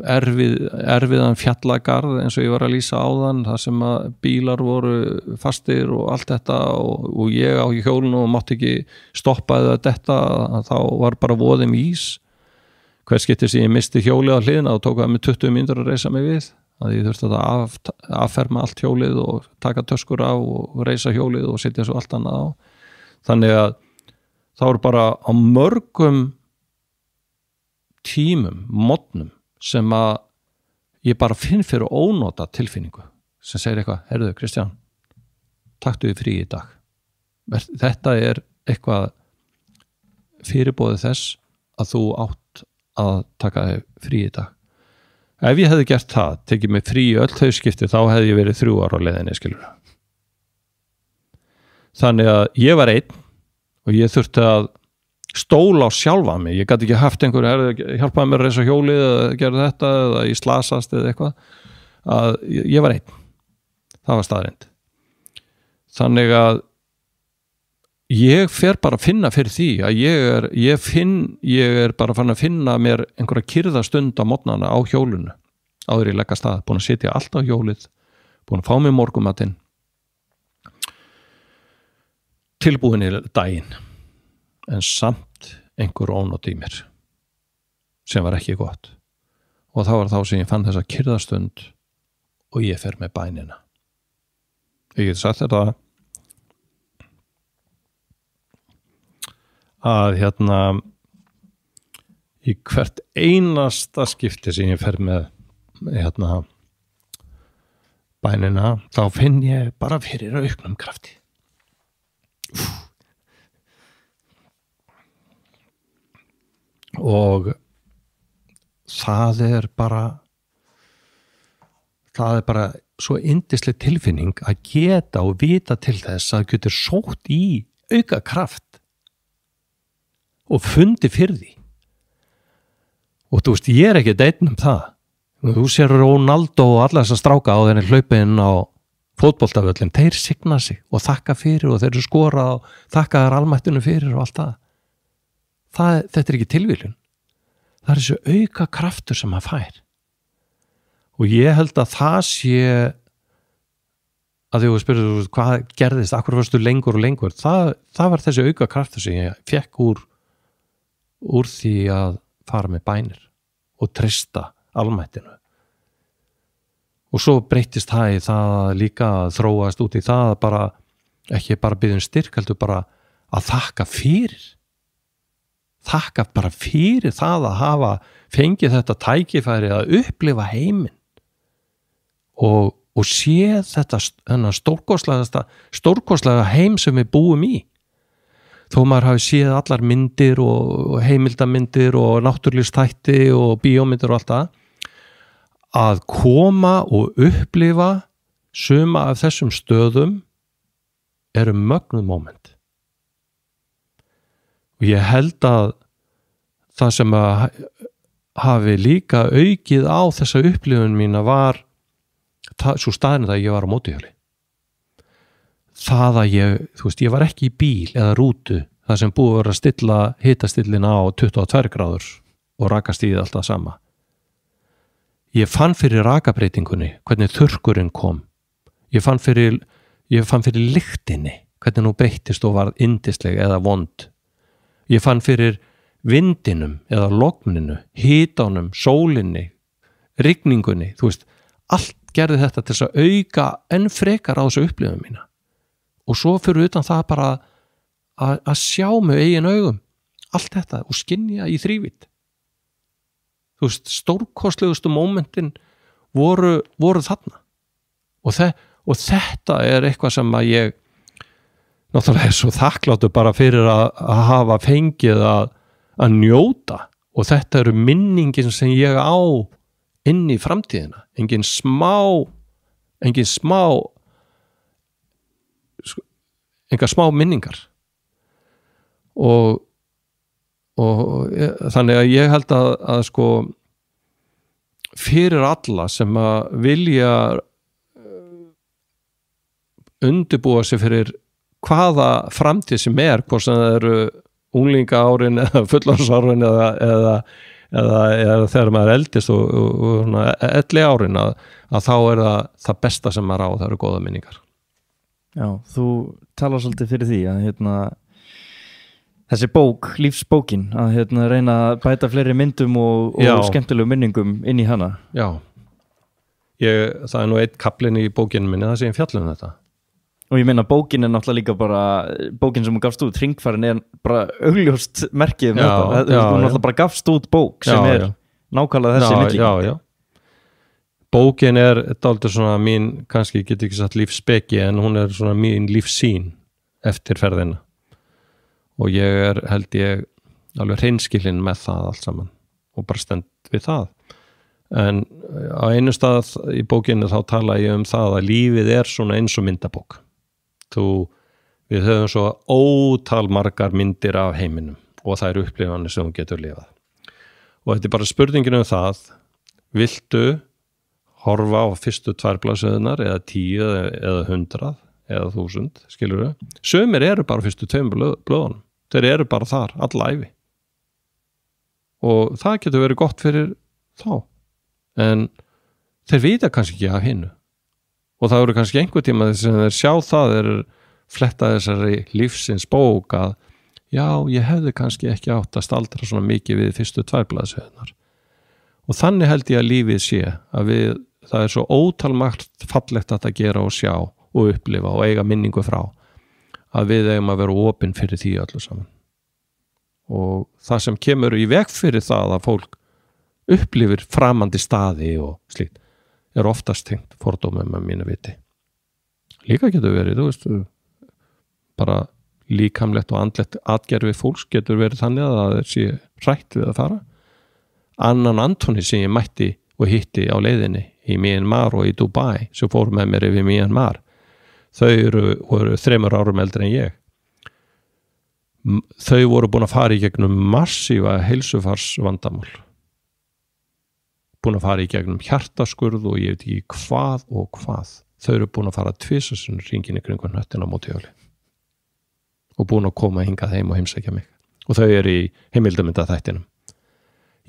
erfiðan fjallagarð eins og ég var að lýsa áðan, þar sem að bílar voru fastir og allt þetta, og ég á hjólinu og mátti ekki stoppa eða þetta, þá var bara voðum ís. Hvers getur sem ég misti hjólið á hliðina og tók það með 20 mínútur að reisa mig við, að ég þurfti að afferma allt hjólið og taka töskur af og reisa hjólið og setja svo allt annað á. Þannig að það voru bara á mörgum tímum, morgnum, sem að ég bara finn fyrir ónota tilfinningu sem segir eitthvað, heyrðu Kristján, taktu við frí í dag. Þetta eitthvað fyrirboðið þess að þú átt að taka frí í dag. Ef ég hefði gert það, tekið mig frí í öll þau skipti, þá hefði ég verið 3 ára á leiðinni, skilur. Þannig að ég var einn og ég þurfti að stóla á sjálfa mig. Ég gat ekki haft einhverju, hjálpaði mér að reisa hjólið eða gera þetta, eða ég slasast eða eitthvað, að ég var einn. Það var staðreynd. Þannig að ég fer bara að finna fyrir því að ég er bara fann að finna mér einhverja kyrðastund á morgnana á hjólinu, áður ég legg af stað, búin að sitja allt á hjólið, búin að fá mér morgunmatinn, tilbúin í daginn, en samt einhver ónot í mér sem var ekki gott, og það var þá sem ég fann þessa kyrðastund og ég fer með bænina. Ég get sagt þetta að í hvert einasta skipti sem ég fer með bænina, þá finn ég bara fyrir auknum krafti. Og það er bara svo yndisleg tilfinning að geta og vita til þess að getur sótt í auka kraft og fundi fyrir því. Og þú veist, ég ekki einn það. Þú sér Ronaldo og alla þessa stráka á þenni hlaupin á fótboltavöllum, þeir signa sig og þakka fyrir, og þeir eru skora og þakka þær almættinu fyrir og allt það. Þetta ekki tilviljun. Það þessu auka kraftur sem hann fær. Og ég held að það sé, að því þú spyrir hvað gerðist, akkur varstu lengur og lengur, það var þessi auka kraftur sem ég fekk úr því að fara með bænir og treysta almættinu. Og svo breyttist það í það líka að þróast út í það bara, ekki bara biðja styrk, heldur bara að þakka fyrir það að hafa fengið þetta tækifæri að upplifa heiminn og sé þetta stórkostlega heim sem við búum í. Þó maður hafi séð allar myndir og heimildamindir og náttúrlífsþætti og bíómyndir og allt það, að koma og upplifa suma af þessum stöðum eru mögnuð moment. Og ég held að það sem hafi líka aukið á þessa upplifun mína var svo staðin að ég var á mótorhjóli. Það að ég var ekki í bíl eða rútu það sem búið að vera að stilla hitastillina á 22 gráður og rakastíð alltaf sama. Ég fann fyrir rakabreitingunni, hvernig þurrkurinn kom. Ég fann fyrir lyktinni, hvernig nú breyttist og var yndisleg eða vond. Ég fann fyrir vindinum eða logninu, hitanum, sólinni, rigningunni, þú veist, allt gerði þetta til þess að auka enn frekar á þessu upplifun mína. Og svo fyrir utan það bara að sjá með eigin augum allt þetta og skynja í þrívídd. Þú veist, stórkostlegustu mómentin voru þarna. Og þetta er eitthvað sem að ég náttúrulega er svo þakkláttur bara fyrir að hafa fengið að njóta, og þetta eru minningin sem ég á inn í framtíðina, engin smá minningar og þannig að ég held að sko fyrir alla sem að vilja undirbúa sig fyrir hvaða framtíð sem hvort sem það eru unglinga árin eða fullorðsárin eða þegar maður eldist og elli árin að þá er það besta sem maður á, það eru góða minningar. Já, þú talar svolítið fyrir því að þessi bók, lífsbókin, að reyna að bæta fleiri myndum og skemmtilegu minningum inn í hana. Já. Það er nú einn kaplinn í bókinu minni, það sé fjallum þetta. Og ég meina bókin er náttúrulega líka bara, bókin sem hún gafst út, Hringfarinn, er bara augljóst merkið þetta. Hún náttúrulega bara gafst út bók sem nákvæmlega þessi milli. Já. Bókin er dálítið svona mín, kannski get ekki sagt lífsspeki, en hún er svona mín lífssýn eftir ferðina. Og ég held ég alveg hreinskilinn með það allt saman og bara stend við það. En á einu stað í bókinni þá tala ég um það að lífið er svona eins og myndabók. Við höfum svo ótal margar myndir af heiminum og það eru upplifanir sem hún getur lifað. Og þetta er bara spurningin um það, viltu horfa á fyrstu 2 blaðsíðurnar eða 10 eða 100 eða 1000, skilurðu? Sumir eru bara fyrstu 2 blöðunum. Þeir eru bara þar, alla ævi. Og það getur verið gott fyrir þá. En þeir vita kannski ekki af hinnu. Og það eru kannski einhver tíma sem þeir sjá það, þeir fletta þessari lífsins bók að já, ég hefði kannski ekki átt að staldra svona mikið við fyrstu 2 blaðsíðurnar. Og þannig held ég að lífið sé að það er svo ótalmargt fallegt að gera og sjá og upplifa og eiga minningu frá að við eigum að vera opin fyrir því öllu saman. Og það sem kemur í veg fyrir það að fólk upplifir framandi staði og slíkt er oftast tengt fordómum með mínu viti. Líka getur verið, þú veist, bara líkamlegt og andlegt atgerfi fólks getur verið þannig að það sé hrætt við að fara. Annan Antoni sem ég mætti og hitti á leiðinni í Myanmar og í Dubai sem fór með mér yfir Myanmar, þau voru 3 árum eldri en ég. Þau voru búin að fara í gegnum massífa heilsufarsvandamál, búin að fara í gegnum hjartaskurð og ég veit ekki hvað og hvað. Þau eru búin að fara 2 sinnum hringinn í kringum hnöttina á móti jökli og búin að koma hingað heim og heimsækja mig. Og þau eru í heimildarmyndaþættinum.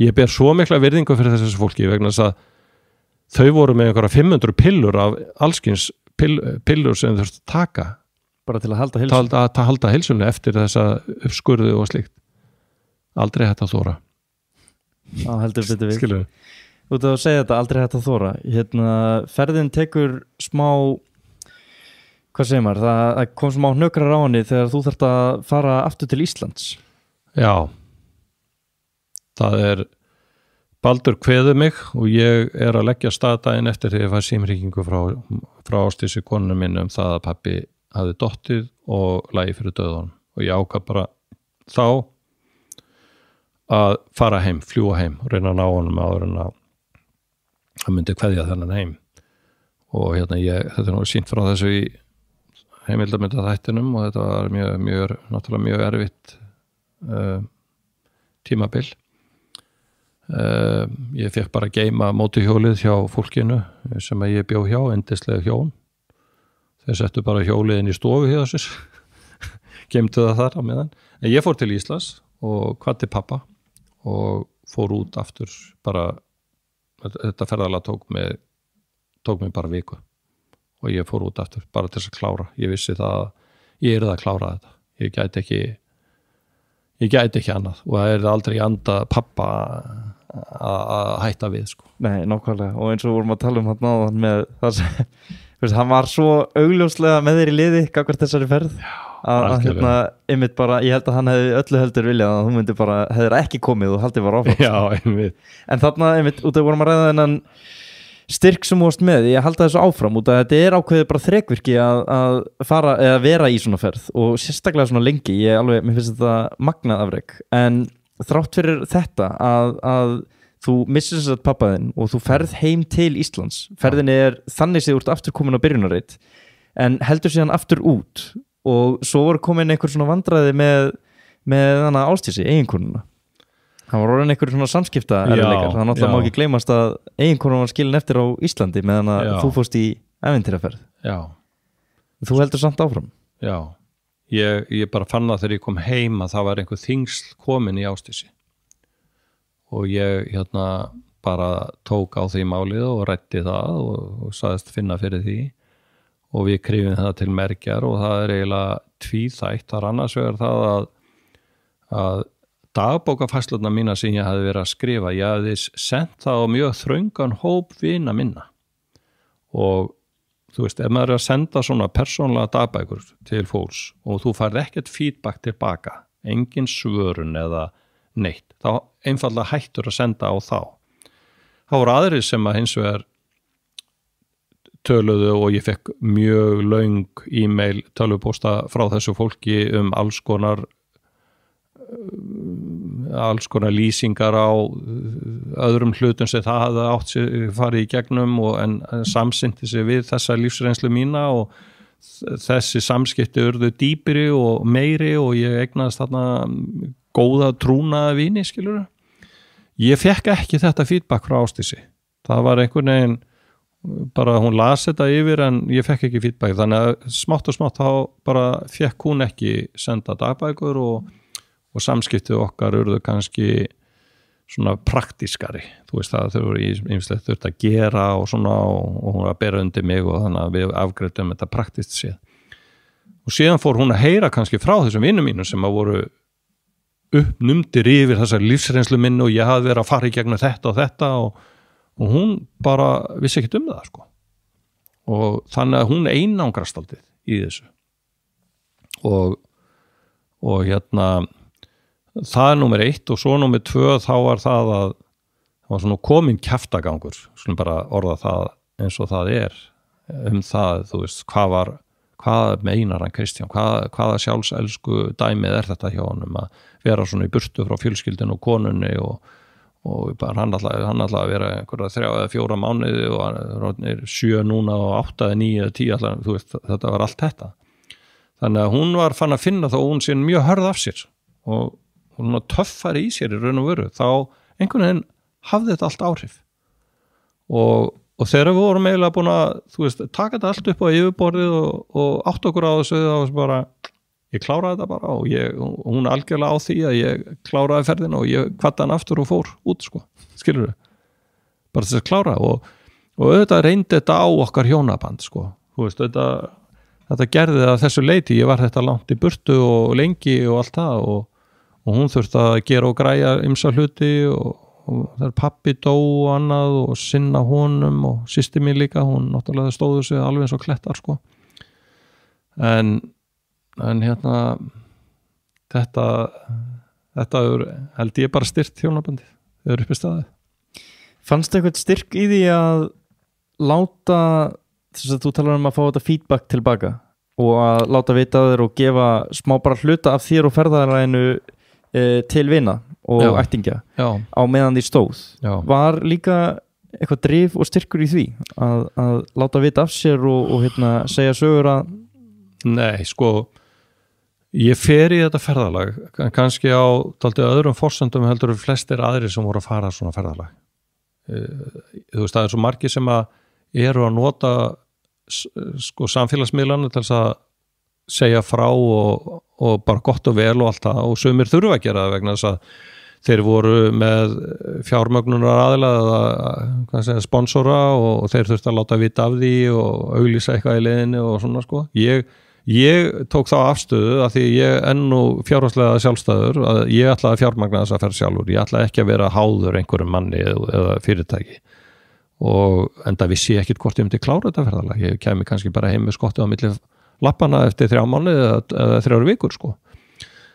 Ég ber svo mikla virðingu fyrir þessu fólki vegna þess að þau voru með einhverja 500 pillur af allskyns pillur sem þurftu að taka bara til að halda heilsunni, halda heilsunni eftir þessa uppskurðu og slíkt. Aldrei hægt að þóra. Já, heldur betur við. Skilur. Út af að segja þetta, aldrei hægt að þóra. Ferðin tekur smá, hvað segir maður, það kom smá hnökrar á henni þegar þú þarft að fara aftur til Íslands. Já. Það er Baldur kveður mig og ég er að leggja stað daginn eftir þegar ég fær símhringingu frá Ásdísi konunum minni um það að pabbi hafði dottið og lagi fyrir dauðanum. Og ég ákvað bara þá að fara heim, fljúga heim og reyna að ná honum áður en að hann myndi kveðja þennan heim. Og þetta er nú sýnt frá þessu í heimildarmyndaþættinum og þetta var náttúrulega mjög erfitt tímabil. Ég fekk bara að geyma mótuhjólið hjá fólkinu sem ég bjó hjá, yndislega hjón. Þeir settu bara hjólið inn í stofu hjá sér geymdu það þar á meðan. En ég fór til Íslands og kvaddi pappa og fór út aftur bara, þetta ferðalag tók mig bara viku og ég fór út aftur bara til þess að klára. Ég vissi það að ég yrði að klára þetta. Ég gæti ekki annað og það er aldrei anda pappa að hætta við sko. Nei, nákvæmlega, og eins og vorum að tala um hann áðan með það sem hann var svo augljóslega með þér í liði gagnvart þessari ferð að einmitt bara, ég held að hann hefði öllu heldur viljað að þú myndi bara, hefðir ekki komið og haldið var áfram. Já, einmitt. En þarna einmitt, út af vorum að ræða þennan styrk sem þú varst með, ég halda þessu áfram út af þetta er ákveðið bara þrekvirki að fara eða vera í svona ferð og sérstaklega svona lengi, mér finnst þetta magnað afrek, en þrátt fyrir þetta að þú missir þess að pappaðinn og þú ferð heim til Íslands, ferðin er þannig sem þú ert aftur komin á byrjunarreit en heldur síðan aftur út og svo voru komin einhver svona vandræði með þannig Ásdísi, eiginkonuna. Það var orðin einhver svona samskipta erfiðleikar, það náttúrulega má ekki gleymast að eiginkonan var skilin eftir á Íslandi meðan að þú fórst í ævintýraferð. Já. Þú heldur samt áfram. Já, ég bara fann það þegar ég kom heim að það var einhver þyngsl komin í Ásdísi og ég bara tók á því málið og ræddi það og sagðist finna fyrir því og við krifum það til merkjar og það er eiginlega tvíþætt. Það er annars vegar það að dagbókafærslurnar mína sem ég hafði verið að skrifa, ég hafði sendt það á mjög þröngan hóp vina minna og þú veist, ef maður er að senda svona persónlega dagbækur til fólks og þú færð ekkert feedback tilbaka, engin svörun eða neitt, þá einfallega hættur að senda á þá. Það voru aðrir sem að hins vegar töluðu og ég fekk mjög löng e-mail tölvupósta frá þessu fólki alls konar lýsingar á öðrum hlutum sem það hafði átt sér farið í gegnum en samsinti sig við þessa lífsreynslu mína og þessi samskipti urðu dýpri og meiri og ég eignaðist þarna góða trúnaða vini, skilurðu. Ég fekk ekki þetta feedback frá Ásdísi. Það var einhvern veginn bara hún las þetta yfir en ég fekk ekki feedback þannig að smátt og smátt þá bara fekk hún ekki senda dagbækur og samskiptið okkar urðu kannski svona praktískari, þú veist það þau voru ýmislegt þurft að gera og svona og hún var að bera undir mig og þannig að við afgreiddum þetta praktískt séð og síðan fór hún að heyra kannski frá þessum vinnum mínum sem að voru uppnumdir yfir þessar lífsreynslu minni og ég hafði verið að fara í gegnum þetta og hún bara vissi ekkert það sko og þannig að hún einangrast aldrei í þessu og það er númer 1 og svo númer 2 þá var það að það var svona komin kjaftagangur, skulum bara orða það eins og það er það, þú veist, hvað meinar hann Kristján, hvaða sjálfselsku dæmið er þetta hjá honum að vera svona í burtu frá fjölskyldinu og konunni og bara hann ætlaði að vera einhverja 3 eða 4 mánuði og hann er 7 núna og 8 eða 9 eða 10 alltaf, þú veist, þetta var allt þetta þannig að hún var fann að finna þá og hún sé mjög hörð af sér og hún var töffari í sér í raun og veru þá einhvern veginn hafði þetta allt áhrif og þegar við vorum eiginlega búin að þú veist, taka þetta allt upp á yfirborðið og átt okkur á þessu þá bara, ég kláraði þetta bara og hún algjörlega á því að ég kláraði ferðina og ég kvaddi hann aftur og fór út sko, skilur við bara þess að klára og auðvitað reyndi þetta á okkar hjónaband sko, þú veist, þetta gerði að þessu leiti, ég var þetta langt í burtu og lengi og allt það og hún þurfti að gera og græja ýmsa hluti og það pappi dó og annað og sinna honum og systir mín líka, hún náttúrulega stóðu sig alveg eins og klettar sko en þetta held ég bara styrt hjónabandið, þau eru uppi staðið. Fannst eitthvað styrk í því að láta þess að þú talar um að fá þetta feedback tilbaka og að láta vita þér og gefa smá bara hluta af þér og ferðaræðinu til vina og ættingja á meðan því stóð var líka eitthvað drif og styrkur í því að láta vita af sér og segja sögur að Nei, sko ég fer í þetta ferðalag kannski á dálítið öðrum forsendum heldur flestir aðrir sem voru að fara svona ferðalag þú veist, það er svo margir sem að eru að nota sko samfélagsmiðlana til þess að segja frá og bara gott og vel og allt það og sumir þurfa að gera það vegna þess að þeir voru með fjármögnunar aðila eða sponsora og þeir þurftu að láta vita af því og auglýsa eitthvað í leiðinni og svona sko. Ég tók þá afstöðu að því ég enn og fjárhagslega sjálfstæður að ég ætlaði að fjármagna þess að ferð sjálfur. Ég ætlaði ekki að vera háður einhverjum manni eða fyrirtæki og enda vissi ég ekkit hvort ég myndi klára þetta ferðalag. Ég kæmi kannski bara heim með skottið á milli lappana eftir 3 mánuði eða 3 vikur sko.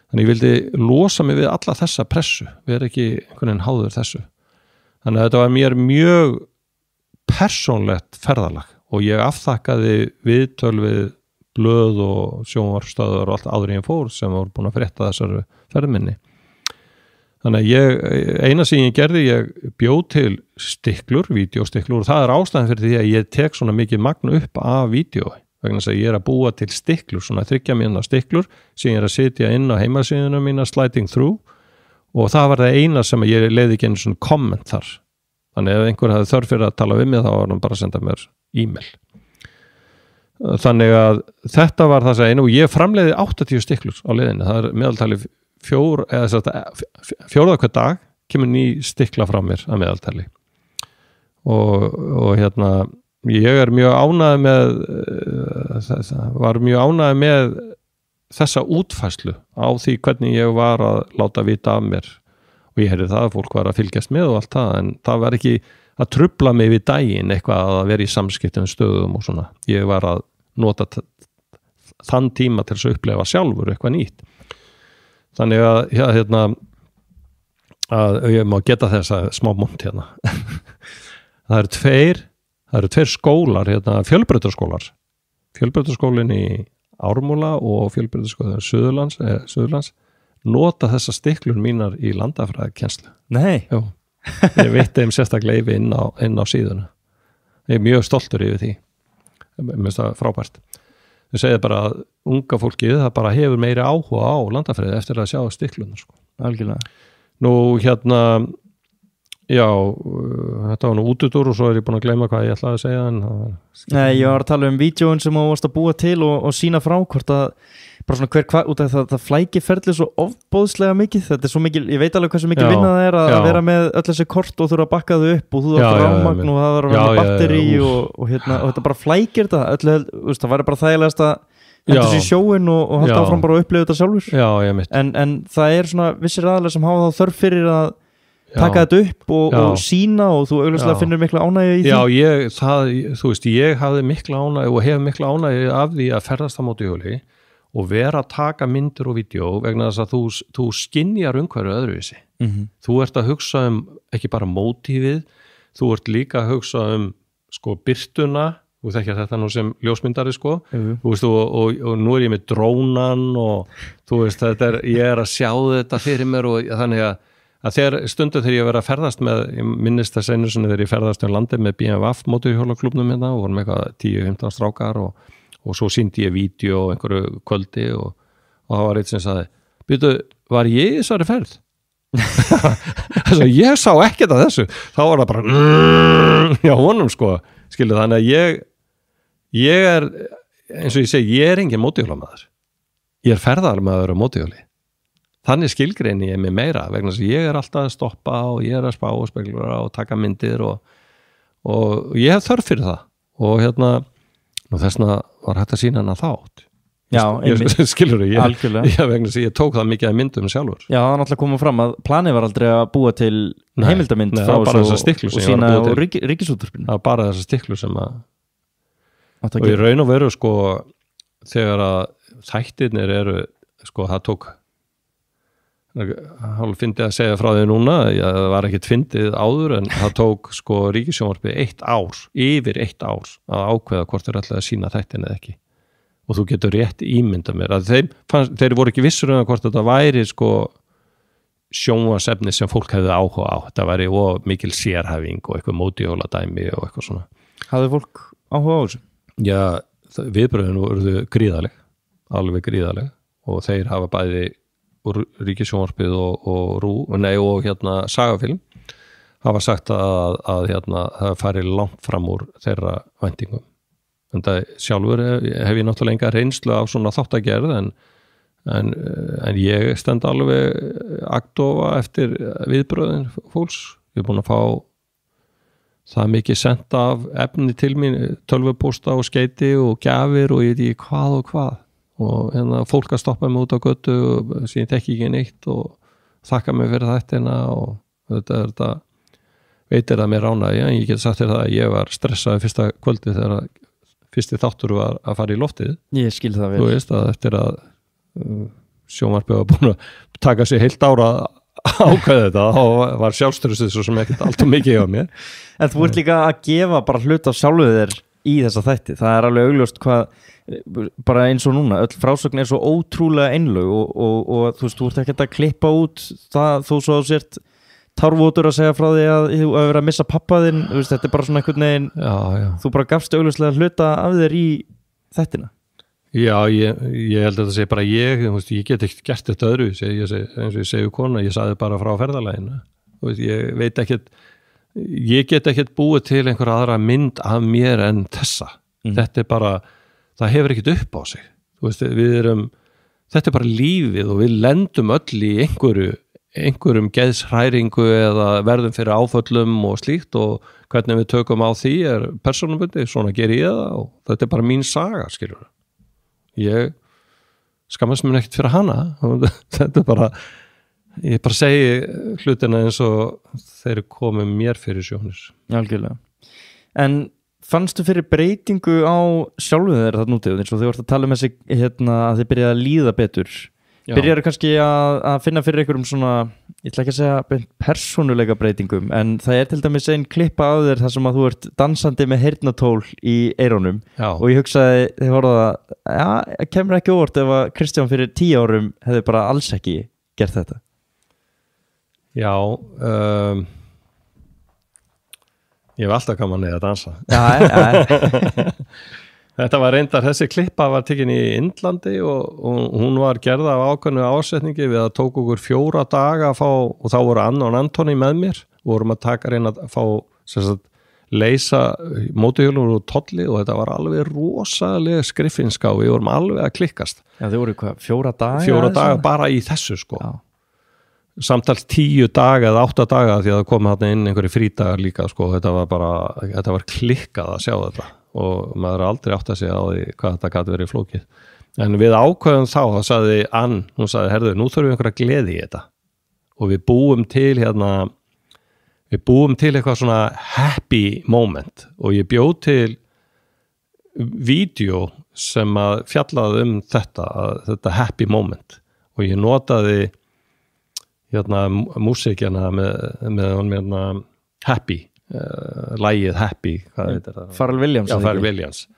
Þannig ég vildi losa mig við alla þessa pressu, vera ekki einhvern veginn háður þessu. Þannig að þetta var mér mjög persónlegt ferðalag og ég afþakkaði viðtöl við blöð og sjónvarpsstöðvar og allt áður en ég fór sem voru búin að frétta þessari ferðminni. Þannig að eina sem ég gerði, ég bjó til stiklur, vídeóstiklur og það er ástæðan fyrir því að ég tek svona mikið magn upp af vídeói. Vegna þess að ég að búa til stiklur, svona 3 mínútna stiklur sem ég að setja inn á heimasíðuna mína sliding through og það var það eina sem ég leiði ekki einu svona komment þar. Þannig ef einhver hafði þörf fyrir að tala við mig þá var hann bara að senda mér e-mail. Þannig að þetta var það sem einu og ég framleiði 80 stiklur á leiðinni. Það er meðaltali 4 hver dag kemur ný stikla frá mér að meðaltali og hérna ég er mjög ánægð með þessa útfærslu á því hvernig ég var að láta vita af mér og ég heyrði það að fólk var að fylgjast með og allt það en það var ekki að trufla mig við daginn eitthvað að vera í samskiptum stöðum og svona. Ég var að nota þann tíma til að upplefa sjálfur eitthvað nýtt. Þannig að að ég má geta þessa smá mont hérna. Það eru tveir skólar, fjölbrautaskólinn í Ármúla og fjölbrautaskólinn Suðurlands nota þessa stiklur mínar í landafræðikennslu. Nei. Jú, ég veitti þeim sérstaklega yfir inn á síðuna. Ég er mjög stoltur yfir því. Mér finnst það frábært. Þau segja bara að unga fólkið það bara hefur meiri áhuga á landafræði eftir að sjá stiklunar. Sko. Algjörlega. Nú já, þetta var nú útudur og svo er ég búin að gleyma hvað ég ætlaði að segja Nei, ég var að tala vídeóin sem þú varst að búa til og sína frá hvort að bara svona út af það flækiferli svo ofbóðslega mikið, þetta er svo mikil ég veit alveg hversu mikil vinna það er að vera með öll þessi kort og þurfa að bakka þau upp og þú þarf rafmagn og það þarf að vera með batteri og þetta bara flækir það það væri bara þægilegast að henda sér í sjóin og halda áfram bara að upplifa þetta sjálfur en það er svona vissir aðalega sem hafa þá þörf fyrir að taka þetta upp og sína og þú augljóslega finnur mikla ánægju í því. Já, þú veist, ég hafði mikla ánægju og hef mikla ánægju af því að ferðast á mótorhjóli og vera að taka myndir og vídeo vegna þess að þú skynjar umhverju öðruvísi. Þú ert að hugsa ekki bara mótífið, þú ert líka að hugsa sko birtuna, þú þekkir þetta nú sem ljósmyndari sko, þú veist, og nú er ég með drónan og þú veist, ég er að sjá þetta fyrir mér og þannig að stundum þegar ég verið að ferðast með, ég minnist þess einu sinni þegar ég ferðast landið með BMWF mótorhjólaklúbnum hérna og vorum eitthvað 10-15 strákar og svo sýndi ég vídeo á einhverju kvöldi og það var eitt sem sagði, býtu, var ég í þessari ferð? Þess að ég sá ekkert af þessu, þá var það bara já, honum sko, skilu þannig að ég er, eins og ég segi, ég er engin mótorhjólamaður, ég er ferðarmaður á mótorhjóli. Þannig skilgreini ég mig meira vegna þess að ég er alltaf að stoppa og ég er að spá og speglura og taka myndir og ég hef þörf fyrir það og þessna var hægt að sína hana þátt. Já, einmitt. Skilur vegna þess að ég tók það mikið að myndum sjálfur. Já, það er náttúrulega komið fram að planið var aldrei að búa til heimildamynd frá og sína á ríkisútvarpinu. Það var bara þessar stiklu sem og í raun og veru sko þegar að þættirnir eru sko það tók hálf fyndið að segja frá því núna það var ekkert fyndið áður en það tók sko ríkissjónvarpið yfir 1 ár að ákveða hvort þeir ætlaði að sína þættin eða ekki og þú getur rétt ímyndað mér að þeir voru ekki vissur hvort þetta væri sko sjónvarpsefni sem fólk hefði áhuga á þetta væri mikil sérhæfing og eitthvað mótorhjóladæmi og eitthvað svona. Hafði fólk áhuga á þessu? Já, viðbröðin voru gríðaleg alveg gríðaleg og þeir hafa bæði úr ríkissjónvarpið og sagafilm hafa sagt að það fari langt fram úr þeirra væntingum en það sjálfur hef ég náttúrulega enga reynslu af svona þáttagerð en ég stend alveg agndofa eftir viðbröðin fólks. Ég er búin að fá það mikið sent af efni til mín, tölvupósta og skeyti og gjafir og ég veit ekki hvað og fólk að stoppa mig út á götu og sem ég tekki ekki neitt og þakka mig fyrir þættina og þetta veitir það mér ánægja, en ég get sagt þér það að ég var stressaði fyrsta kvöldi þegar fyrsti þáttur var að fara í loftið. Ég skil það vel. Þú veist að eftir að sjónvarpið var búin að taka sig heilt ára ákveða þetta og var sjálfstressið svo sem ekkert allt og mikið á mér. En þú ert líka að gefa bara hlut af sjálfu þér í þessa þætti. Það er alveg augljóst hvað, bara eins og núna, öll frásögn er svo ótrúlega einlög og þú veist, þú ert ekkert að klippa út það þó svo þú sért tárvotur að segja frá því að þú hefur verið að missa pappa þinn, þetta er bara svona einhvern veginn, þú bara gafst augljóslega hluta af þér í þættina. Já, ég held að þetta sé bara ég get ekki gert þetta öðru, eins og ég segi kona, ég sagði bara frá ferðalaginu, ég get ekkert búið til einhver aðra mynd af mér en þessa, þetta er bara, það hefur ekkert upp á sig, þetta er bara lífið og við lendum öll í einhverjum geðshræringu eða verðum fyrir áföllum og slíkt og hvernig við tökum á því er persónubundi, svona ger ég það og þetta er bara mín saga, skilur ég skammast mér ekkert fyrir hana þetta er bara, ég bara segi hlutina eins og þeir komu mér fyrir sjónir. Algjörlega. En fannstu fyrir breytingu á sjálfu þeir þarna úti eins og þau vart að tala um þessi að þið byrjaði að líða betur? Byrjar kannski að finna fyrir einhverjum svona, ég ætla ekki að segja persónuleika breytingum, en það er til dæmis ein klippa á þér þar sem að þú ert dansandi með heyrnartól í eyrunum og ég hugsaði, þið voruð að kemur ekki óvart ef að Kristján fyrir 10 árum hefði bara alls ekki gert þetta. Já, ég hef alltaf gaman að dansa. Já. Þetta var reyndar, þessi klippa var tekin í Indlandi og hún var gerð af ákveðnu ásetningi við að tók okkur 4 daga að fá, og þá voru Anna og Antoni með mér, vorum að reyna að fá leysa mótuhjólur og tolli og þetta var alveg rosalega skriffinska og við vorum alveg að klikkast. Já, þau voru hvað, 4 daga? 4 daga bara í þessu sko. Já. Samtals 10 daga eða 8 daga því að það kom þarna inn einhverju frídagar líka sko, þetta var klikkað að sjá þetta. Og maður aldrei átt að segja á því hvað þetta gæti verið flókið. En við ákveðum þá sagði Ann, hún sagði, herðu, nú þurfum við einhverja gleði í þetta. Og við búum til eitthvað svona happy moment og ég bjóð til vídeo sem að fjallaði þetta happy moment og ég notaði músíkjana með happy lagið Happy Pharrell Williams, Williams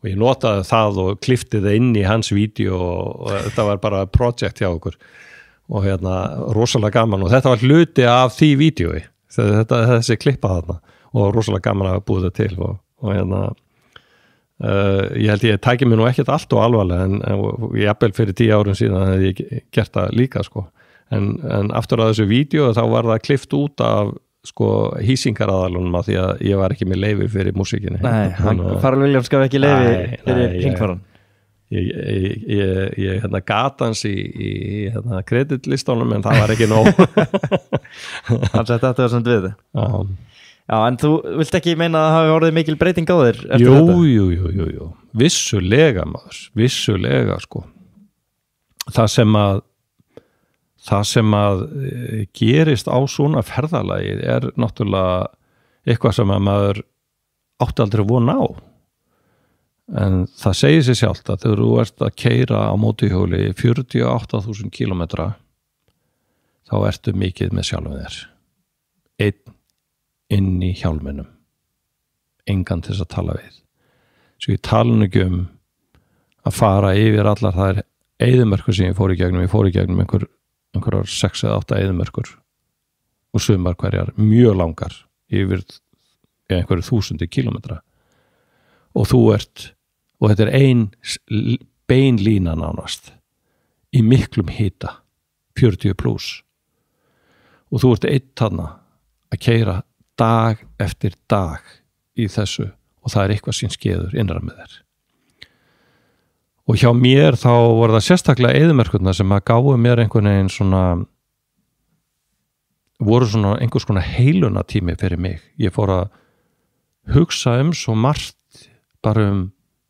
og ég notaði það og klippti það inn í hans vídeo og þetta var bara project hjá okkur og rosalega gaman og þetta var hluti af því vídeoi þessi klippa þarna og rosalega gaman að búið það til og ég held ég tæki mér nú ekkert allt og alvarlega en jafnvel fyrir 10 árum síðan hefði ég gert það líka sko en aftur að þessu vídeo þá var það klippt út af sko hýsingaraðalunum að því að ég var ekki með leyfi fyrir músíkinni. Nei, Pharrell Williams gaf ekki leyfi fyrir hringvaran. Ég gata hans í kreditlistunum en það var ekki nóg. Hann setti þetta samt við þið. Já, en þú vilt ekki meina að það hafi orðið mikil breyting á þér eftir þetta? Jú. Vissulega maður, vissulega sko. Það sem að gerist á svona ferðalagi er náttúrulega eitthvað sem að maður átti aldrei von á. En það segir sér sjálft að þegar þú ert að keyra á mótuhjóli 48.000 kílómetra þá ertu mikið með sjálfum þér. Einn inn í hjálminum. Engan til þess að tala við. Svo ég tala nú ekki að fara yfir allar þær eyðimörkur sem ég fór í gegnum einhverjar 6 eða 8 eyðimörkur og sumar hverjar mjög langar yfir einhverju 1000 kílómetra og þetta er ein bein lína nánast í miklum hita 40 plus og þú ert einn þarna að keyra dag eftir dag í þessu og það eitthvað sín skeður innra með þér. Og hjá mér þá voru það sérstaklega eyðimerkurnar sem að gáfu mér einhvern veginn svona, voru svona einhvers konar heilunatími fyrir mig. Ég fór að hugsa svo margt bara um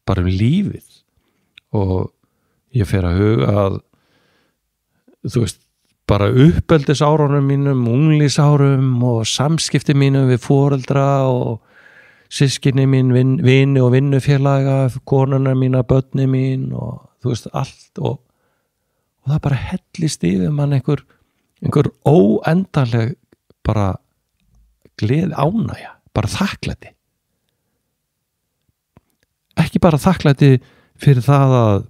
lífið, og ég fer að huga að, þú veist, bara uppeldisárunum mínum, unglingsárum og samskipti mínum við foreldra og systkini mín, vini og vinnufélaga, konuna mína, börni mín og þú veist, allt og það bara hellist yfir mann einhver óendanleg bara gleði, ánægja, bara þakklæti. Ekki bara þakklæti fyrir það að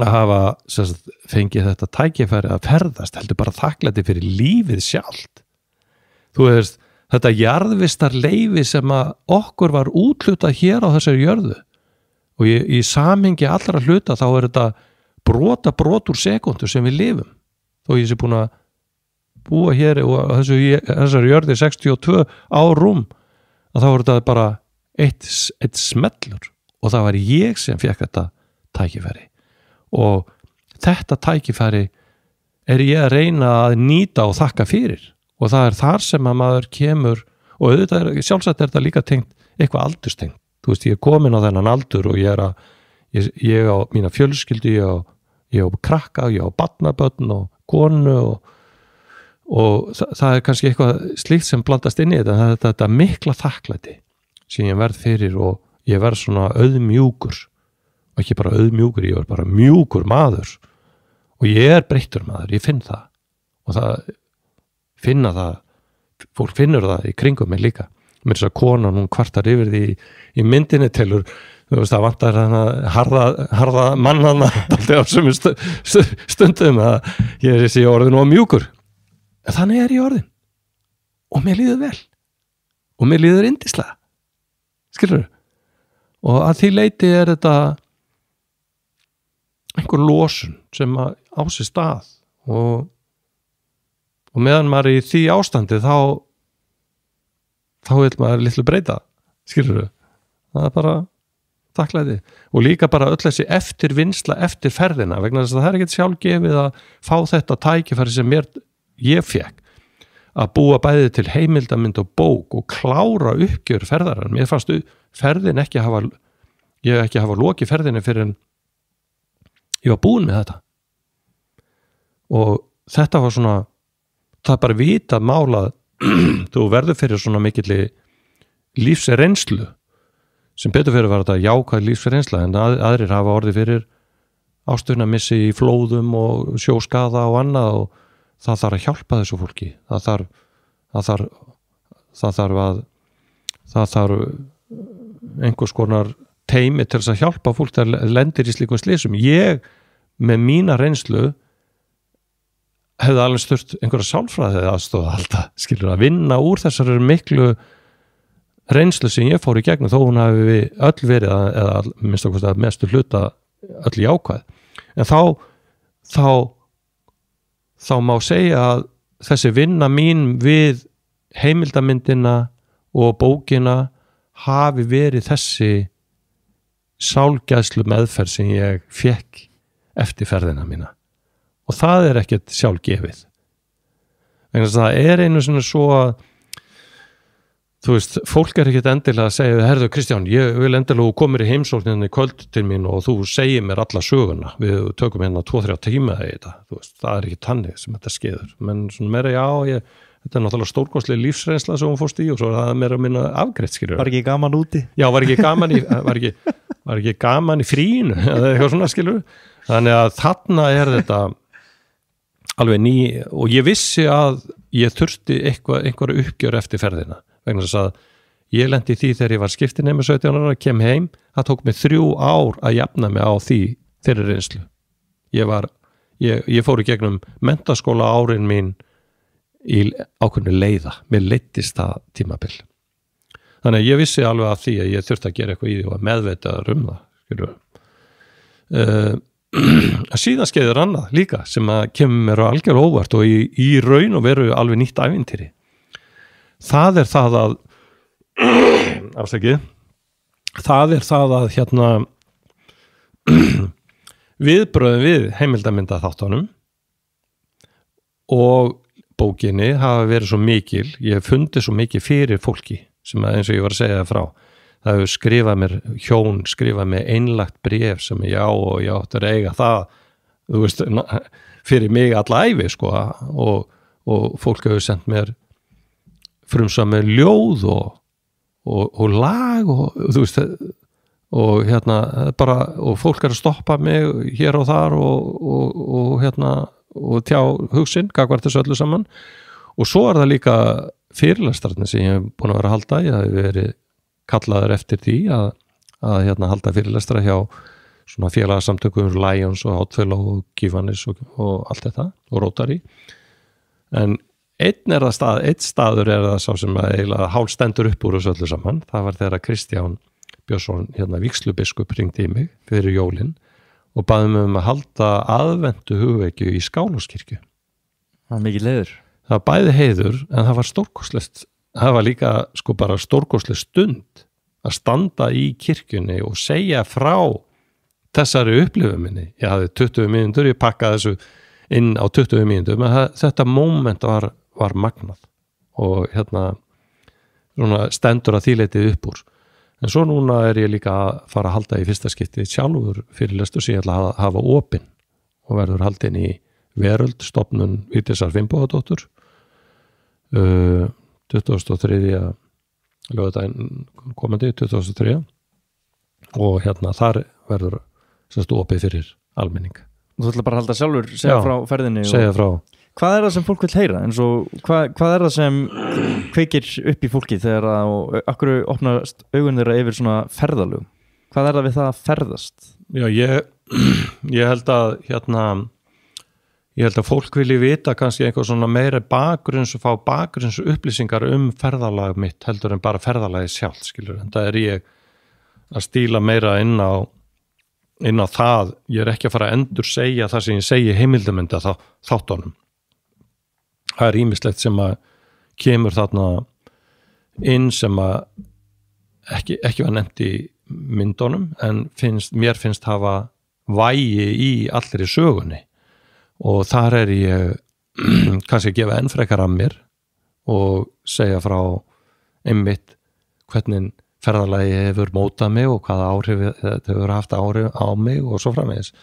hafa fengið þetta tækifæri að ferðast, heldur bara þakklæti fyrir lífið sjálft. Þú veist, þetta jarðvistarleyfi sem að okkur var úthlutað hér á þessari jörðu, og í samhengi allra hluta þá þetta brot úr sekundu sem við lifum. Þó ég sé búin að búa hér og þessari jörði 62 árum, að þá þetta bara eitt smellur, og það var ég sem fekk þetta tækifæri, og þetta tækifæri ég að reyna að nýta og þakka fyrir. Og það þar sem að maður kemur, og auðvitað sjálfsagt þetta líka tengt eitthvað aldurstengt. Þú veist, ég komin á þennan aldur og ég á mína fjölskyldu, ég á krakka, ég á barnabörn og konu, og það kannski eitthvað slíkt sem blandast inn í þetta mikla þakklæti sem ég verð fyrir, og ég verð svona auðmjúkur, og ekki bara auðmjúkur, ég verð bara mjúkur maður, og ég breyttur maður, ég finn það, og finna það, fólk finnur það í kringum mig líka. Mér þess að konan, hún kvartar yfir því í myndinni telur, þú veist, það vantar harða mannana alltaf á sömu stundum að ég sé orðin og mjúkur. En þannig ég orðin, og mér líður vel, og mér líður yndislega, skilurðu? Og að því leiti þetta einhver losun sem á sér stað, og meðan maður í því ástandi þá vil maður litlu breyta, skilurðu? Það bara þakklæti, og líka bara öll þessi eftirvinnsla eftir ferðina, vegna þess að það ekkert sjálfgefið að fá þetta tækifæri sem ég fekk, að búa bæði til heimildamynd og bók og klára uppgjör ferðarann. Mér fannst ferðin ekki hafa lokið ferðinni fyrir en ég var búin með þetta, og þetta var svona, það bara vita málað þú verður fyrir svona mikilli lífsreynslu, sem betur fyrir var þetta jákvæð lífsreynsla, en aðrir hafa orðið fyrir ástöðunarmissi í flóðum og sjóskaða og annað, og það þarf að hjálpa þessu fólki, það þarf einhvers konar teymi til þess að hjálpa fólk að lendir í slíkum slysum. Ég með mína reynslu hefði alveg sturt einhverja sálfræði aðstoða alltaf, skilur, að vinna úr þessari miklu reynslu sem ég fór í gegnum, þó hún hafi öll verið, eða minnst okkur að mestu hluta öll jákvæð. En þá má segja að þessi vinna mín við heimildamyndina og bókina hafi verið þessi sálgæðslu meðferð sem ég fekk eftir ferðina mína. Og það ekkert sjálfgefið. Þannig að það einu sinni svo að, þú veist, fólk ekkert endilega að segja, herðu Kristján, ég vil endilega komir í heimsókninni kvöld til mín og þú segir mér alla söguna, við tökum hérna 2-3 tíma í þetta, þú veist, það ekki tannig sem þetta skeður, menn svona meira, já, þetta náttúrulega stórkostlega lífsreynsla sem hún fórst í, og svo það meira minna afgreitt, skilur. Var ekki gaman úti? Já, var ekki gaman í fríinu, eða eitthvað svona, skilur. Þannig að þarna þetta alveg ný, og ég vissi að ég þurfti einhverju uppgjör eftir ferðina, vegna þess að ég lendi í því þegar ég var skiptinemi 17 ára, kem heim, það tók mig 3 ár að jafna mig á þeirri reynslu. Ég fór í gegnum menntaskóla árin mín í ákveðnu leiða, mér leiddist það tímabil. Þannig að ég vissi alveg af því að ég þurfti að gera eitthvað í því og að meðvitaður það, skilur. Síðan skeiður annað líka sem að kemur mér algjörlega óvart og í raun og veru alveg nýtt ævintýri. Það það að afsakið, það það að hérna viðbröðum við heimildamynda þáttunum og bókinni hafa verið svo mikil, ég hef fundið svo mikið fyrir fólki sem að, eins og ég var að segja það frá, það hefur skrifað mér hjón, skrifað mér einlagt bréf sem ég á og ég átti að eiga það, þú veist, fyrir mig alla ævi sko, og fólk hefur sendt mér frumsað með ljóð og lag og þú veist, og hérna bara, og fólk að stoppa mig hér og þar og hérna og tjá hugsin, gagvart þessu öllu saman, og svo það líka fyrirlestrarnir sem ég hef búin að vera að halda, ég hef verið kallaður eftir því að hérna halda fyrirlestra hjá svona félagasamtökum Lions og Outfellow og Gifanis og allt þetta og Rotary, en einn staður það sá sem að eiginlega hálfstendur upp úr þessu öllu saman, það var þegar Kristján Björnsson, hérna vígslubiskup, hringdi í mig fyrir jólin og baði mig að halda aðventu hugvekju í Skálholtskirkju. Það mikið leiður. Það var bæði heiður, en það var stórkostlegt, það var líka sko bara stórkostleg stund að standa í kirkjunni og segja frá þessari upplifun minni. Ég hafði 20 mínútur, ég pakkaði þessu inn á 20 mínútur, men þetta moment var magnað og hérna stendur að þýleitið upp úr. En svo núna ég líka að fara að halda í fyrsta skipti sjálfur fyrirlestur sem ég ætla að hafa opinn og verður haldinn í Veröld, stofnun Vigdísar Finnbogadóttur 23. laugardaginn komandi 2003 og hérna þar verður opið fyrir almenning. Þú ætla bara að halda sjálfur, segja frá ferðinni segja frá. Hvað það sem fólk vil heyra? En svo, hvað það sem kveikir upp í fólki þegar og akkur opnast augun þeirra yfir svona ferðalög? Hvað það við það að ferðast? Já, ég held að ég held að fólk vilji vita kannski einhver svona meira bakgrunns og fá bakgrunns upplýsingar ferðalag mitt heldur en bara ferðalagi sjálf, skilur. En það ég að stíla meira inn á það, ég ekki að fara að endur segja það sem ég segi heimildamynda þáttunum. Það ýmislegt sem að kemur þarna inn sem að ekki var nefnt í myndunum en mér finnst hafa vægi í allri sögunni og þar ég kannski að gefa enn frekar af mér og segja frá einmitt hvernig ferðalagi hefur mótað mig og hvaða áhrif þetta hefur haft áhrif á mig og svo framvegis.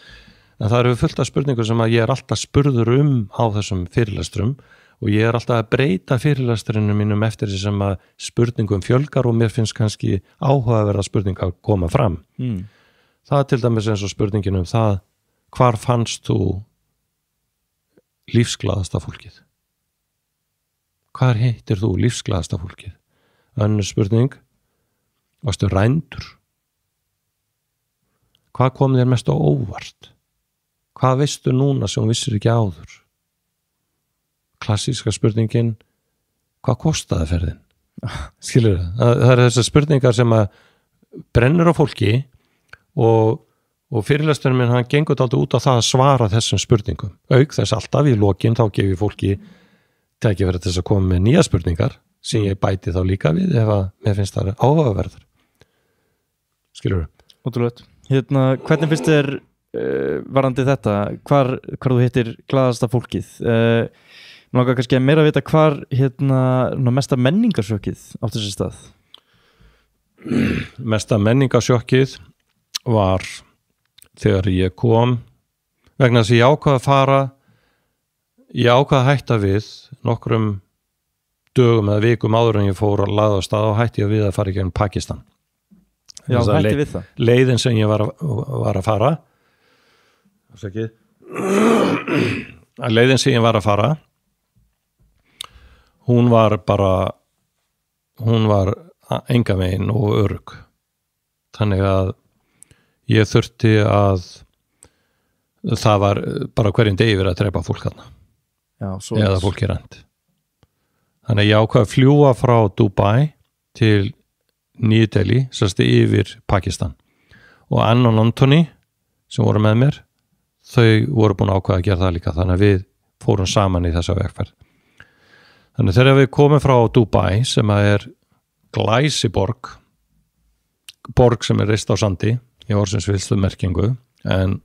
En það eru fullt af spurningum sem að ég alltaf spurður á þessum fyrirlestrum og ég alltaf að breyta fyrirlestrinu mínum eftir því sem að spurningum fjölgar og mér finnst kannski áhugaverða spurningar að koma fram. Það til dæmis eins og spurningin það, hvar fannst þú lífsglaðasta fólkið? Hvar hittir þú lífsglaðasta fólkið? Önnur spurning, varstu rændur? Hvað kom þér mest á óvart? Hvað veistu núna sem vissir ekki áður? Klassíska spurningin, hvað kostaði ferðin? Skilur það þessar spurningar sem að brennur á fólki og fyrirlesturinn minn hann gengur alltaf út á það að svara þessum spurningum. Auk þess alltaf í lokin þá gefi fólki tækifæri til þess að koma með nýja spurningar sem ég bæti þá líka við ef að mér finnst það áhugaverðar. Skilur það? Ótrúlegt. Hvernig finnst þér varandi þetta, hvar þú hittir glaðasta fólkið? Mér langar kannski að meira að vita hvar mesta menningarsjokkið átti sér stað. Mesta menningarsjokkið var þegar ég kom vegna þess að ég ákvað að hætta við nokkrum dögum eða vikum áður en ég fór að laða á stað og hætti ég við að fara í gegnum Pakistan. Já, hætti við það. Leiðin sem ég var að fara leiðin sem ég var að fara hún var enga veginn og örugg. Þannig að ég þurfti að það var bara hverjum degi verið að drepa fólk þarna. Já, eða fólk rænt. Þannig að ég ákvað að fljúga frá Dubai til New Delhi, yfir Pakistan. Og Ann og Anthony sem voru með mér, þau voru búin að ákveða að gera það líka, þannig að við fórum saman í þessa vegferð. Þannig þegar við komum frá Dubai sem að glæsiborg sem reist á sandi í orðsins fyllstu merkingu, en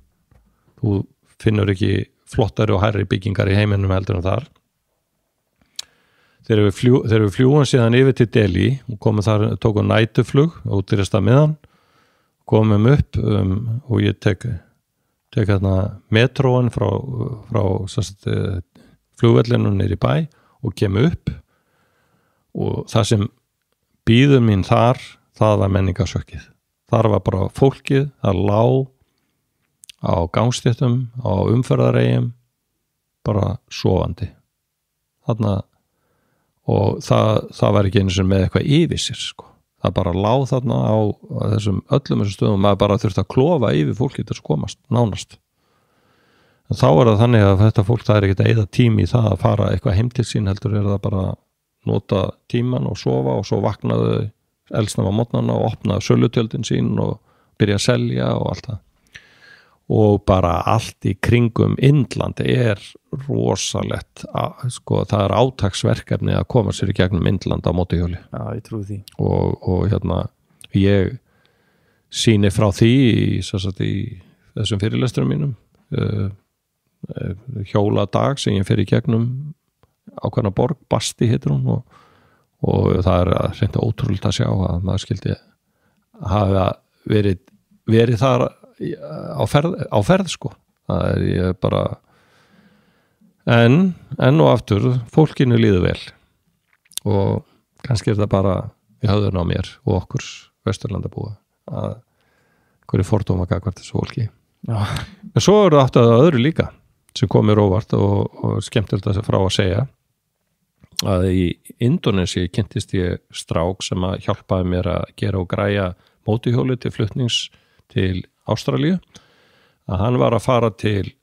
þú finnur ekki flottari og hærri byggingar í heiminum heldur en þar. Þegar við fljúum síðan yfir til Delhi og komum þar, tókum nætuflug út í resta miðan, komum upp og ég tek hérna metróin frá flugvellinu niður í bæ og kem upp, og það sem býður mín þar, það var menningarsökkið. Þar var bara fólkið, það lá á gangstéttum, á umferðareyjum, bara sofandi þarna, og það var ekki einu sem með eitthvað yfir sér, sko. Það bara lá þarna á öllum þessum stöðum, maður bara þurfti að klofa yfir fólki til að komast, nánast. En þá er það þannig að þetta fólk, það er ekkert að eyða tími í það að fara eitthvað heim til sín, heldur er það bara að nota tíman og sofa, og svo vaknaðu eldsnemma á morgnana og opnaðu sölutjöldin sín og byrja að selja og allt það. Og bara allt í kringum Indlandi er rosalegt, sko, það er átaksverkefni að koma sér í gegnum Indland á mótorhjóli. Já, ég trúi því. Og hérna, ég sýni frá því í þessum fyrirlesturum mínum, hjóladag sem ég fer í gegnum ákveðna borg, Basti heitir hún, og það er reynd ótrúlega að sjá að maður skildi hafa verið þar á ferð, sko. Það er ég bara, en og aftur fólkinu líður vel, og kannski er það bara í höfðun á mér og okkur Vesturlandabúa að hverju fordóma gagnvart þessu fólki. Já. En svo eru það að öðru líka sem komir óvart og skemmtilegt að frá að segja, að í Indónesíu kynntist ég strák sem að hjálpaði mér að gera og græja mótorhjóli til flutnings til Ástralíu, að hann var að fara til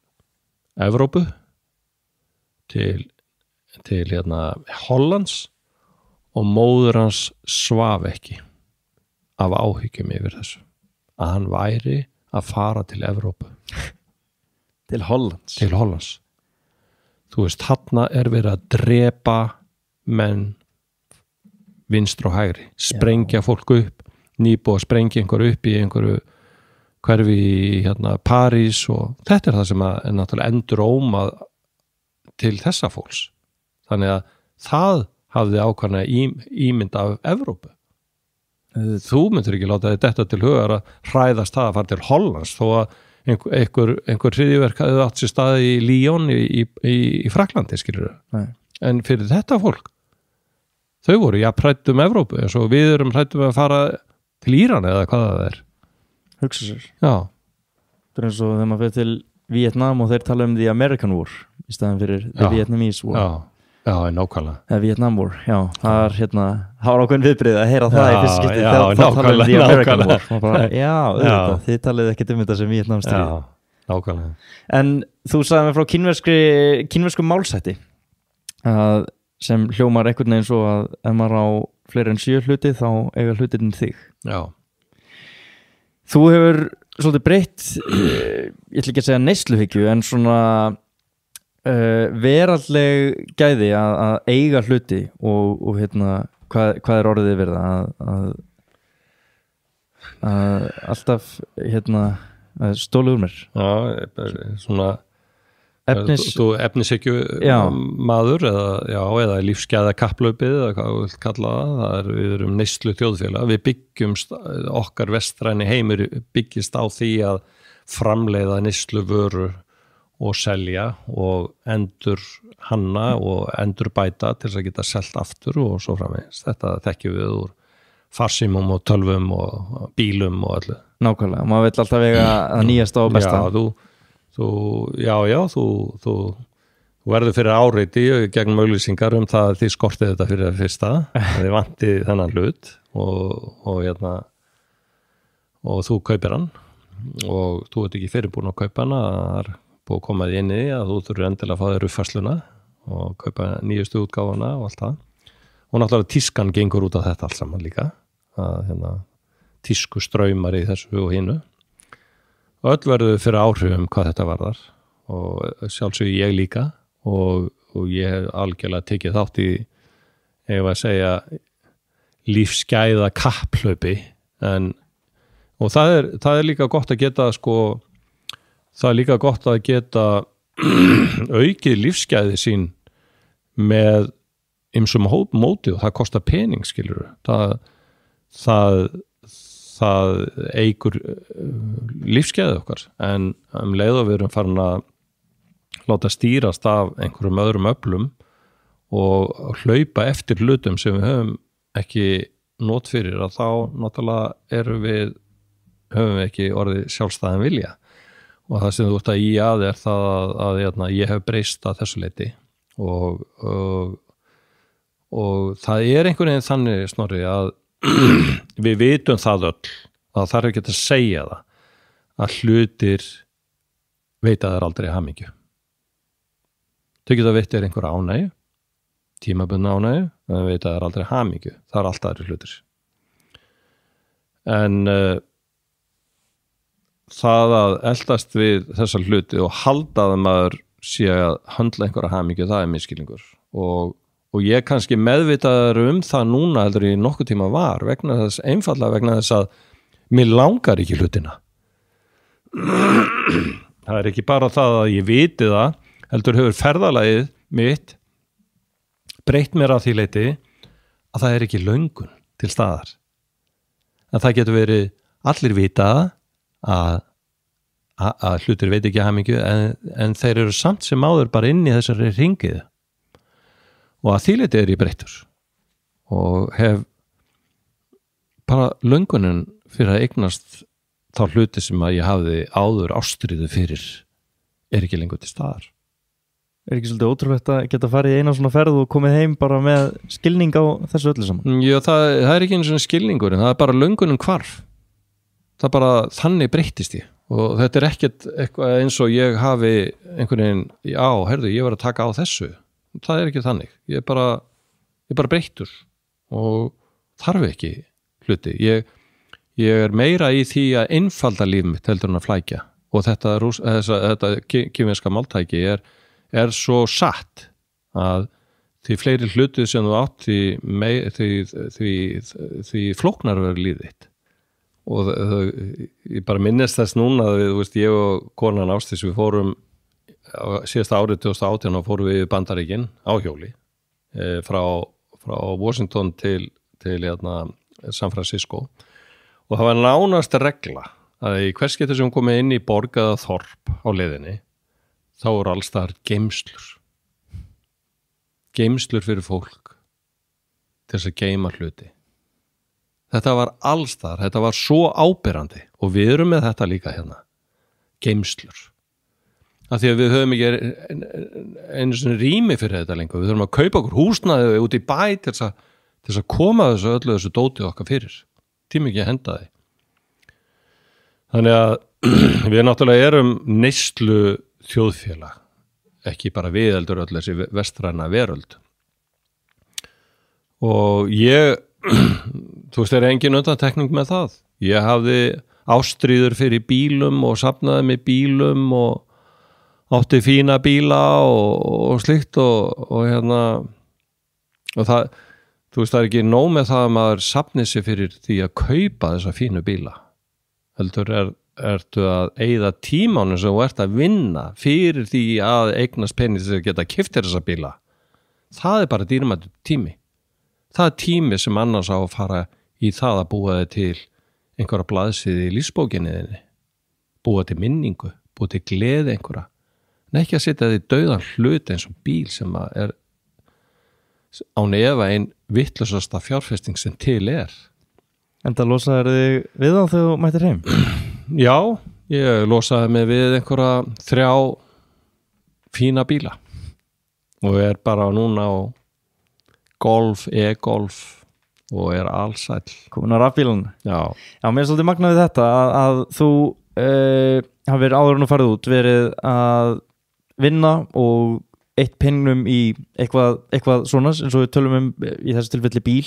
Evrópu, til hérna Hollands, og móður hans svaf ekki af áhyggjum yfir þessu, að hann væri að fara til Evrópu. Til Hollands? Til Hollands. Þú veist, þarna er verið að drepa menn vinstri og hægri, sprengja fólk upp, nýbúið að sprengja einhver upp í einhverju hverfi í hérna París, og þetta er það sem er náttúrulega endur ómað til þessa fólks. Þannig að það hafði ákvæmna ímynd af Evrópu. Þú myndir ekki láta þetta til hugar að hræðast það að fara til Hollands, þó að einhver hryðjuverk hafði átt sér staði í Lyon í Fraklandi, skilur þau. Nei. En fyrir þetta fólk, þau voru hrædd Evrópu, eins og við erum hrædd að fara til Íran eða hvað það er. Hugsa sér. Já. Það er eins og þegar maður fyrir til Vietnam og þeir tala the American War í staðan fyrir the Vietnamese War. Já, nákvæmlega. Vietnam War, já. Það er hérna, það var ákveðin viðbrigði að heyra það í fyrsta skipti. Já, nákvæmlega. The American War. Bara, já, auðvitað, þið talið ekkert þetta sem Vietnam stríð. Já, nákvæmlega. En þú sagði mér frá kínversku málsætti, sem hljómar einhvern veginn svo að ef maður á fleiri en 7 hluti þá eiga hlutirinn þig. Já. Þú hefur svolítið breytt, ég ætla ekki að segja neysluhyggju, en svona veraldleg gæði að eiga hluti og hérna, hvað er orðið yfir það að alltaf hérna, stólu úr mér. Já, svona efnisekju maður eða lífsgæða kapplaupið eða hvað við vilt kalla það, við erum neyslu þjóðfélag, við byggjumst, okkar vestræni heimur byggist á því að framleiða neyslu vöru og selja og endur hanna og endur bæta til þess að geta selt aftur og svo framvegis. Þetta þekkjum við úr farsímum og tölvum og bílum og öllu. Nákvæmlega, maður vill alltaf vega að nýjasta og besta. Já, þú verður fyrir áreiti gegn auglýsingar það að þið skortið þetta fyrir það fyrsta, þið vantið þennan hlut og þú kaupir hann og þú ert ekki fyrirbúin að kaupa hann, það er búið að koma því inn í að þú þurfur endilega að fá þér uppfærsluna og kaupa nýjustu útgáfuna og allt það, og náttúrulega tískan gengur út af þetta allt saman líka, tísku straumar í þessu og hinu. Öll verður fyrir áhrifum hvað þetta varðar og sjálfsög ég líka og ég hef algjörlega tekið þátt í, ef að segja, lífsgæða kapplaupi og það er líka gott að geta það er líka gott að geta aukið lífsgæði sín með ýmsum móti og það kostar pening skilur það eigur lífsgæði okkar en leið og við erum farin að láta stýrast af einhverjum öðrum öflum og hlaupa eftir hlutum sem við höfum ekki not fyrir að þá náttúrulega höfum við ekki orðið sjálfstæðan vilja og það sem þú ert að í er það að ég hef breyst að þessu leyti og það er einhvern veginn þannig Snorri að við vitum það öll að það þarf ekki að segja það að hlutir veita þær aldrei hamingju þau geta veitt þér einhver ánægju tímabundna ánægju en þau veita þær aldrei hamingju það er alltaf aðrir hlutir en það að eldast við þessar hluti og halda að maður sé að handla einhverja hamingju það er misskilningur og ég kannski meðvitaður það núna heldur í nokkuð tíma var einfallega vegna þess að mér langar ekki hlutina það er ekki bara það að ég viti það heldur hefur ferðalagið mitt breytt mér að því leyti að það er ekki löngun til staðar að það getur verið allir vita að hlutir veit ekki hamingju en þeir eru samt sem áður bara inn í þessari hringið og að því leyti ég breyttur og hef bara löngunin fyrir að eignast þá hluti sem að ég hafði áður ástríðu fyrir ekki lengur til staðar ekki svolítið ótrúlegt að geta farið í eina svona ferð og komið heim bara með skilning á þessu öllu saman? Já, það er ekki einu svona skilningur en það er bara löngunin hvarf það bara þannig breyttist ég og þetta er ekkert eitthvað eins og ég hafi einhvern veginn, ég var að taka á þessu það er ekki þannig, ég er bara breyttur og þarf ekki hluti ég er meira í því að einfalda líf mitt heldur en að flækja og þetta kínverska máltæki er svo satt að því fleiri hluti sem þú átt því flóknar verður lífið þitt og ég bara minnist þess núna að ég og konan Ásdís við fórum síðasta árið 2018 og fórum við í Bandaríkin á hjóli frá Washington til San Francisco og það var nánast regla að í hvers getur sem komið inn í borg eða þorp á leiðinni þá eru alls þar geymslur fyrir fólk til þess að geyma hluti þetta var alls þar, þetta var svo áberandi og við erum með þetta líka hérna geymslur af því að við höfum ekki einu svona rými fyrir þetta lengur við þurfum að kaupa okkur húsnæði út í bæ til þess að koma öllu þessu dótið okkar fyrir tíma ekki að henda því þannig að við náttúrulega erum neyslu þjóðfélag ekki bara við heldur öll þessi vestræna veröld og þú veist, er engin undantekning með það ég hafði ástríður fyrir bílum og safnaði með bílum og átti fína bíla og slíkt og það þú veist, það er ekki nóg með það að maður safni sig fyrir því að kaupa þessa fínu bíla heldur ertu að eyða tímanum sem þú ert að vinna fyrir því að eignast pening til að geta keypt þessa bíla það er bara dýrmætur tími það er tími sem annars á að fara í það að búa þig til einhverja blaðsíðu í lífsbókinni þinni búa til minningu, búa til gleði einhverja en ekki að setja þig dauðan hlut eins og bíl sem er án efa ein vittlausasta fjárfesting sem til Enda losaðir þig við þá þegar þú mættir heim? Já, ég losaði mig við einhverja 3 fína bíla og er bara núna á golf, e-golf og er allsæll. Komin á rafbílunum? Já. Já, mér er svolítið magnað við þetta að þú hafir áður en farið út verið að vinna og eitt penningnum í eitthvað svona eins og við tölum í þessu tilfelli bíl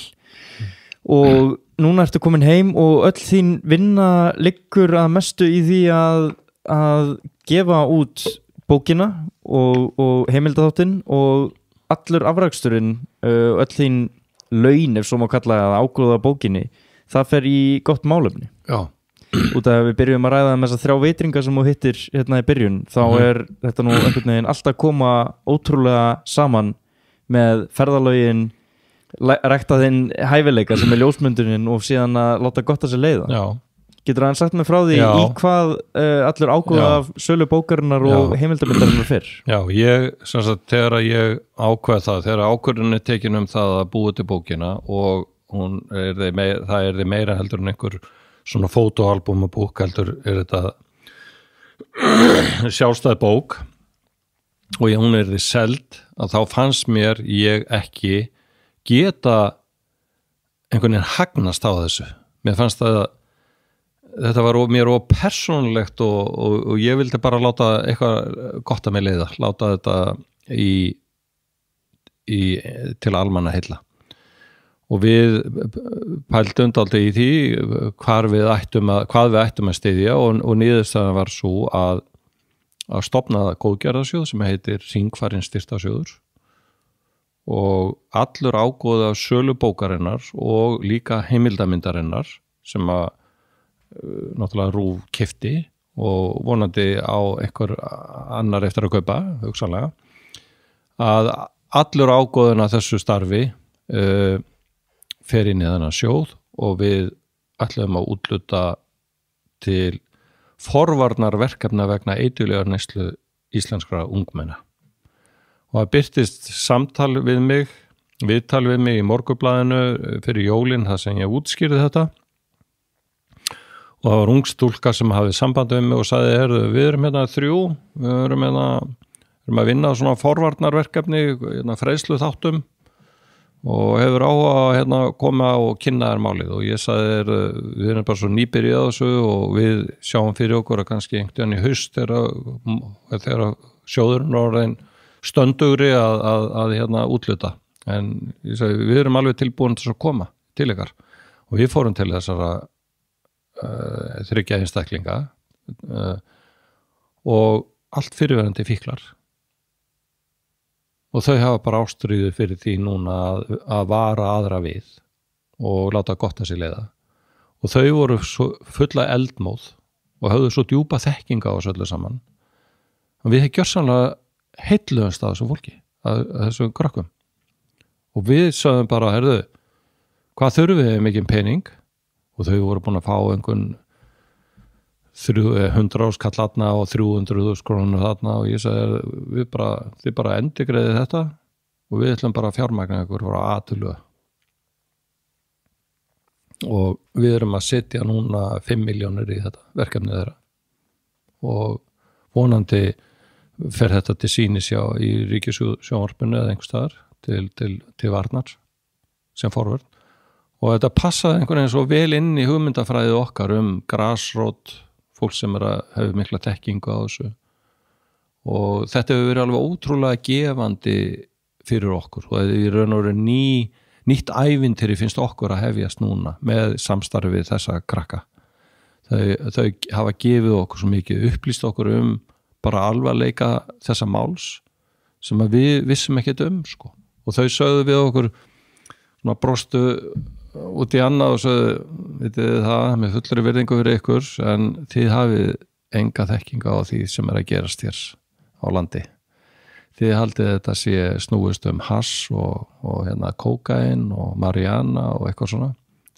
og núna ertu komin heim og öll þín vinna liggur að mestu í því að gefa út bókina og heimildaþáttinn og allur afraksturinn öll þín laun, ef svo má kalla það, ágóða bókinni, það fer í gott málefni. Já. Út af að við byrjum að ræða þessar 3 vitringar sem þú hittir hérna í byrjun, þá er þetta nú einhvern veginn alltaf koma ótrúlega saman með ferðalögin, rækta þinn hæfileika sem er ljósmyndunin og síðan að láta gott að sér leiða. Já. Getur hann sagt mig frá því í hvað allur ágóða af sölu bókarinnar og heimildamyndarinnar fyrr? Já, ég, sem sagt, þegar ég ákveð það, þegar ákvörðin er tekin það að búa til bókina og það er meira heldur en einhver svona fótoalbum og bók, heldur er þetta sjálfstæð bók og hún er seld, að þá fannst mér ég ekki geta einhvern veginn hagnast á þessu. Mér fannst að þetta var mér of persónulegt og ég vildi bara láta eitthvað gott að mig leiða, láta þetta til almanna heilla. Og við pældum dálítið í því hvað við ættum að styðja og niðurstaðan var svo að stofna góðgerðarsjóð sem heitir Hringfarinn Styrktarsjóður og allur ágóði af sölu bókarinnar og líka heimildamyndarinnar sem að náttúrulega RÚV keypti og vonandi á einhver annar eftir að kaupa, hugsanlega, að allur ágóðin af þessu starfi fer inn í þennan sjóð og við ætlum að útluta til forvarnarverkefna vegna eiturlegar neyslu íslenskra ungmenna. Og það birtist viðtal við mig í Morgunblaðinu fyrir jólin þar sem ég útskýrði þetta. Og það var ung stúlka sem hafði samband við mig og sagði, við erum hérna 3, við erum að vinna svona forvarnarverkefni, fræðslu þáttum og hefur áhuga að koma og kynna þér málið og ég sagði, við erum bara svo nýbyrjað á þessu og við sjáum fyrir okkur að kannski einhvern veginn í haust þegar sjóðurinn orðin stöndugri að útluta. En ég sagði, við erum alveg tilbúin til að koma til ykkar og við fórum til þessara 3 einstaklinga og allt fyrirverandi fíklar og þau hafa bara ástríðu fyrir því núna að vara aðra við og láta gott að sér leiða og þau voru fulla eldmóð og höfðu svo djúpa þekkinga á þessu öllu saman og við hefum gjörsamlega heilluðumst að þessu fólki, að þessu krökkum og við sagðum bara, hvað þurfum við mikinn pening og þau voru búin að fá einhvern 100 áskall þarna og 300.000 krónur þarna og ég sagði, þið bara endurgreiðið þetta og við ætlum bara að fjármagna ykkur frá A til Ö. Og við erum að setja núna 5 milljónir í þetta verkefni þeirra og vonandi fer þetta til sýnis í ríkissjónvarpinu eða einhvers staðar til varnar sem forvörn. Og þetta passaði einhvern veginn svo vel inn í hugmyndafræðið okkar grasrót, fólk sem hefur mikla þekkingu á þessu. Og þetta hefur verið alveg ótrúlega gefandi fyrir okkur. Og það er í raun og veru nýtt ævintýri finnst okkur að hefjast núna með samstarfið þessa krakka. Þau hafa gefið okkur svo mikið, upplýst okkur bara alvarleika þessa máls sem að við vissum ekkert sko. Og þau sögðu við okkur, svona brostu út í annað og sögðu, vitið þið það, með fullri virðingu fyrir ykkur, en þið hafið enga þekkinga á því sem að gerast hér á landi. Þið haldið þetta sé snúist hass og kókain og marihuana og eitthvað svona.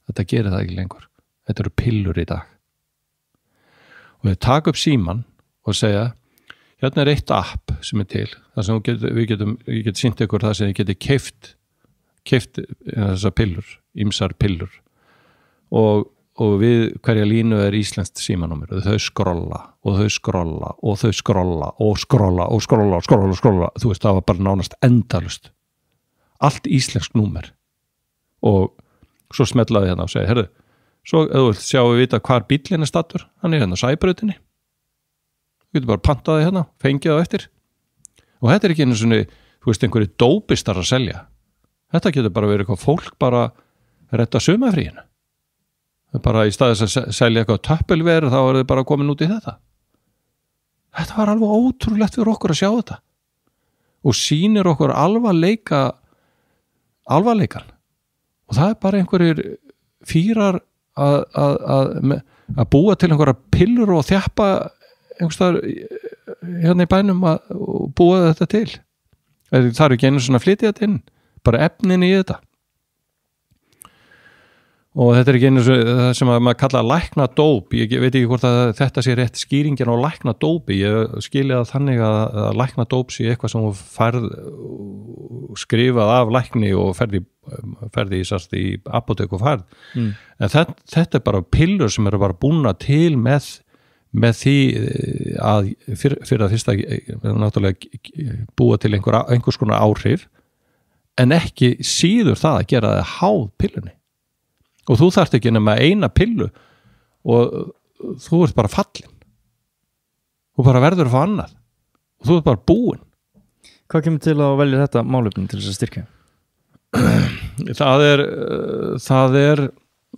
Þetta gerir það ekki lengur. Þetta eru pillur í dag. Og þau taka upp síman og segja, hérna er eitt app sem er til, þar sem ég get sýnt ykkur það sem ég geti keypt þessar pillur, ýmsar pillur og við hverja línu er íslenskt símanúmer og þau skrolla og þau skrolla og þau skrolla og skrolla og skrolla og skrolla og skrolla, þú veist, það var bara nánast endalaust allt íslensk númer og svo smetlaði hérna og segi, svo ef þú vilt sjá við vita hvar bíllinn er stattur, hann er hérna á Sæbrautinni þú getur bara pantaði hérna, fengið á eftir og þetta er ekki einu svona, þú veist, einhverju dópistar að selja. Þetta getur bara verið eitthvað fólk bara retta sumafríinu. Bara í staðis að selja eitthvað töppelver þá er þið bara komin út í þetta. Þetta var alveg ótrúlegt fyrir okkur að sjá þetta. Og sýnir okkur alvarleikan. og það bara einhverjir fýrar að búa til einhverja pillur og þjappa einhverstaðar hérna í bænum og búa þetta til. Það eru ekki einu svona flytja þetta inn, bara efnin í þetta. Og þetta ekki einu það sem að maður kalla læknadóp. Ég veit ekki hvort að þetta sé rétt skýringin á læknadópi. Ég skilji það þannig að læknadóp sé eitthvað sem þú færð skrifað af lækni og ferði í apótek og færð. En þetta bara pillur sem eru bara búna til með því að fyrir að fyrsta náttúrulega búa til einhvers konar áhrif, en ekki síður það að gera það háð pillunni. Og þú þarft ekki nema eina pillu og þú ert bara fallin. Þú bara verður að fá annað og þú ert bara búin. Hvað kemur til að velja þetta málefni til þess að styrkja? Það er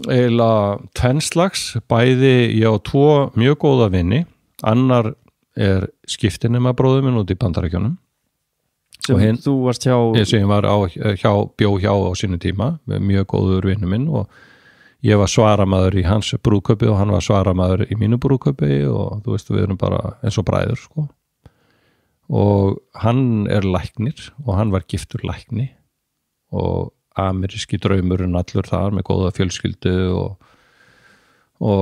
eiginlega tvennslags, bæði ég á 2 mjög góða vini, annar er skiptinema-bróðir minn út í Bandaríkjunum sem þú varst hjá sem ég var bjó hjá á sínu tíma, mjög góður vinur minn, og ég var svaramaður í hans brúðkaupi og hann var svaramaður í mínu brúðkaupi og þú veist, við erum bara eins og bræður sko. Og hann er læknir og hann var giftur lækni og ameríski draumurinn allur þar með góða fjölskyldu og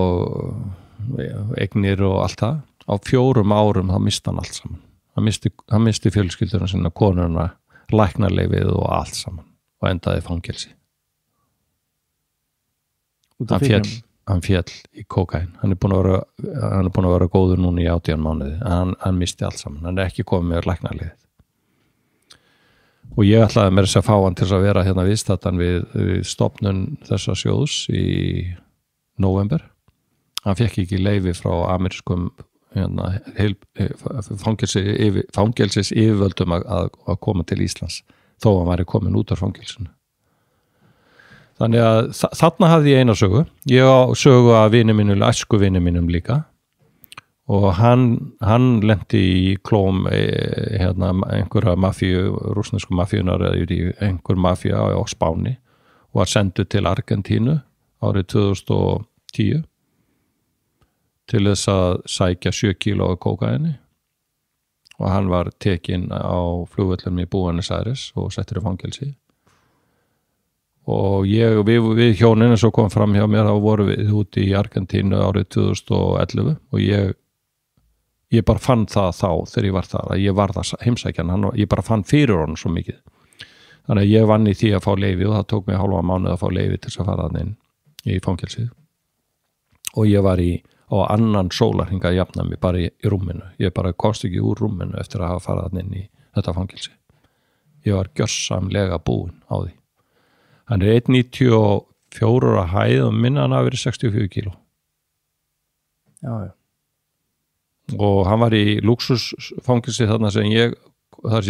eignir og allt það. Á 4 árum þá misti hann allt saman. Hann misti fjölskylduna sinna, konuna, læknarleyfið og allt saman og endaði í fangelsi. Hann féll í kókaín. Hann er búin að vera góður núna í 18 mánuði, en hann misti allt saman. Hann er ekki komið með læknarleyfið. Og ég ætlaði mér að fá hann til að vera hérna viðstaddan við stofnun þessa sjóðs í nóvember. Hann fekk ekki leyfi frá amerískum fangelsis yfirvöldum að koma til Íslands þó hann væri komin út af fangelsinu. Þannig að þarna hafði ég eina sögu. Ég á sögu af æsku vini mínum líka og hann lenti í klóm einhverja mafíu, rússnesku mafíunar eða einhver mafía á Spáni og var sendur til Argentínu árið 2010 til þess að sækja 7 kíló af kókaíni og hann var tekinn á flugvöllum í Buenos Aires og settur í fangelsi. Og við hjónin eins og kom fram hjá mér, þá vorum við úti í Argentínu árið 2011 og ég bara fann það þá þegar ég var þar að ég var það heimsækjan, ég bara fann fyrir honum svo mikið. Þannig að ég vann í því að fá leyfi og það tók mig hálfa mánuð að fá leyfi til að fara þannig inn í fangelsið. Og ég var á annan sólarhring að jafna mig bara í rúminu. Ég bara komst ekki úr rúminu eftir að hafa farið þannig inn í þetta fangelsi. Ég var gjörsamlega búinn á því. Hann er 1,94 á hæð og minna hann hafi verið 64 kíló. Já. Og hann var í lúxusfangelsi þar sem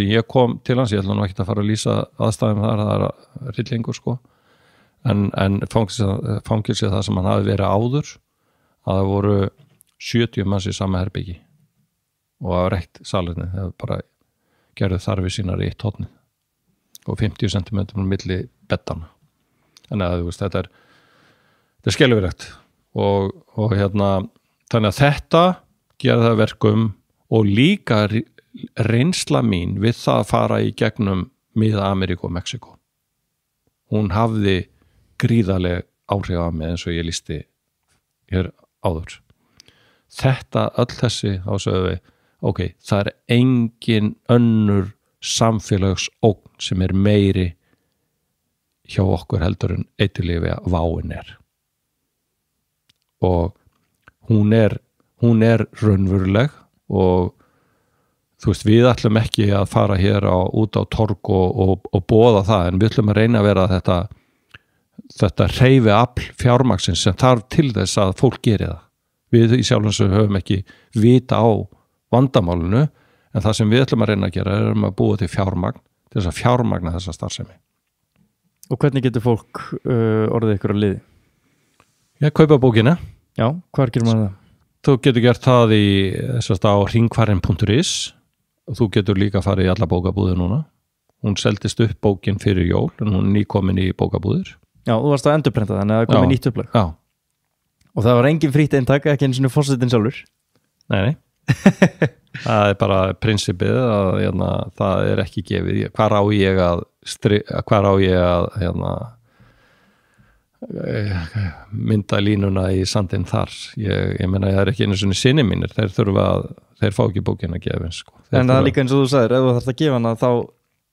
ég kom til hans. Ég ætla nú ekki að fara að lýsa aðstæðum þar, það er hryllingur sko. En fangelsi það sem hann hafi verið áður, að það voru 70 manns í sama herbyggi og það var reitt salinni, það bara gerðu þarfir sínar í 1 horni og 50 cm milli beddana. Þannig að þú veist, þetta er skelfilegt og þannig að þetta gera það verkum og líka reynsla mín við það að fara í gegnum Mið-Ameríku og Mexíkó. Hún hafði gríðarleg áhrif á mig eins og ég lýsti hér áður. Þetta, öll þessi, þá sögum við, ok, það er engin önnur samfélagsógn sem er meiri hjá okkur heldur en eiturlyfi að váin er. Og hún er raunveruleg og þú veist, við ætlum ekki að fara hér út á torg og boða það, en við ætlum að reyna að vera þetta hreyfi afl fjármagnsins sem þarf til þess að fólk geri það. Við í sjálfins höfum ekki vita á vandamálinu, en það sem við ætlum að reyna að gera er að búa til fjármagn til þess að fjármagna þessa starfsemi. Og hvernig getur fólk orðið ykkur að liði? Ég kaupa bókina. Já, hvar gerir maður það? Þú getur gert það á hringfarin.is og þú getur líka farið í alla bókabúðir núna. Hún seldist upp bókin fyrir jól en hún er nýkomin í bókabúðir. Já, þú varst að endurprenta þannig að það komið nýtt upplag Já. Og það var engin frítt eintak, ekki einu sinni forsetinn sjálfur Nei það bara prinsipið að það ekki gefið hvar á ég að mynda línuna í sandinn þar ég meina það ekki einu sinni sinni mínir þeir fá ekki bókina að gefa sko. En það líka eins og þú sagðir ef þú þarft að gefa hana þá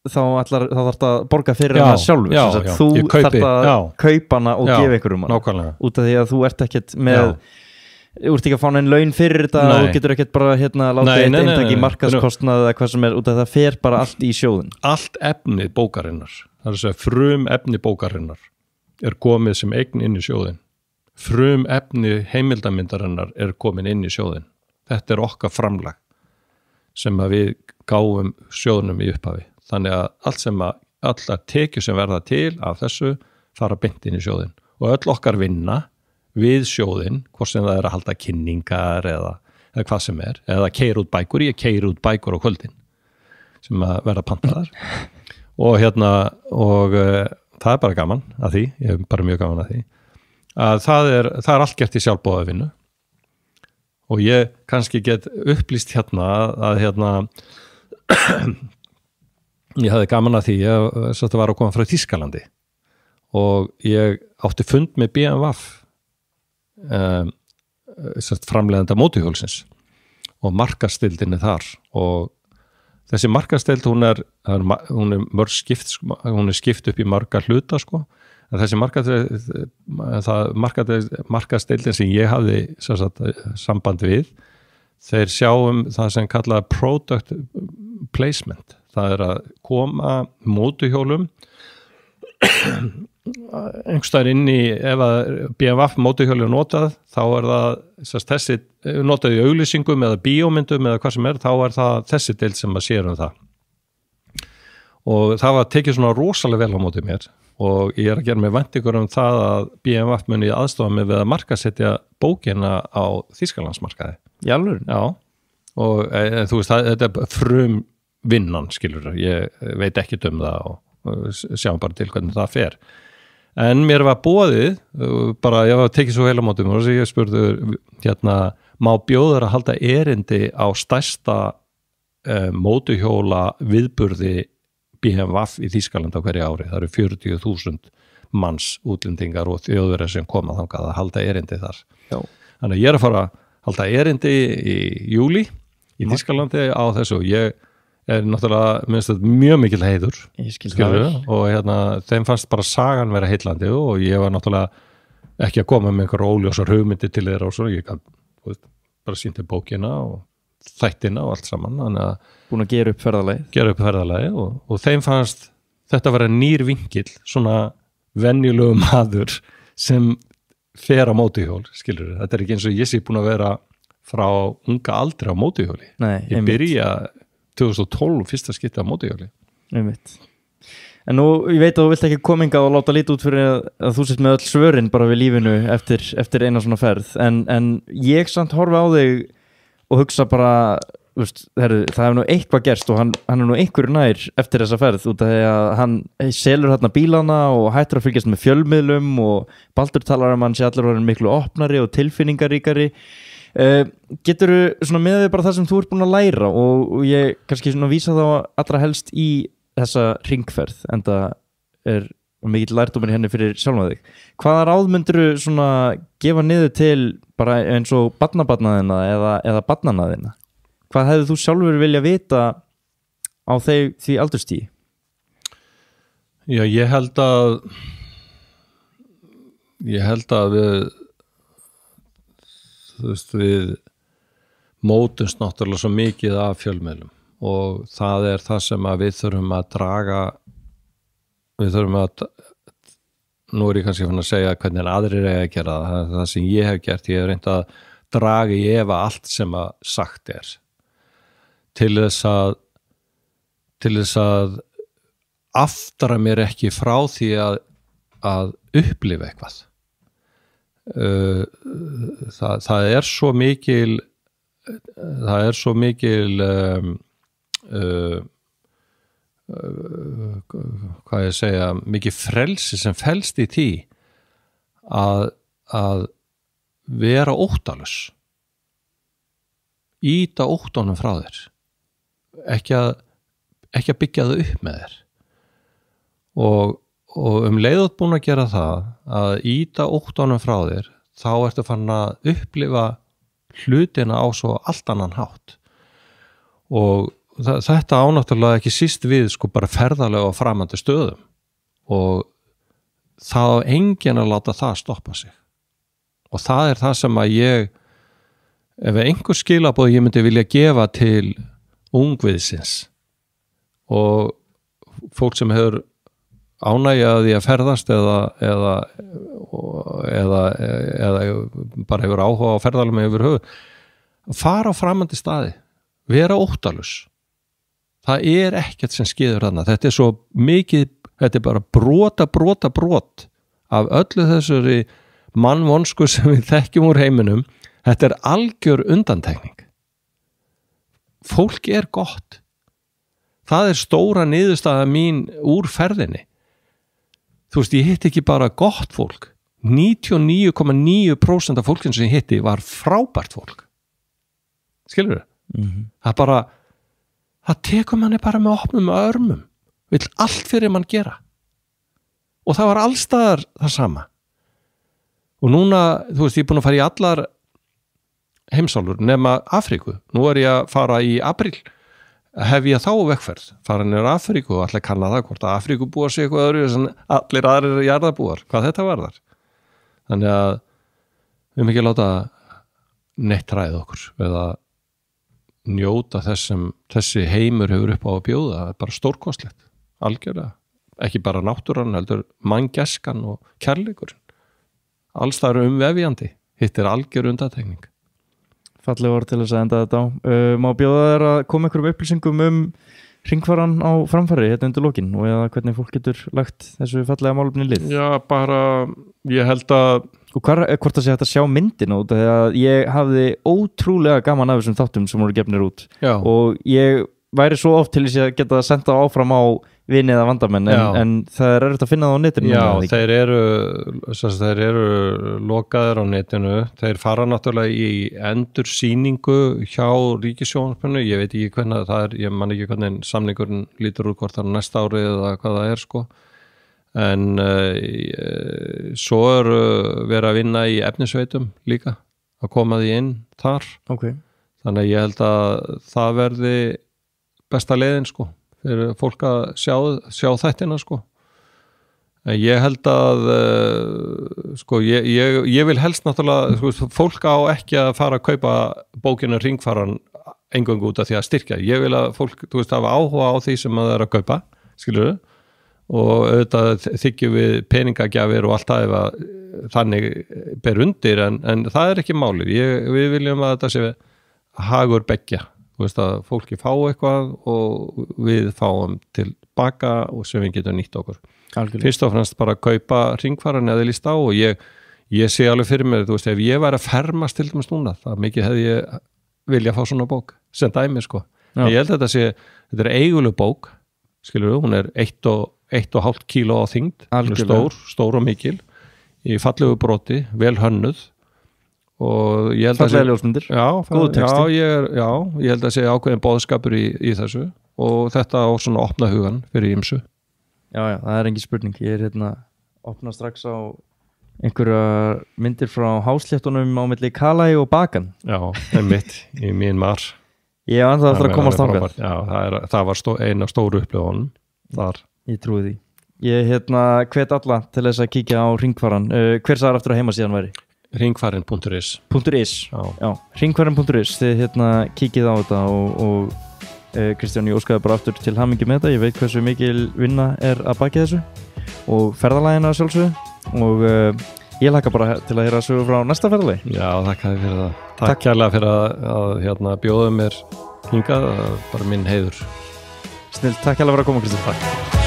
þarft að borga fyrir hana sjálfur þú þarft að kaupa hana og gefa einhverjum hana nákvæmlega. Út af því að þú ert ekkert með þú ert ekki að fá neinn laun fyrir þetta og þú getur ekkert bara láta eitt eintak í markaðskostnað eða hvað sem út af það fer bara allt í sjóðin allt efni bókarinnar það er að segja frum efni bókarinnar komið sem eign inn í sjóðin frum efni heimildamyndarinnar komin inn í sjóðin þetta okkar framlag sem að við gáum sjóðnum í upphafi þannig að allar tekjur sem verða til af þessu fara beint inn í sjóðin og öll okkar vinna við sjóðin, hvort sem það að halda kynningar eða hvað sem eða keyra út bækur, ég keyri út bækur á kvöldin sem að verða pantaðar og það bara gaman að því, ég bara mjög gaman að því að það er allt gert í sjálfboðavinnu og ég kannski get upplýst að ég hafði gaman að því að var að koma frá Þýskalandi og ég átti fund með BMWF framleiðanda mótuhjólsins og markaðsdeildinni þar og þessi markaðsdeild hún er skipt upp í marga hluta sko en þessi markaðsdeildin sem ég hafði samband við þeir sjáum það sem kallað product placement það að koma mótuhjólum einhverstaðar inn í ef að BMWF mótuhjóli er notað þá það þessi notað í auglýsingum eða bíómyndum eða hvað sem þá það þessi deild sem að sér það og það var tekið svona rosalega vel á móti mér og ég að gera mig væntingur það að BMWF muni aðstofa mig við að markaðsetja bókina á Þýskalandsmarkaði í alvöru? Já og þú veist þetta frum vinnan skilur ég veit ekki það og sjáum bara til hvernig það fer en mér var boðið bara ég var tekið svo heila mótum og ég spurði má bjóður að halda erindi á stærsta mótuhjóla viðburði BMWF í Þýskaland á hverju ári það eru 40.000 manns útlendingar og þjóðverðar sem koma þangað að halda erindi þar þannig að ég að fara að halda erindi í júlí í Þýskalandi á þessu og ég náttúrulega minnst þetta mjög mikil heiður og þeim fannst bara sagan vera heillandi og ég var náttúrulega ekki að koma með einhverja óljósar hugmyndi til þeirra og svo ég bara sýndi bókina og þættina og allt saman búin að gera upp ferðalagi og þeim fannst þetta vera nýr vinkill svona venjulegu maður sem fer á mótuhjól skilur þetta ekki eins og ég sé búin að vera frá unga aldri á mótuhjóli ég byrja 2012 fyrsta skipti á mótuhjóli En nú, ég veit að þú vilt ekki kominga og láta lítið út fyrir að þú sett með öll svörin bara við lífinu eftir eina svona ferð en ég samt horfa á þig og hugsa bara það hefur nú eitthvað gerst og hann er nú einhverju nær eftir þessa ferð út af því að hann selur hérna bílana og hættur að fylgjast með fjölmiðlum og Baldur talar hann sé allir orðin miklu opnari og tilfinningaríkari geturðu svona með því bara það sem þú ert búin að læra og ég kannski svona vísa þá allra helst í þessa hringferð en það er mikill lærdómur í henni fyrir sjálfan þig hvaða ráð myndirðu svona gefa niður til bara eins og barnabarnaðina eða barnanaðina hvað hefðu þú sjálfur vilja vita á því aldurstíi? Já, ég held að við mótumst náttúrulega svo mikið af fjölmiðlum og það er það sem að við þurfum að draga nú er ég kannski fann að segja hvernig aðrir eiga að gera það sem ég hef gert, ég hef reynt að draga í efa allt sem að sagt er til þess að aftara mér ekki frá því að upplifa eitthvað það er svo mikil hvað ég segja, mikið frelsi sem felst í því að vera óttalus, íta óttanum frá þér, ekki að byggja það upp með þér og leiðut búin að gera það að íta óttanum frá þér, þá ertu farin að upplifa hlutina á svo allt annan hátt og þetta ánáttúrulega ekki síst við sko bara ferðalega á framandi stöðum og það á enginn að láta það stoppa sig og það er það sem að ef einhver skilaboð ég myndi vilja gefa til ungviðsins og fólk sem hefur ánægjaði að ferðast eða bara hefur áhuga á ferðalum yfir höfuð, fara á framandi staði, vera óttalus. Það er ekkert sem skeður þarna. Þetta er svo mikið, þetta er bara brot af öllu þessari mannvonsku sem við þekkjum úr heiminum. Þetta er algjör undantekning. Fólk er gott. Það er stóra niðurstaða mín úr ferðinni. Þú veist, ég hitti ekki bara gott fólk. 99,9% af fólkinn sem ég hitti var frábært fólk. Skilur þau? Það tekur manni bara með opnum örmum. Vill allt fyrir mann gera. Og það var allstaðar það sama. Og núna, þú veist, ég er búin að fara í allar heimsálfur nema Afríku. Nú er ég að fara í apríl. Hef ég þá vegferð, fara niður Afríku og allir kanna það hvort að Afríku búa sig eitthvað öðru sem allir aðrir jarðarbúar, hvað þetta varðar. Þannig að við erum ekki að láta neitt ræða okkur eða njóta þess sem þessi heimur hefur upp á að bjóða. Það er bara stórkostlegt, algjörlega. Ekki bara náttúran, heldur manngeskan og kærleikurinn. Alls það eru umvefjandi, hitt er algjör undantekning. Falleg orð til þess að enda þetta á. Má bjóða þér að koma einhverjum upplýsingum hringfaran á framfæri hérna undir lokin og eða hvernig fólk getur lagt þessu fallega málefni í lið? Já, bara, ég held að... Og hvort það sé hægt að sjá myndina út, þegar ég hafði ótrúlega gaman af þessum þáttum sem voru gefnir út. Já. Og ég væri svo oft til þess að geta senda áfram á vini eða vandamenn en það er erfitt að finna það á netinu. Já, þeir eru lokaðir á netinu. Þeir fara náttúrulega í endursýningu hjá Ríkissjónvarpinu. Ég veit ekki hvernig það er, ég man ekki hvernig samningurinn lítur úr hvort það er næsta ári eða hvað það er sko. En svo eru verið að vinna í efnisveitum líka, að koma því inn þar. Okay. Þannig að ég held að það verði besta leiðin sko. Fyrir fólk að sjá þættina sko. En ég held að sko, ég vil helst náttúrulega sko, fólk á ekki að fara að kaupa bókinu Hringfaran eingöngu út af því að styrkja. Ég vil að fólk, þú veist, hafa áhuga á því sem það er að kaupa, skilur þau, og auðvitað þykjum við peningagjafir og allt það ef að þannig ber undir en það er ekki málið. Við viljum að þetta sé hagur beggja. Þú veist að fólki fá eitthvað og við fáum tilbaka og sem við getum nýtt okkur. Algjörlega. Fyrst og fremst bara að kaupa Hringfaran eða líst á og ég sé alveg fyrir mér, þú veist, ef ég væri að fermast til dæmis núna, það mikið hefði ég vilja fá svona bók, sem dæmi sko. Ég held að þetta er eiguleg bók, skilur við, hún er 1,5 kíló á þyngd, hún er stór og mikil, í fallegu broti, vel hönnuð og ég held fallega ljósmyndir, góðu texti. Ég held að sé ákveðin boðskapur í þessu og þetta á svona opna hugan fyrir ýmsu. Já, það er engin spurning. Ég er opna strax á einhverja myndir frá hásléttunum á milli Kalai og Bagan. Já, einmitt í Myanmar. Ég var ennþá eftir að komast þangað. Já, það var eina stóru upplifunum þar. Ég trúi því. Ég hvet alla til þess að kíkja á Hringfaran. Hver sagði aftur að heimasíðan væri? Hringfarin.is. Já, hringfarin.is. Þið kíkið á þetta og Kristján, ég óskaði bara aftur til hamingju með þetta. Ég veit hversu mikil vinna er að baki þessu og ferðalagina sjálfsögðu og ég hlakka bara til að heyra sögu frá næsta ferðalagi. Já, þakka þér fyrir það. Takk kærlega fyrir að bjóða mér hingað, bara minn heiður. Snill, takk kærlega fyrir að koma, Kristján. Takk.